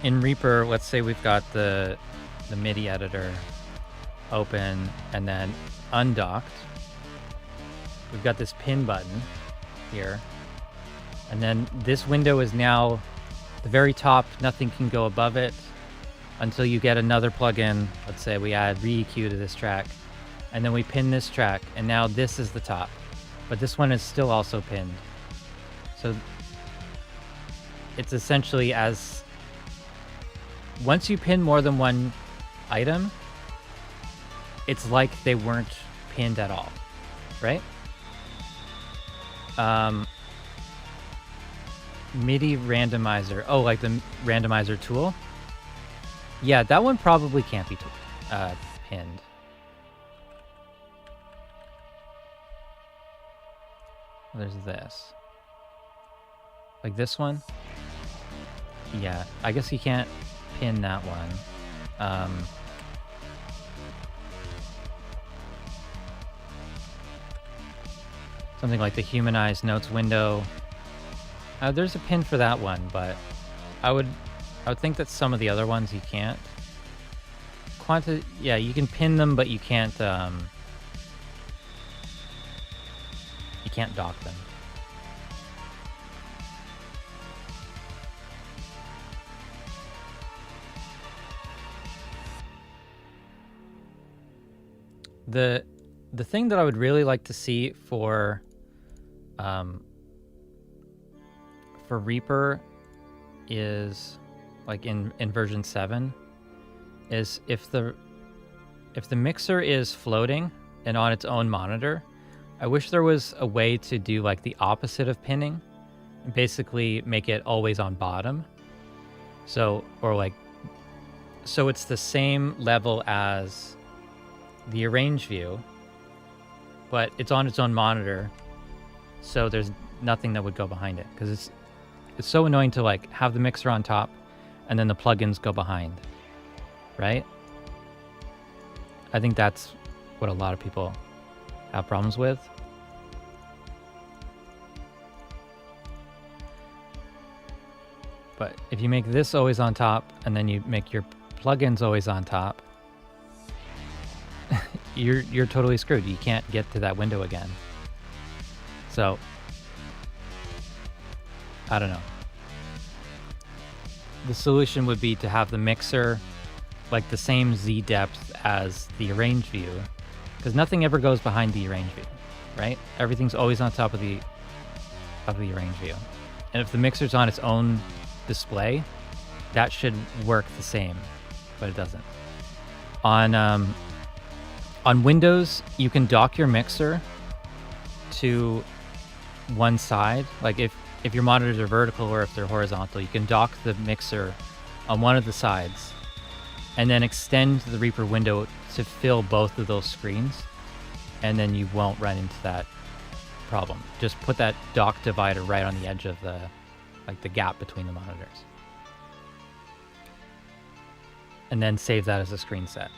Speaker 1: in Reaper, let's say we've got the MIDI editor open and then undocked. We've got this pin button here. And then this window is now the very top, nothing can go above it until you get another plugin. Let's say we add Re-EQ to this track. And then we pin this track, and now this is the top. But this one is still also pinned. So it's essentially as... once you pin more than one item, it's like they weren't pinned at all, right? MIDI randomizer. Oh, like the randomizer tool? Yeah, that one probably can't be pinned. There's this. Like this one? Yeah, I guess you can't pin that one. Something like the humanized notes window. There's a pin for that one, but I would think that some of the other ones you can't. Yeah, you can pin them, but you can't dock them. The thing that I would really like to see for Reaper is, like in version 7, is if the mixer is floating and on its own monitor, I wish there was a way to do like the opposite of pinning, and basically make it always on bottom. So, or like, so it's the same level as the arrange view, but it's on its own monitor, so there's nothing that would go behind it, because it's so annoying to like have the mixer on top and then the plugins go behind, right? I think that's what a lot of people have problems with. But if you make this always on top and then you make your plugins always on top, you're totally screwed. You can't get to that window again. So I don't know. The solution would be to have the mixer like the same Z depth as the arrange view, because nothing ever goes behind the arrange view, right? Everything's always on top of the arrange view. And if the mixer's on its own display, that should work the same, but it doesn't. On Windows, you can dock your mixer to one side. Like if your monitors are vertical or if they're horizontal, you can dock the mixer on one of the sides and then extend the Reaper window to fill both of those screens, and then you won't run into that problem. Just put that dock divider right on the edge of the gap between the monitors. And then save that as a screen set.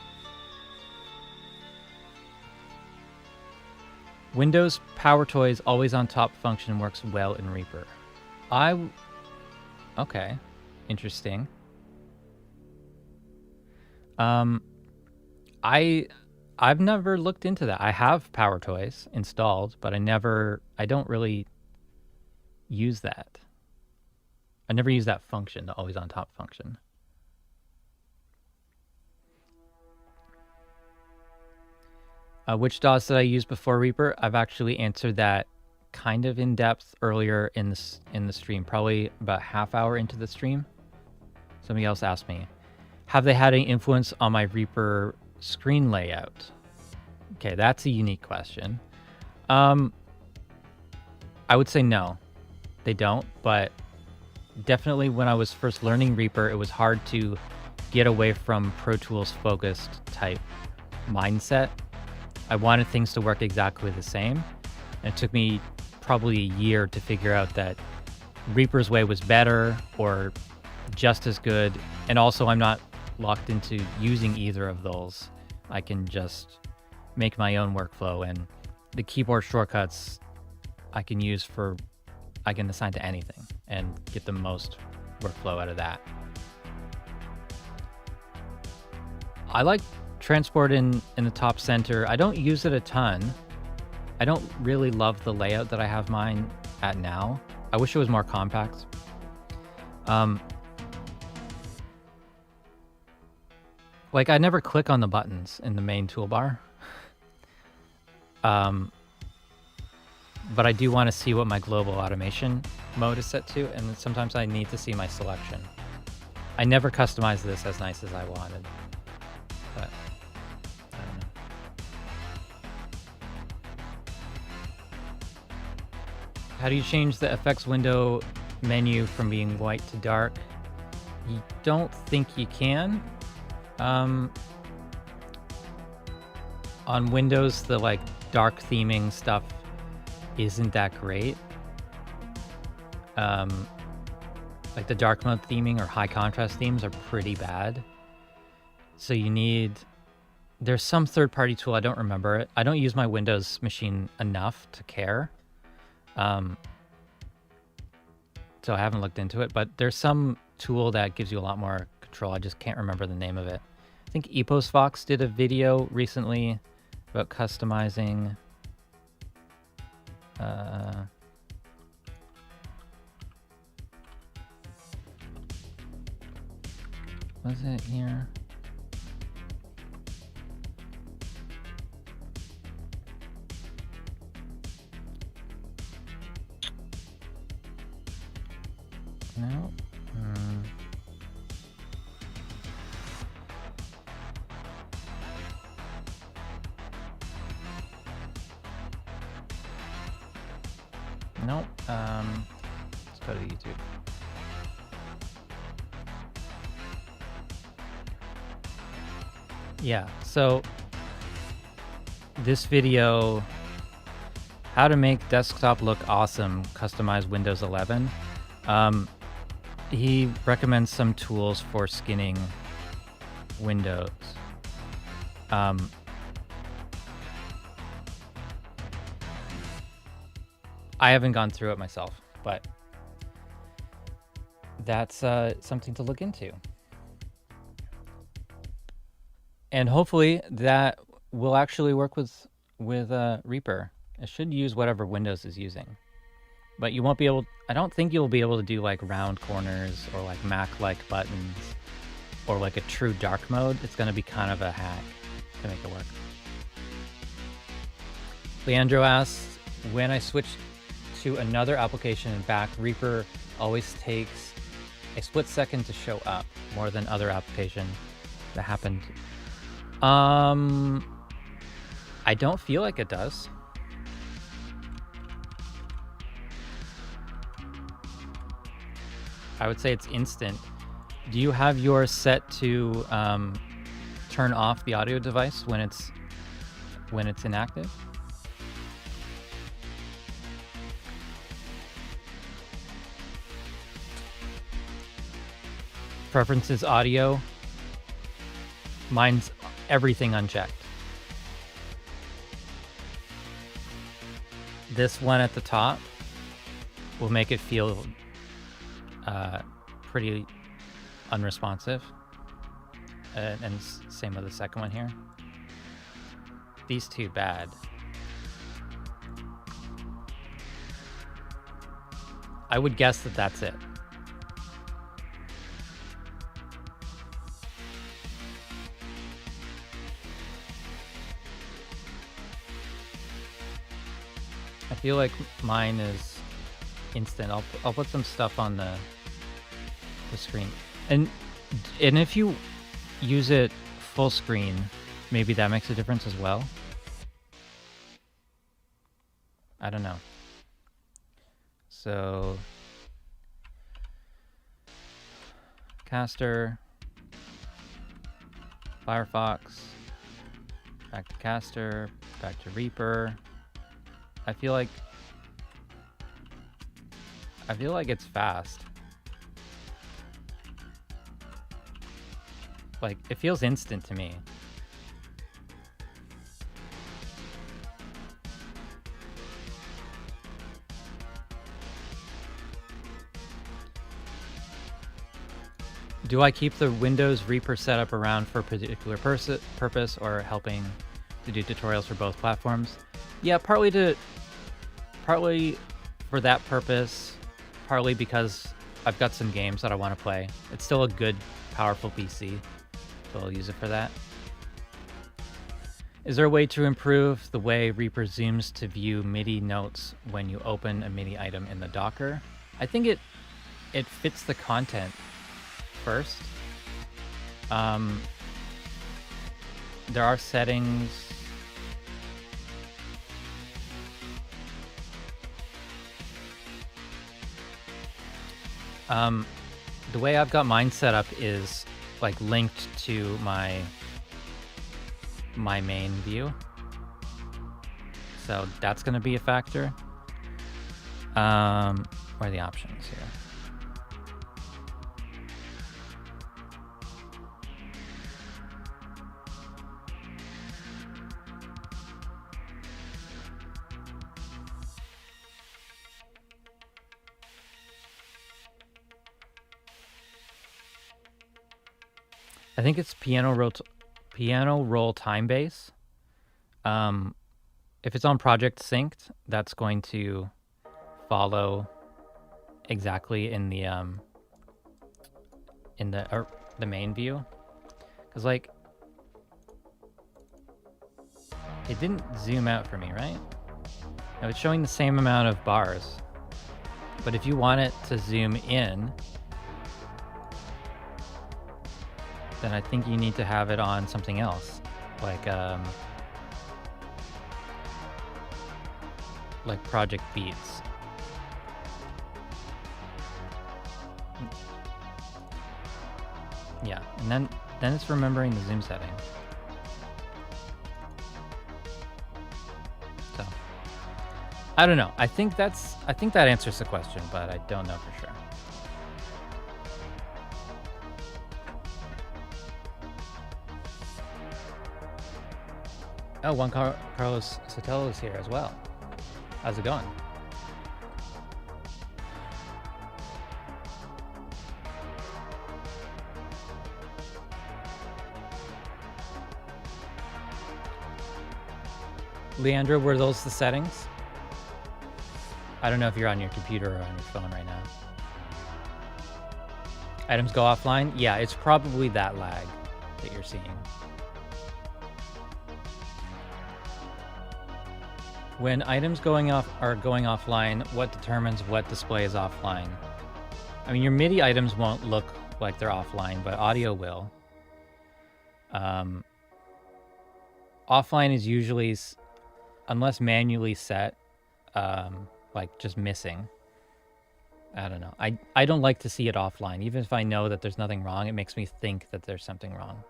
Speaker 1: Windows PowerToys always on top function works well in Reaper. Okay, interesting. I've never looked into that. I have Power Toys installed, but I don't really use that. I never use that function, the always on top function. Which DAWs did I use before Reaper? I've actually answered that kind of in depth earlier in the stream, probably about half hour into the stream. Somebody else asked me, have they had any influence on my Reaper screen layout? Okay, that's a unique question. I would say no, they don't, but definitely when I was first learning Reaper, it was hard to get away from Pro Tools focused type mindset. I wanted things to work exactly the same. And it took me probably a year to figure out that Reaper's way was better or just as good. And also I'm not locked into using either of those. I can just make my own workflow, and the keyboard shortcuts I can assign to anything and get the most workflow out of that. I like transport in the top center. I don't use it a ton. I don't really love the layout that I have mine at now. I wish it was more compact. Like I never click on the buttons in the main toolbar. But I do want to see what my global automation mode is set to, and sometimes I need to see my selection. I never customized this as nice as I wanted, but I don't know. How do you change the FX window menu from being white to dark? You don't think you can. On Windows, the like dark theming stuff isn't that great. Like the dark mode theming or high contrast themes are pretty bad. So there's some third-party tool, I don't remember it. I don't use my Windows machine enough to care. So I haven't looked into it, but there's some tool that gives you a lot more control. I just can't remember the name of it. I think Epos Fox did a video recently about customizing was it here? No. Nope. Let's go to YouTube. Yeah, so this video, how to make desktop look awesome, customize Windows 11. He recommends some tools for skinning Windows. I haven't gone through it myself, but that's something to look into. And hopefully that will actually work with Reaper. It should use whatever Windows is using. But you won't be able, I don't think you'll be able to do like round corners or like Mac-like buttons or like a true dark mode. It's going to be kind of a hack to make it work. Leandro asks, when I switch to another application and back, Reaper always takes a split second to show up, more than other application that happened. I don't feel like it does. I would say it's instant. Do you have yours set to turn off the audio device when it's inactive? Preferences audio. Mine's everything unchecked. This one at the top will make it feel pretty unresponsive. And same with the second one here. these two bad. I would guess that that's it. I feel like mine is instant. I'll put some stuff on the screen, and if you use it full screen, maybe that makes a difference as well. I don't know. So caster, Firefox, back to caster, back to Reaper. I feel like it's fast. Like, it feels instant to me. Do I keep the Windows Reaper setup around for a particular purpose or helping to do tutorials for both platforms? Yeah, partly for that purpose, partly because I've got some games that I want to play. It's still a good, powerful PC, so I'll use it for that. Is there a way to improve the way Reaper zooms to view MIDI notes when you open a MIDI item in the Docker? I think it fits the content first. There are settings. The way I've got mine set up is like linked to my main view. So that's going to be a factor. Where are the options here? I think it's piano roll time base. If it's on project synced, that's going to follow exactly in the main view. Cause like it didn't zoom out for me, right? Now it's showing the same amount of bars, but if you want it to zoom in, then I think you need to have it on something else, like Project Beats. Yeah, and then it's remembering the zoom setting. So I don't know. I think that answers the question, but I don't know for sure. Oh, Juan Carlos Sotelo is here as well. How's it going? Leandro, were those the settings? I don't know if you're on your computer or on your phone right now. Items go offline? Yeah, it's probably that lag that you're seeing. When items are going offline, what determines what display is offline? I mean, your MIDI items won't look like they're offline, but audio will. Offline is usually, unless manually set, like just missing. I don't know. I don't like to see it offline. Even if I know that there's nothing wrong, it makes me think that there's something wrong.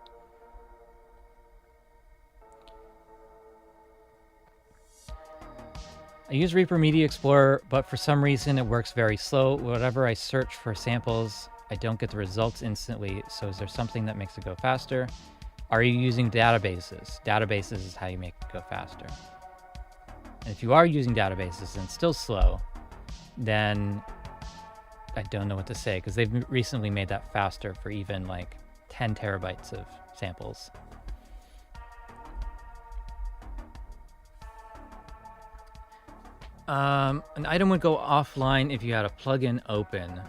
Speaker 1: I use Reaper Media Explorer, but for some reason it works very slow. Whenever I search for samples, I don't get the results instantly. So is there something that makes it go faster? Are you using databases? Databases is how you make it go faster. And if you are using databases and it's still slow, then I don't know what to say, because they've recently made that faster for even like 10 terabytes of samples. An item would go offline if you had a plugin open,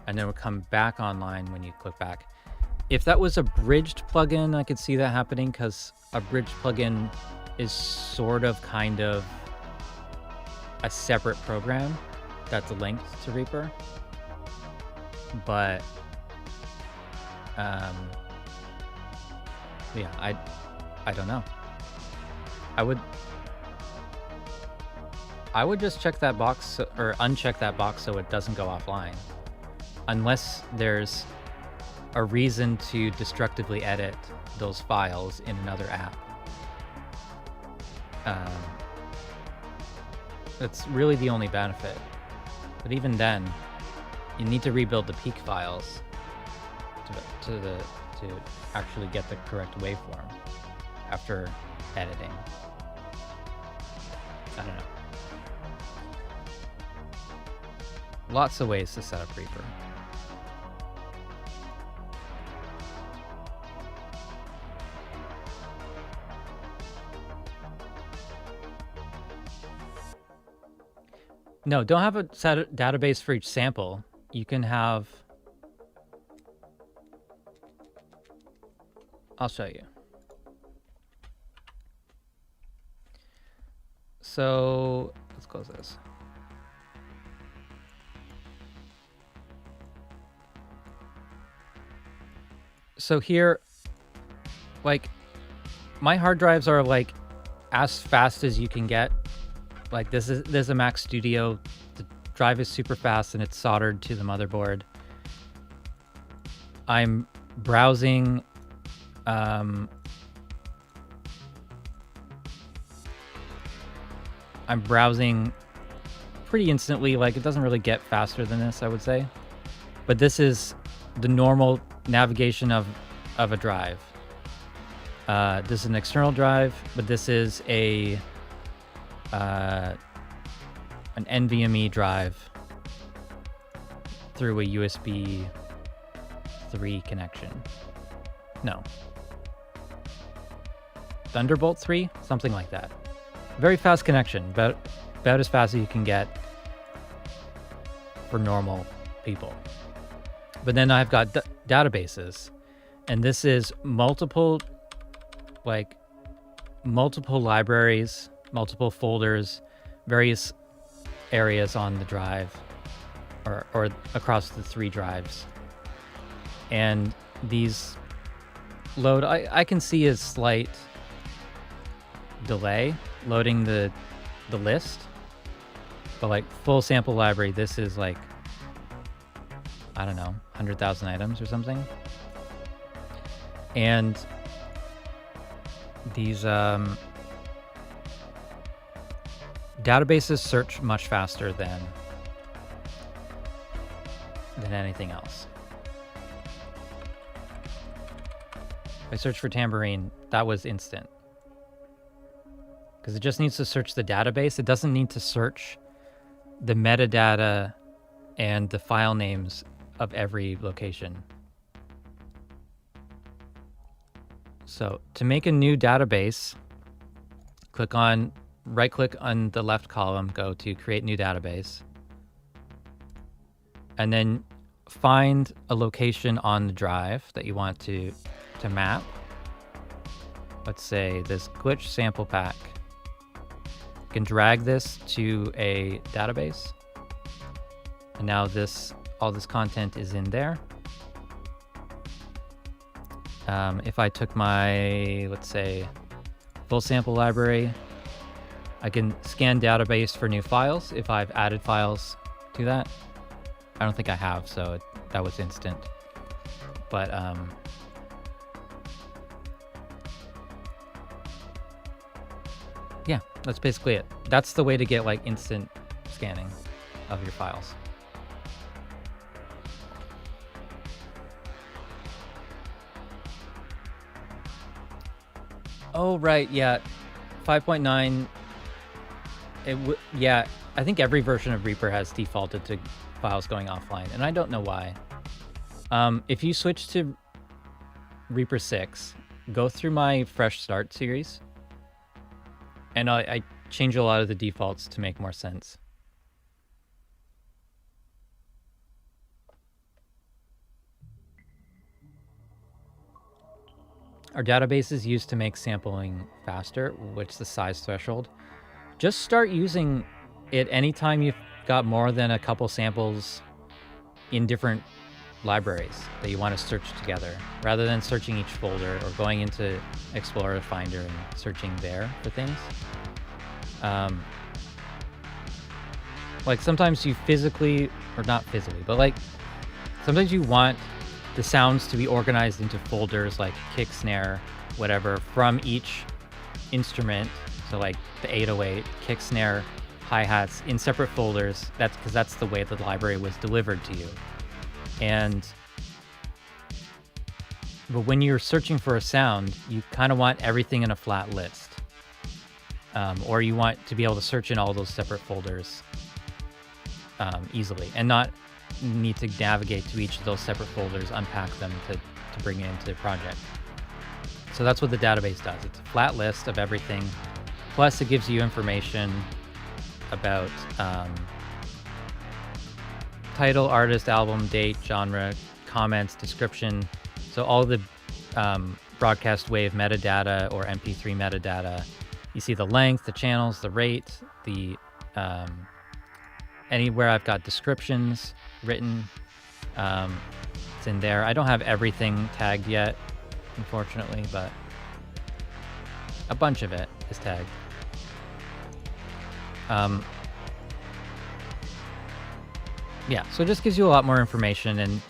Speaker 1: and then would come back online when you click back. If that was a bridged plugin, I could see that happening, because a bridged plugin is sort of kind of a separate program that's linked to Reaper. But yeah, I don't know. I would just check that box, or uncheck that box, so it doesn't go offline, unless there's a reason to destructively edit those files in another app. That's really the only benefit. But even then, you need to rebuild the peak files to actually get the correct waveform after editing. I don't know. Lots of ways to set up Reaper. No, don't have a database for each sample. You can have... I'll show you. So let's close this. So here, like, my hard drives are like as fast as you can get. Like there's a Mac Studio. The drive is super fast and it's soldered to the motherboard. I'm browsing pretty instantly. Like, it doesn't really get faster than this, I would say. But this is the normal navigation of a drive. This is an external drive, but this is an NVMe drive through a USB 3 connection. No. Thunderbolt 3? Something like that. Very fast connection, about as fast as you can get for normal people. But then I've got databases, and this is multiple libraries, multiple folders, various areas on the drive, or across the 3 drives. And these load, I can see a slight delay loading the list, but like full sample library, this is like, I don't know, 100,000 items or something. And these databases search much faster than anything else. I searched for tambourine, that was instant. Because it just needs to search the database. It doesn't need to search the metadata and the file names of every location. So to make a new database, right-click on the left column, go to Create New Database, and then find a location on the drive that you want to map. Let's say this glitch sample pack. You can drag this to a database, and now all this content is in there. If I took my, let's say, full sample library, I can scan database for new files if I've added files to that. I don't think I have, so that was instant. But yeah, that's basically it. That's the way to get like instant scanning of your files. Oh, right, yeah. 5.9, yeah, I think every version of Reaper has defaulted to files going offline, and I don't know why. If you switch to Reaper 6, go through my Fresh Start series, and I change a lot of the defaults to make more sense. Our database is used to make sampling faster, which is the size threshold. Just start using it anytime you've got more than a couple samples in different libraries that you want to search together, rather than searching each folder or going into Explorer Finder and searching there for things. Like sometimes you physically, or not physically, but like sometimes you want the sounds to be organized into folders like kick, snare, whatever, from each instrument. So like the 808, kick, snare, hi-hats in separate folders. That's because that's the way the library was delivered to you. But when you're searching for a sound, you kind of want everything in a flat list. Or you want to be able to search in all those separate folders easily and not need to navigate to each of those separate folders, unpack them to bring it into the project. So that's what the database does. It's a flat list of everything. Plus it gives you information about title, artist, album, date, genre, comments, description. So all the broadcast wave metadata or MP3 metadata. You see the length, the channels, the rate, the anywhere I've got descriptions written, it's in there. I don't have everything tagged yet, unfortunately, but a bunch of it is tagged. Yeah, so it just gives you a lot more information, and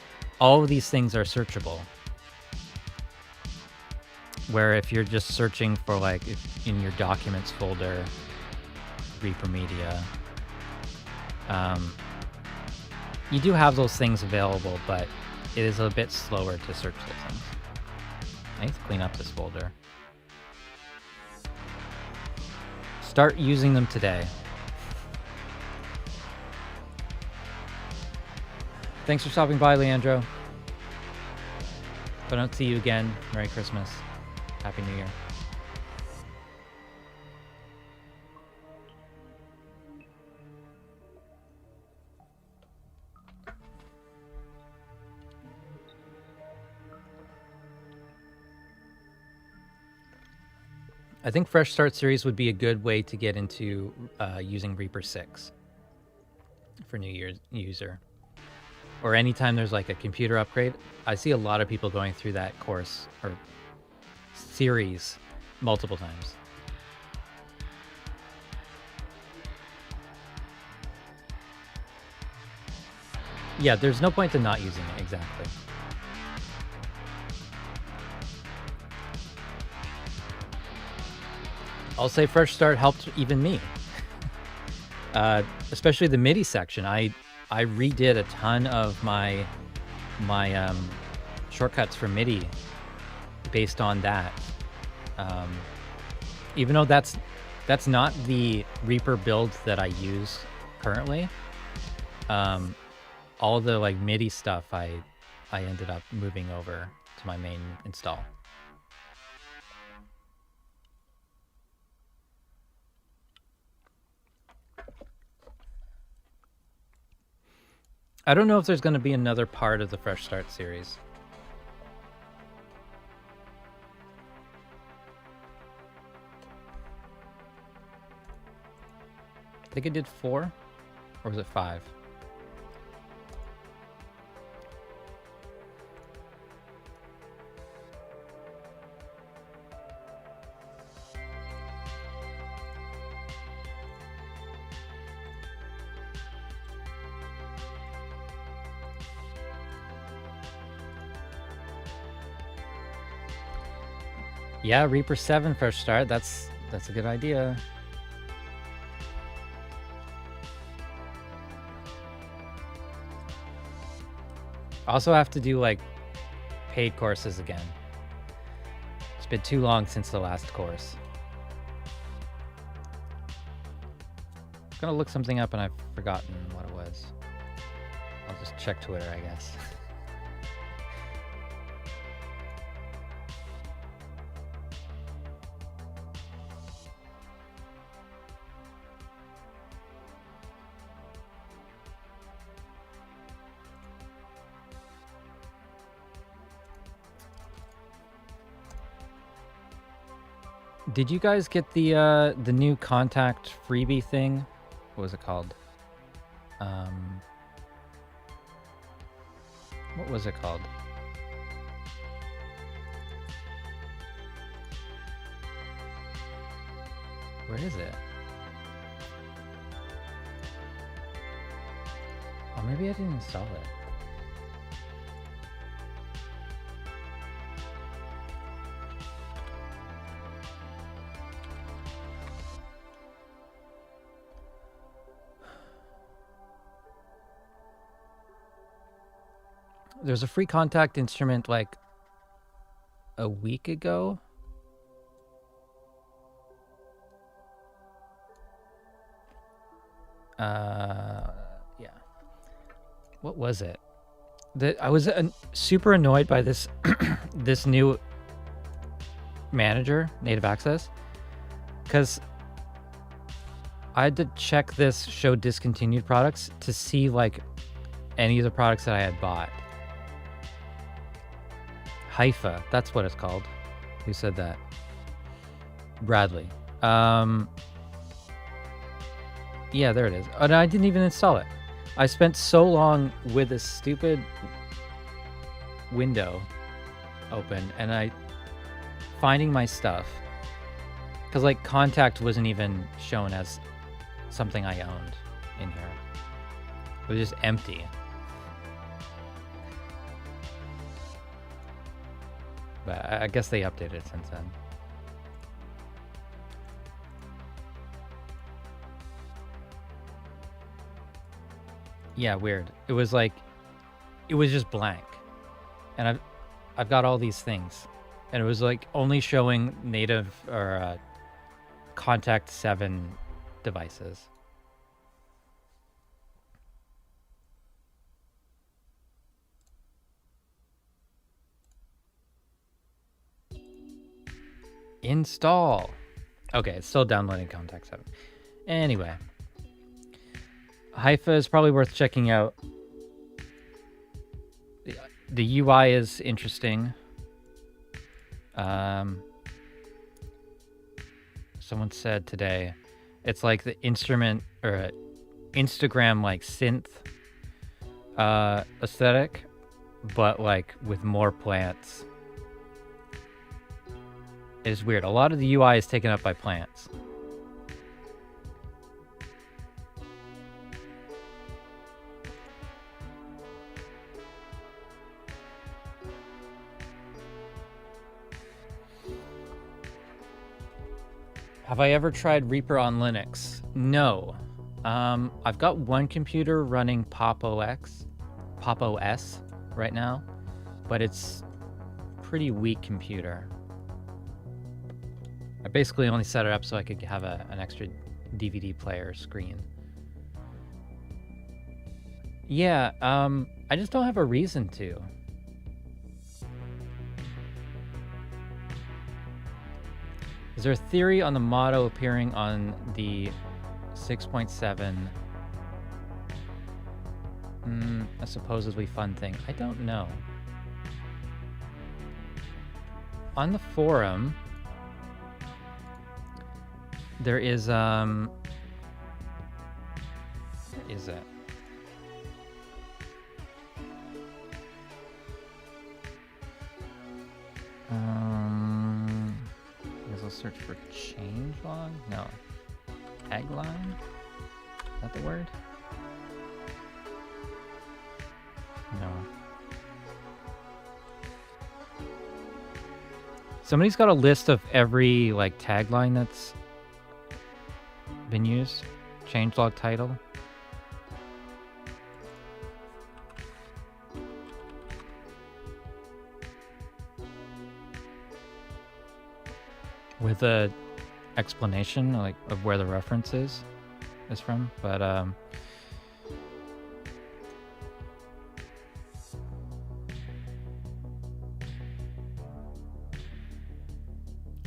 Speaker 1: all of these things are searchable. Where if you're just searching for, like, in your documents folder, Reaper Media, you do have those things available, but it is a bit slower to search those things. I need to clean up this folder. Start using them today. Thanks for stopping by, Leandro. If I don't see you again, Merry Christmas. Happy New Year. I think Fresh Start series would be a good way to get into using Reaper 6 for New Year's user. Or anytime there's like a computer upgrade. I see a lot of people going through that course or series multiple times. Yeah, there's no point to not using it, exactly. I'll say Fresh Start helped even me. Especially the MIDI section. I redid a ton of my shortcuts for MIDI based on that. Even though that's not the Reaper build that I use currently. All the like MIDI stuff I ended up moving over to my main install. I don't know if there's going to be another part of the Fresh Start series. I think I did 4, or was it 5? Yeah, Reaper 7 Fresh Start. That's a good idea. Also have to do like paid courses again. It's been too long since the last course. I'm gonna look something up and I've forgotten what it was. I'll just check Twitter, I guess. Did you guys get the new contact freebie thing? What was it called? What was it called? Where is it? Oh, maybe I didn't install it. There's a free contact instrument like a week ago. Yeah. What was it? I was super annoyed by this this new manager, Native Access, because I had to check this show discontinued products to see like any of the products that I had bought. Haifa, that's what it's called. Who said that? Bradley. Yeah, there it is. And I didn't even install it. I spent so long with this stupid window open and finding my stuff. Because like Contact wasn't even shown as something I owned in here. It was just empty. But I guess they updated it since then. Yeah, weird. It was like, it was just blank. And I've got all these things. And it was like only showing native or Contact 7 devices. Install. Okay, it's still downloading Contact 7. Anyway. Haifa is probably worth checking out. The UI is interesting. Someone said today, it's like the instrument or Instagram like synth aesthetic, but like with more plants. It's weird. A lot of the UI is taken up by plants. Have I ever tried Reaper on Linux? No. I've got one computer running Pop OS right now, but it's pretty weak computer. I basically only set it up so I could have an extra DVD player screen. Yeah, I just don't have a reason to. Is there a theory on the motto appearing on the 6.7? A supposedly fun thing. I don't know. On the forum, there is where is it? I guess I'll search for changelog. No, tagline. Is that the word? No. Somebody's got a list of every like tagline that's been used. Changelog title. With a explanation like of where the reference is from, but I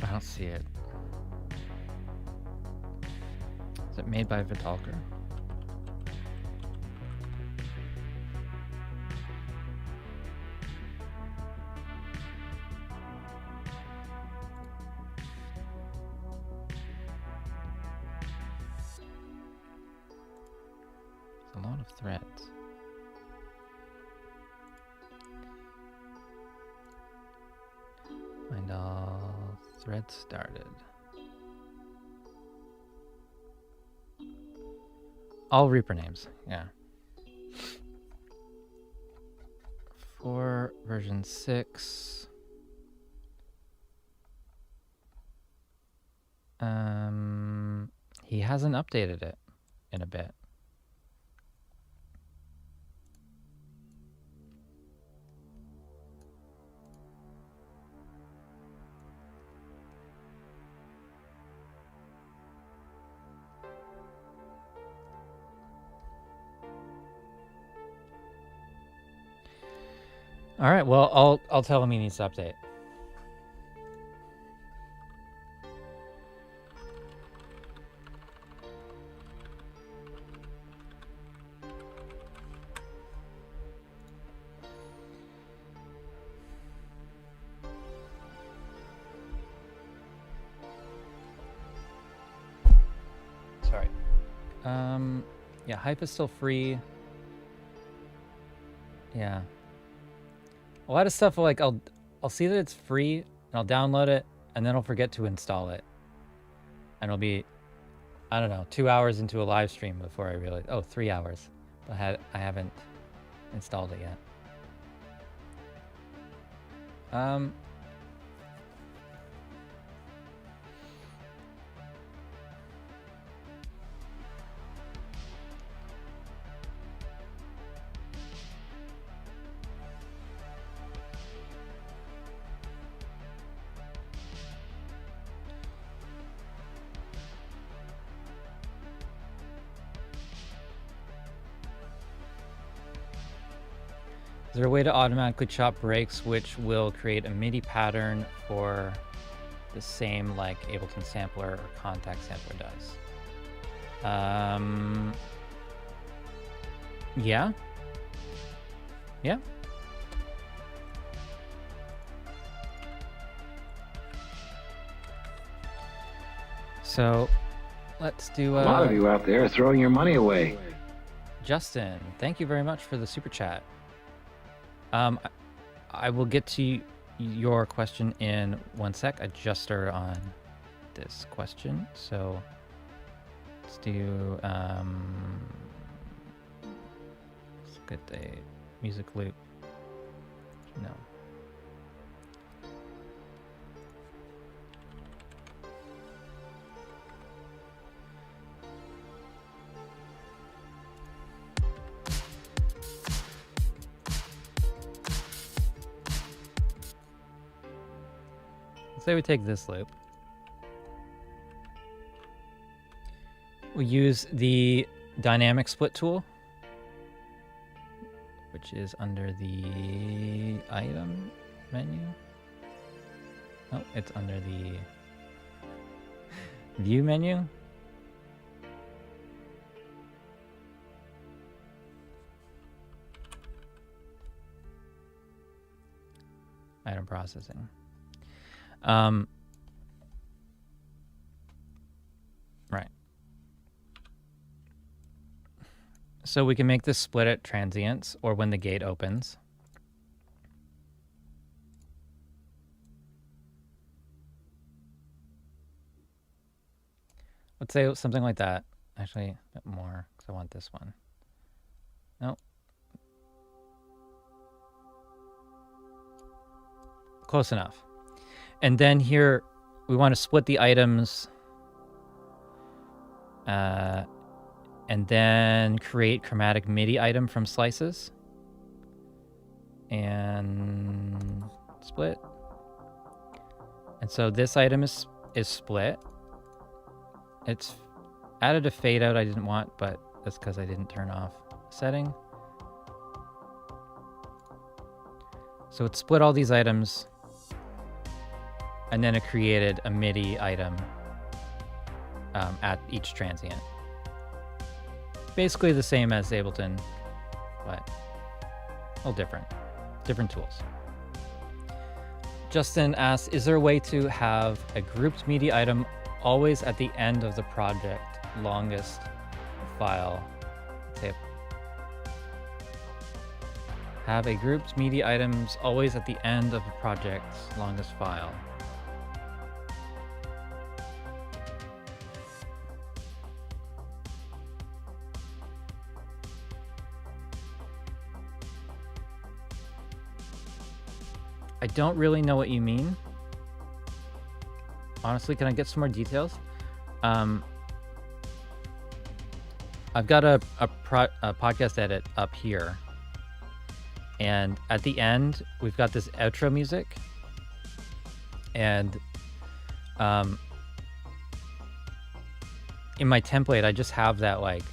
Speaker 1: don't see it. Is it made by Vitalker? a lot of threads. Find all threads started. All Reaper names, yeah. For version 6. He hasn't updated it in a bit. All right, well, I'll tell him he needs to update. Sorry. Yeah, Hype is still free. Yeah. A lot of stuff like I'll see that it's free and I'll download it and then I'll forget to install it. And it'll be, I don't know, 2 hours into a live stream before I realize, oh, 3 hours. But I haven't installed it yet. Is there a way to automatically chop breaks which will create a MIDI pattern for the same like Ableton Sampler or Contact Sampler does? Yeah. Yeah. So let's do
Speaker 3: a lot of you out there are throwing your money away.
Speaker 1: Justin, thank you very much for the super chat. I will get to your question in 1 sec. I just started on this question, so let's do let's get the music loop. No. Say we take this loop. We use the dynamic split tool, which is under the item menu. Oh, it's under the view menu. Item processing. Right. So we can make this split at transients or when the gate opens. Let's say something like that. Actually, a bit more, because I want this one. Nope. Close enough. And then here, we want to split the items and then create chromatic MIDI item from slices. And split. And so this item is split. It's added a fade out I didn't want, but that's because I didn't turn off setting. So it split all these items. And then it created a MIDI item at each transient. Basically the same as Ableton, but a little different. Different tools. Justin asks, is there a way to have a grouped MIDI item always at the end of the project longest file? Say Have a grouped media items always at the end of a project's longest file. I don't really know what you mean. Honestly, can I get some more details? I've got a podcast edit up here. And at the end, we've got this outro music. And in my template, I just have that like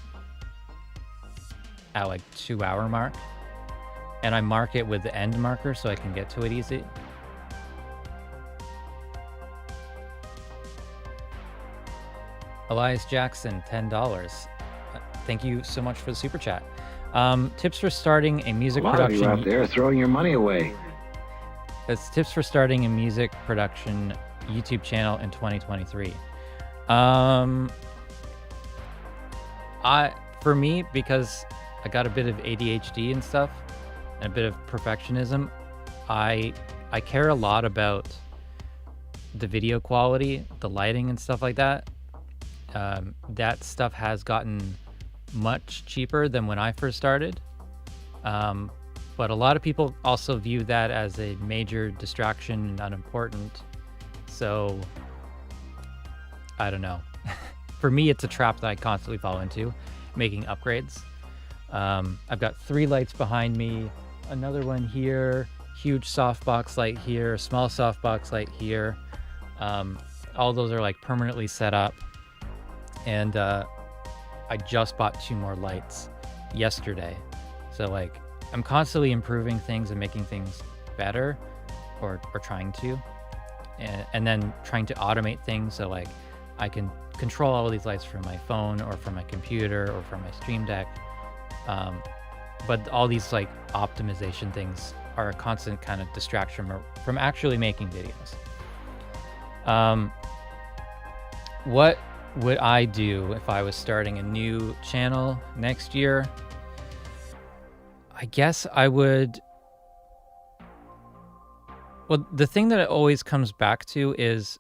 Speaker 1: at like 2-hour mark. And I mark it with the end marker so I can get to it easy. Elias Jackson, $10. Thank you so much for the super chat. Tips for starting a music production.
Speaker 3: A lot of you out there throwing your money away.
Speaker 1: That's tips for starting a music production YouTube channel in 2023. For me, because I got a bit of ADHD and stuff, and a bit of perfectionism, I care a lot about the video quality, the lighting and stuff like that. That stuff has gotten much cheaper than when I first started. But a lot of people also view that as a major distraction and unimportant. So I don't know. For me, it's a trap that I constantly fall into, making upgrades. I've got 3 lights behind me, another one here, huge softbox light here, small softbox light here. All those are like permanently set up. And I just bought 2 more lights yesterday. So like I'm constantly improving things and making things better, or trying to, and then trying to automate things so like I can control all of these lights from my phone or from my computer or from my Stream Deck. But all these like optimization things are a constant kind of distraction from actually making videos. What would I do if I was starting a new channel next year? I guess I would... Well, the thing that it always comes back to is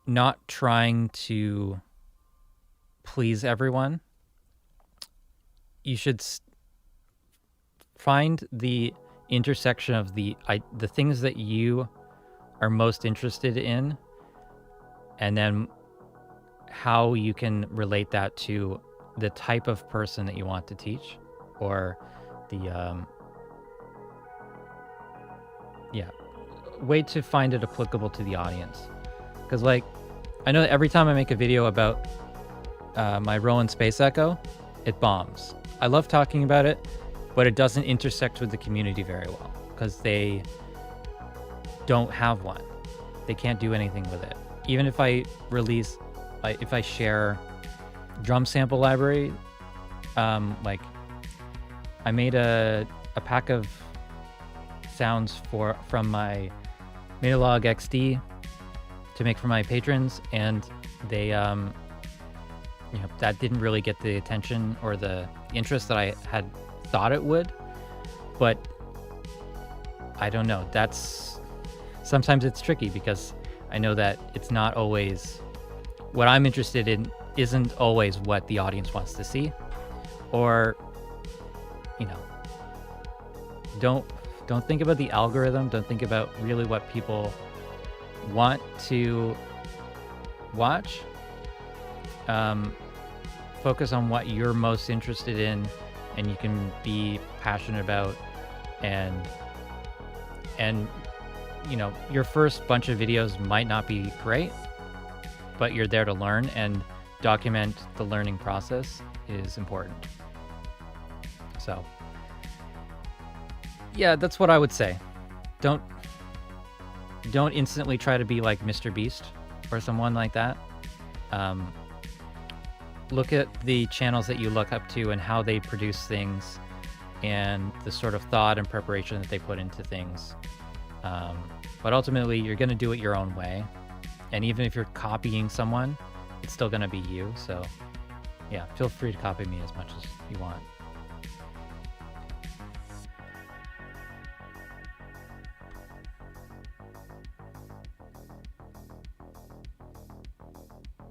Speaker 1: not trying to please everyone. You should find the intersection of the things that you are most interested in, and then how you can relate that to the type of person that you want to teach, or the way to find it applicable to the audience. Because like I know that every time I make a video about my Roland Space Echo, it bombs. I love talking about it, but it doesn't intersect with the community very well because they don't have one. They can't do anything with it. Even if I release, if I share drum sample library, like I made a pack of sounds from my Metalog XD to make for my patrons, and they that didn't really get the attention or the interest that I had thought it would. But I don't know, sometimes it's tricky because I know that it's not always what I'm interested in, isn't always what the audience wants to see, or don't think about the algorithm, don't think about really what people want to watch. Focus on what you're most interested in and you can be passionate about, and your first bunch of videos might not be great, but you're there to learn, and document the learning process is important. So yeah, that's what I would say. Don't instantly try to be like Mr. Beast or someone like that. Look at the channels that you look up to and how they produce things, and the sort of thought and preparation that they put into things. But ultimately, you're going to do it your own way. And even if you're copying someone, it's still going to be you. So yeah, feel free to copy me as much as you want.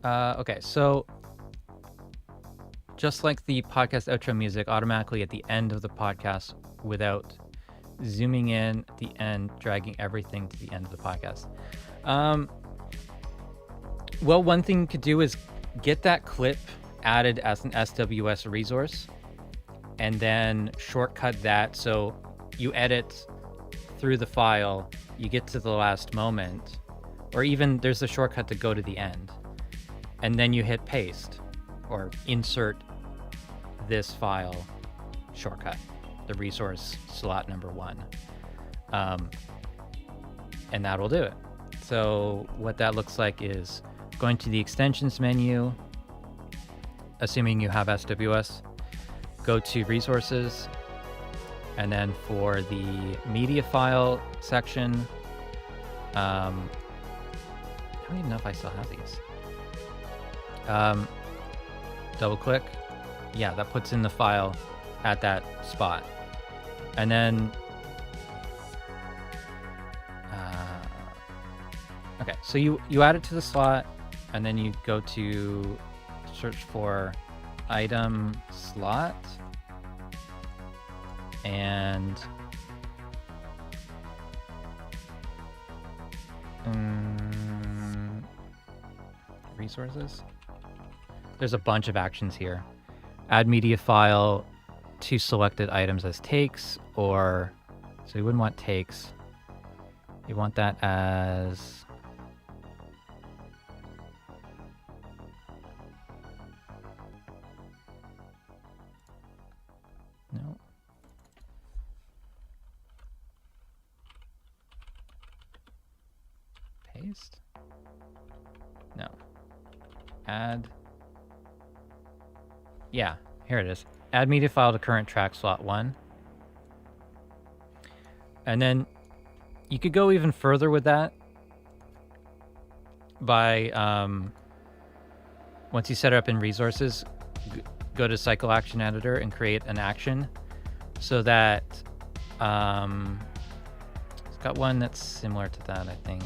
Speaker 1: Okay, so just like the podcast outro music, automatically at the end of the podcast, without zooming in at the end, dragging everything to the end of the podcast. Well, one thing you could do is get that clip added as an SWS resource and then shortcut that. So you edit through the file, you get to the last moment, or even there's a shortcut to go to the end. And then you hit paste or insert this file shortcut, the resource slot number 1. And that'll do it. So what that looks like is going to the extensions menu, assuming you have SWS, go to resources, and then for the media file section, I don't even know if I still have these. Double click. Yeah, that puts in the file at that spot. And then, okay, so you add it to the slot, and then you go to search for item slot, and resources. There's a bunch of actions here. Add media file to selected items as takes, or so you wouldn't want takes. You want that as no. Paste? No. Add. Yeah, here it is. Add media file to current track slot 1. And then you could go even further with that by, once you set it up in resources, go to cycle action editor and create an action so that it's got one that's similar to that, I think.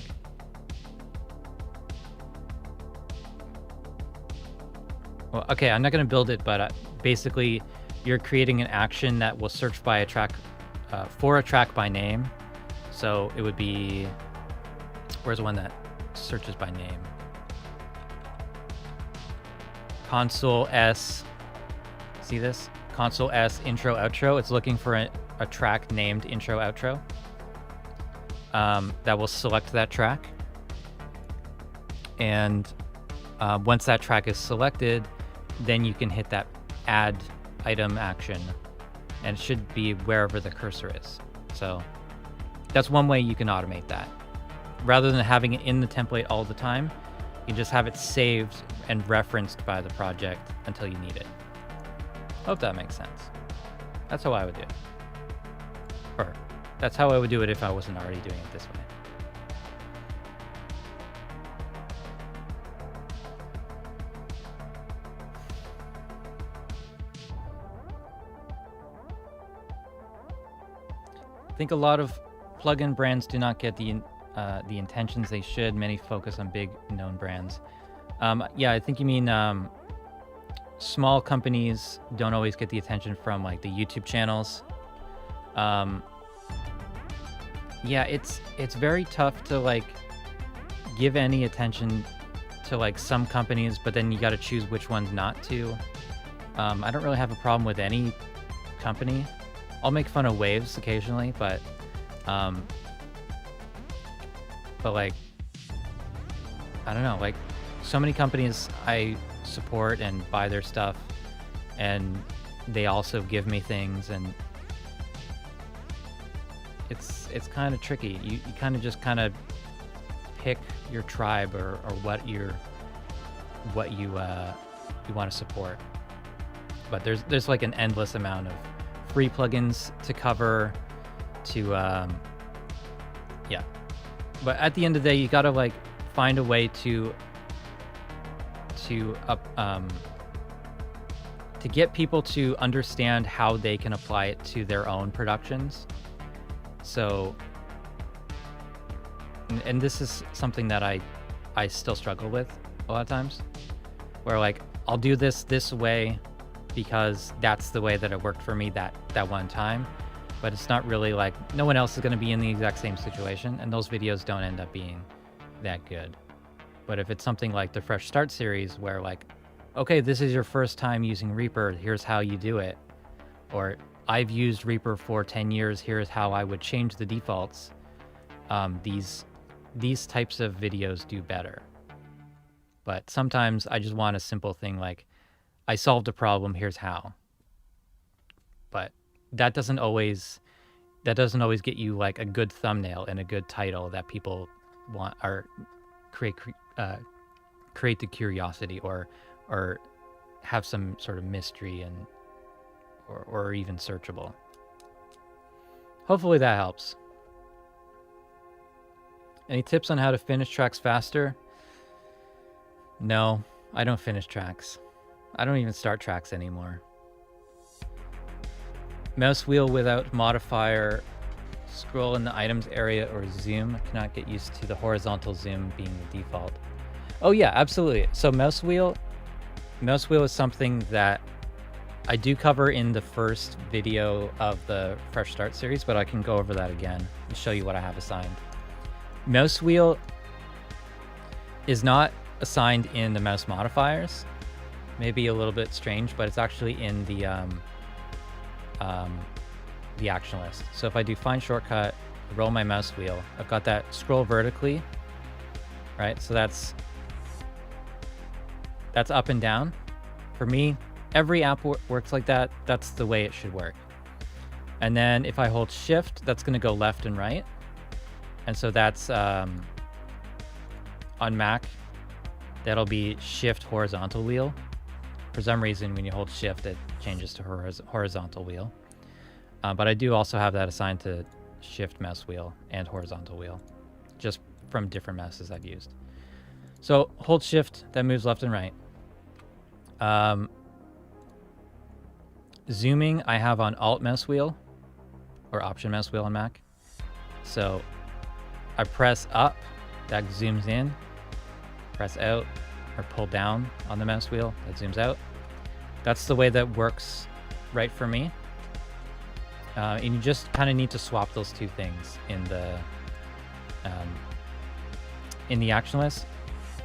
Speaker 1: Well, okay, I'm not going to build it, but basically you're creating an action that will search by a track, for a track by name. So it would be, where's the one that searches by name? Console S, see this? Console S intro outro. It's looking for a track named intro outro. That will select that track. And once that track is selected, then you can hit that add item action, and it should be wherever the cursor is. So that's one way you can automate that. Rather than having it in the template all the time, you just have it saved and referenced by the project until you need it. Hope that makes sense. That's how I would do it. Or that's how I would do it if I wasn't already doing it this way. I think a lot of plugin brands do not get the intentions they should. Many focus on big known brands. Yeah, I think you mean small companies don't always get the attention from like the YouTube channels. Yeah, it's very tough to like give any attention to like some companies, but then you got to choose which ones not to. I don't really have a problem with any company. I'll make fun of Waves occasionally, but like, I don't know, like so many companies I support and buy their stuff, and they also give me things, and it's kind of tricky. You kind of just kind of pick your tribe or what you want to support. But there's like an endless amount of free plugins to cover, to yeah. But at the end of the day, you gotta like find a way to get people to understand how they can apply it to their own productions. So, and this is something that I still struggle with. a lot of times, where like I'll do this way because that's the way that it worked for me that one time, but it's not really like no one else is going to be in the exact same situation, and those videos don't end up being that good. But if it's something like the Fresh Start series where like, okay, this is your first time using Reaper, here's how you do it, or I've used Reaper for 10 years, here's how I would change the defaults, these types of videos do better. But sometimes I just want a simple thing like, I solved a problem, here's how. But that doesn't always get you like a good thumbnail and a good title that people want, or create the curiosity, or have some sort of mystery and or even searchable. Hopefully that helps. Any tips on how to finish tracks faster? No, I don't finish tracks. I don't even start tracks anymore. Mouse wheel without modifier, scroll in the items area, or zoom. I cannot get used to the horizontal zoom being the default. Oh yeah, absolutely. So mouse wheel is something that I do cover in the first video of the Fresh Start series, but I can go over that again and show you what I have assigned. Mouse wheel is not assigned in the mouse modifiers. Maybe a little bit strange, but it's actually in the action list. So if I do find shortcut, roll my mouse wheel, I've got that scroll vertically, right? So that's up and down. For me, every app works like that. That's the way it should work. And then if I hold shift, that's going to go left and right. And so that's on Mac, that'll be shift horizontal wheel. For some reason, when you hold shift, it changes to horizontal wheel. But I do also have that assigned to shift mouse wheel and horizontal wheel, just from different mouses I've used. So hold shift, that moves left and right. Zooming, I have on alt mouse wheel or option mouse wheel on Mac. So I press up, that zooms in, press out or pull down on the mouse wheel, that zooms out. That's the way that works right for me. And you just kind of need to swap those two things in the action list.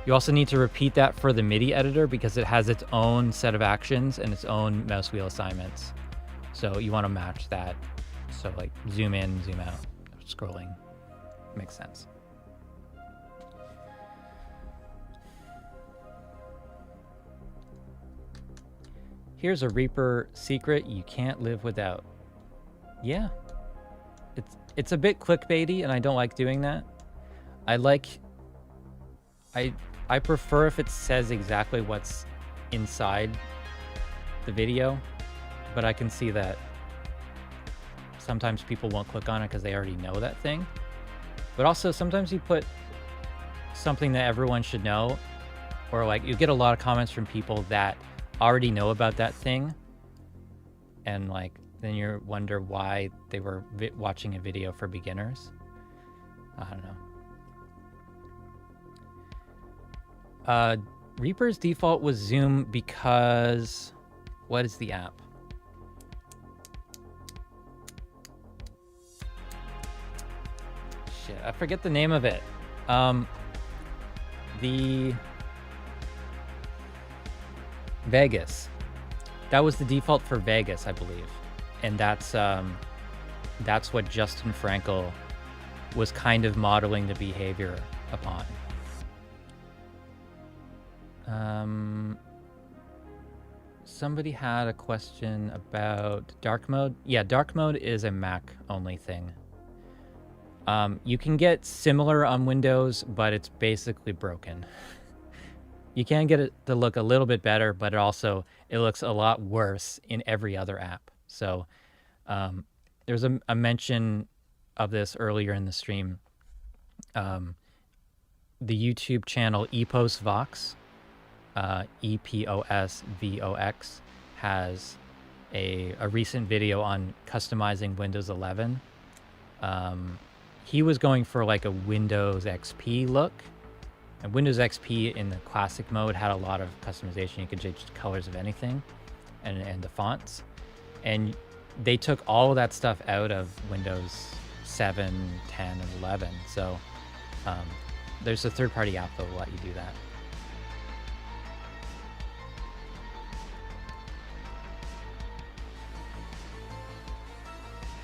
Speaker 1: You also need to repeat that for the MIDI editor because it has its own set of actions and its own mouse wheel assignments. So you want to match that. So like zoom in, zoom out, scrolling makes sense. Here's a Reaper secret you can't live without. Yeah, it's a bit clickbaity, and I don't like doing that. I prefer if it says exactly what's inside the video, but I can see that sometimes people won't click on it because they already know that thing. But also sometimes you put something that everyone should know, or like you get a lot of comments from people that already know about that thing, and like then you wonder why they were watching a video for beginners. I don't know. Reaper's default was zoom because what is the app? Shit, I forget the name of it. The Vegas. That was the default for Vegas, I believe. And that's what Justin Frankel was kind of modeling the behavior upon. Somebody had a question about dark mode. Yeah, dark mode is a Mac only thing. You can get similar on Windows, but it's basically broken. You can get it to look a little bit better, but it looks a lot worse in every other app. So there's a mention of this earlier in the stream. The YouTube channel EposVox, EposVox, has a recent video on customizing Windows 11. He was going for like a Windows XP look, And Windows XP in the classic mode had a lot of customization. You could change the colors of anything and the fonts. And they took all of that stuff out of Windows 7, 10, and 11. So there's a third-party app that will let you do that.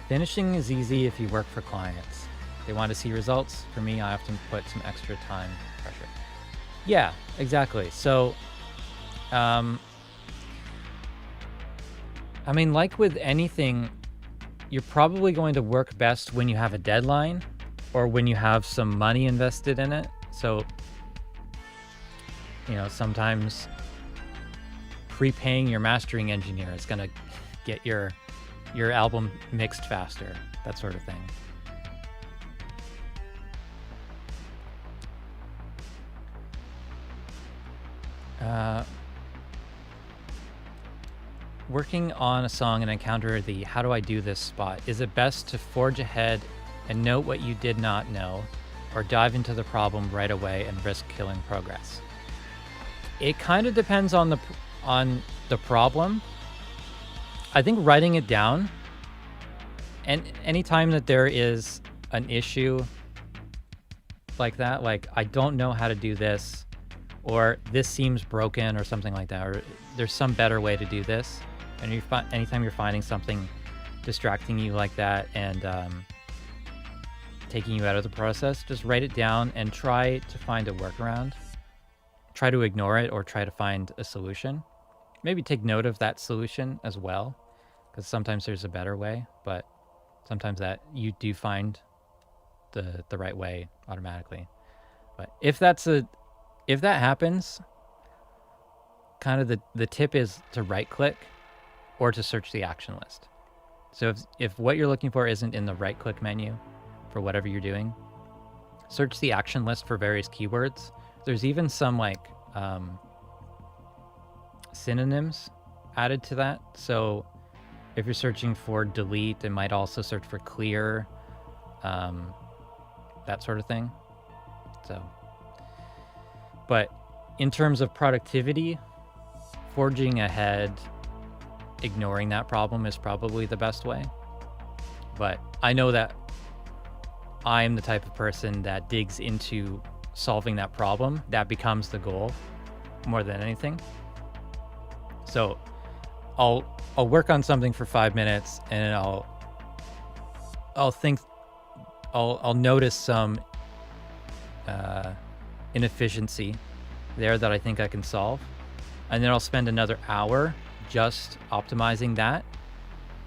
Speaker 1: Finishing is easy if you work for clients. They want to see results. For me, I often put some extra time pressure. Yeah, exactly. So, I mean, like with anything, you're probably going to work best when you have a deadline or when you have some money invested in it. So, you know, sometimes prepaying your mastering engineer is going to get your album mixed faster, that sort of thing. Working on a song and encounter the how do I do this spot. Is it best to forge ahead and note what you did not know, or dive into the problem right away and risk killing progress? It kind of depends on the problem. I think writing it down, and anytime that there is an issue like that, like I don't know how to do this, or this seems broken or something like that, or there's some better way to do this. And anytime you're finding something distracting you like that and taking you out of the process, just write it down and try to find a workaround. Try to ignore it or try to find a solution. Maybe take note of that solution as well, because sometimes there's a better way, but sometimes that you do find the right way automatically. But if that happens, kind of the tip is to right click or to search the action list. So if what you're looking for isn't in the right click menu for whatever you're doing, search the action list for various keywords. There's even some like synonyms added to that. So if you're searching for delete, it might also search for clear, that sort of thing. So, but in terms of productivity, forging ahead, ignoring that problem is probably the best way. But I know that I am the type of person that digs into solving that problem. That becomes the goal more than anything. So I'll work on something for 5 minutes and I'll notice some inefficiency there that I think I can solve. And then I'll spend another hour just optimizing that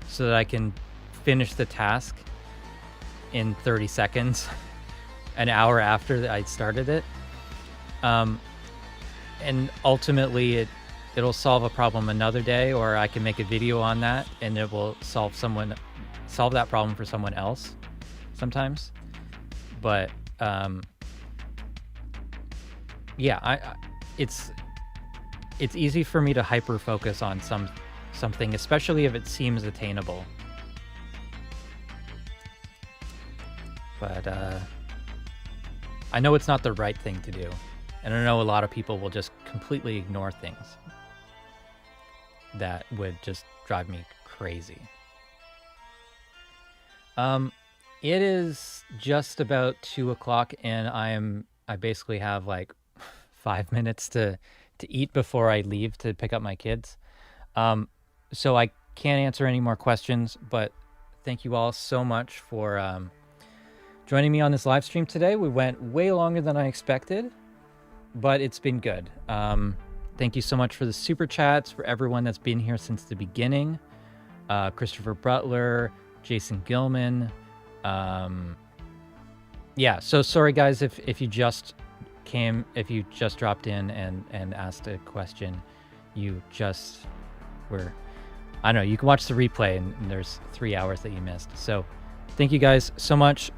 Speaker 1: so that I can finish the task in 30 seconds, an hour after I started it. And ultimately it'll solve a problem another day, or I can make a video on that and it will solve that problem for someone else sometimes. But yeah, it's easy for me to hyper focus on something, especially if it seems attainable. But I know it's not the right thing to do. And I know a lot of people will just completely ignore things that would just drive me crazy. It is just about 2:00 and I basically have like 5 minutes to eat before I leave to pick up my kids. So I can't answer any more questions, but thank you all so much for joining me on this live stream today. We went way longer than I expected, but it's been good. Thank you so much for the super chats, for everyone that's been here since the beginning. Christopher Butler, Jason Gilman. Yeah, so sorry guys if you just dropped in and asked a question. You just were, I don't know, you can watch the replay and there's 3 hours that you missed. So thank you guys so much.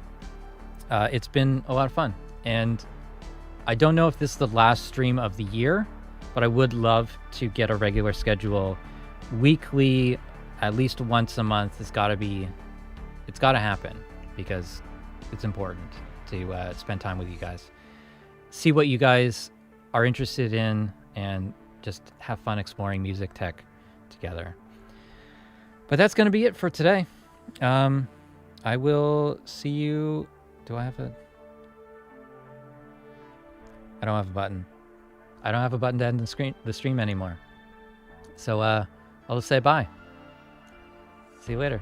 Speaker 1: It's been a lot of fun. And I don't know if this is the last stream of the year, but I would love to get a regular schedule weekly, at least once a month. It's got to happen because it's important to spend time with you guys. see what you guys are interested in and just have fun exploring music tech together. But that's going to be it for today. I will see you. Do I have a... I don't have a button. I don't have a button to end the stream anymore. So I'll just say bye. See you later.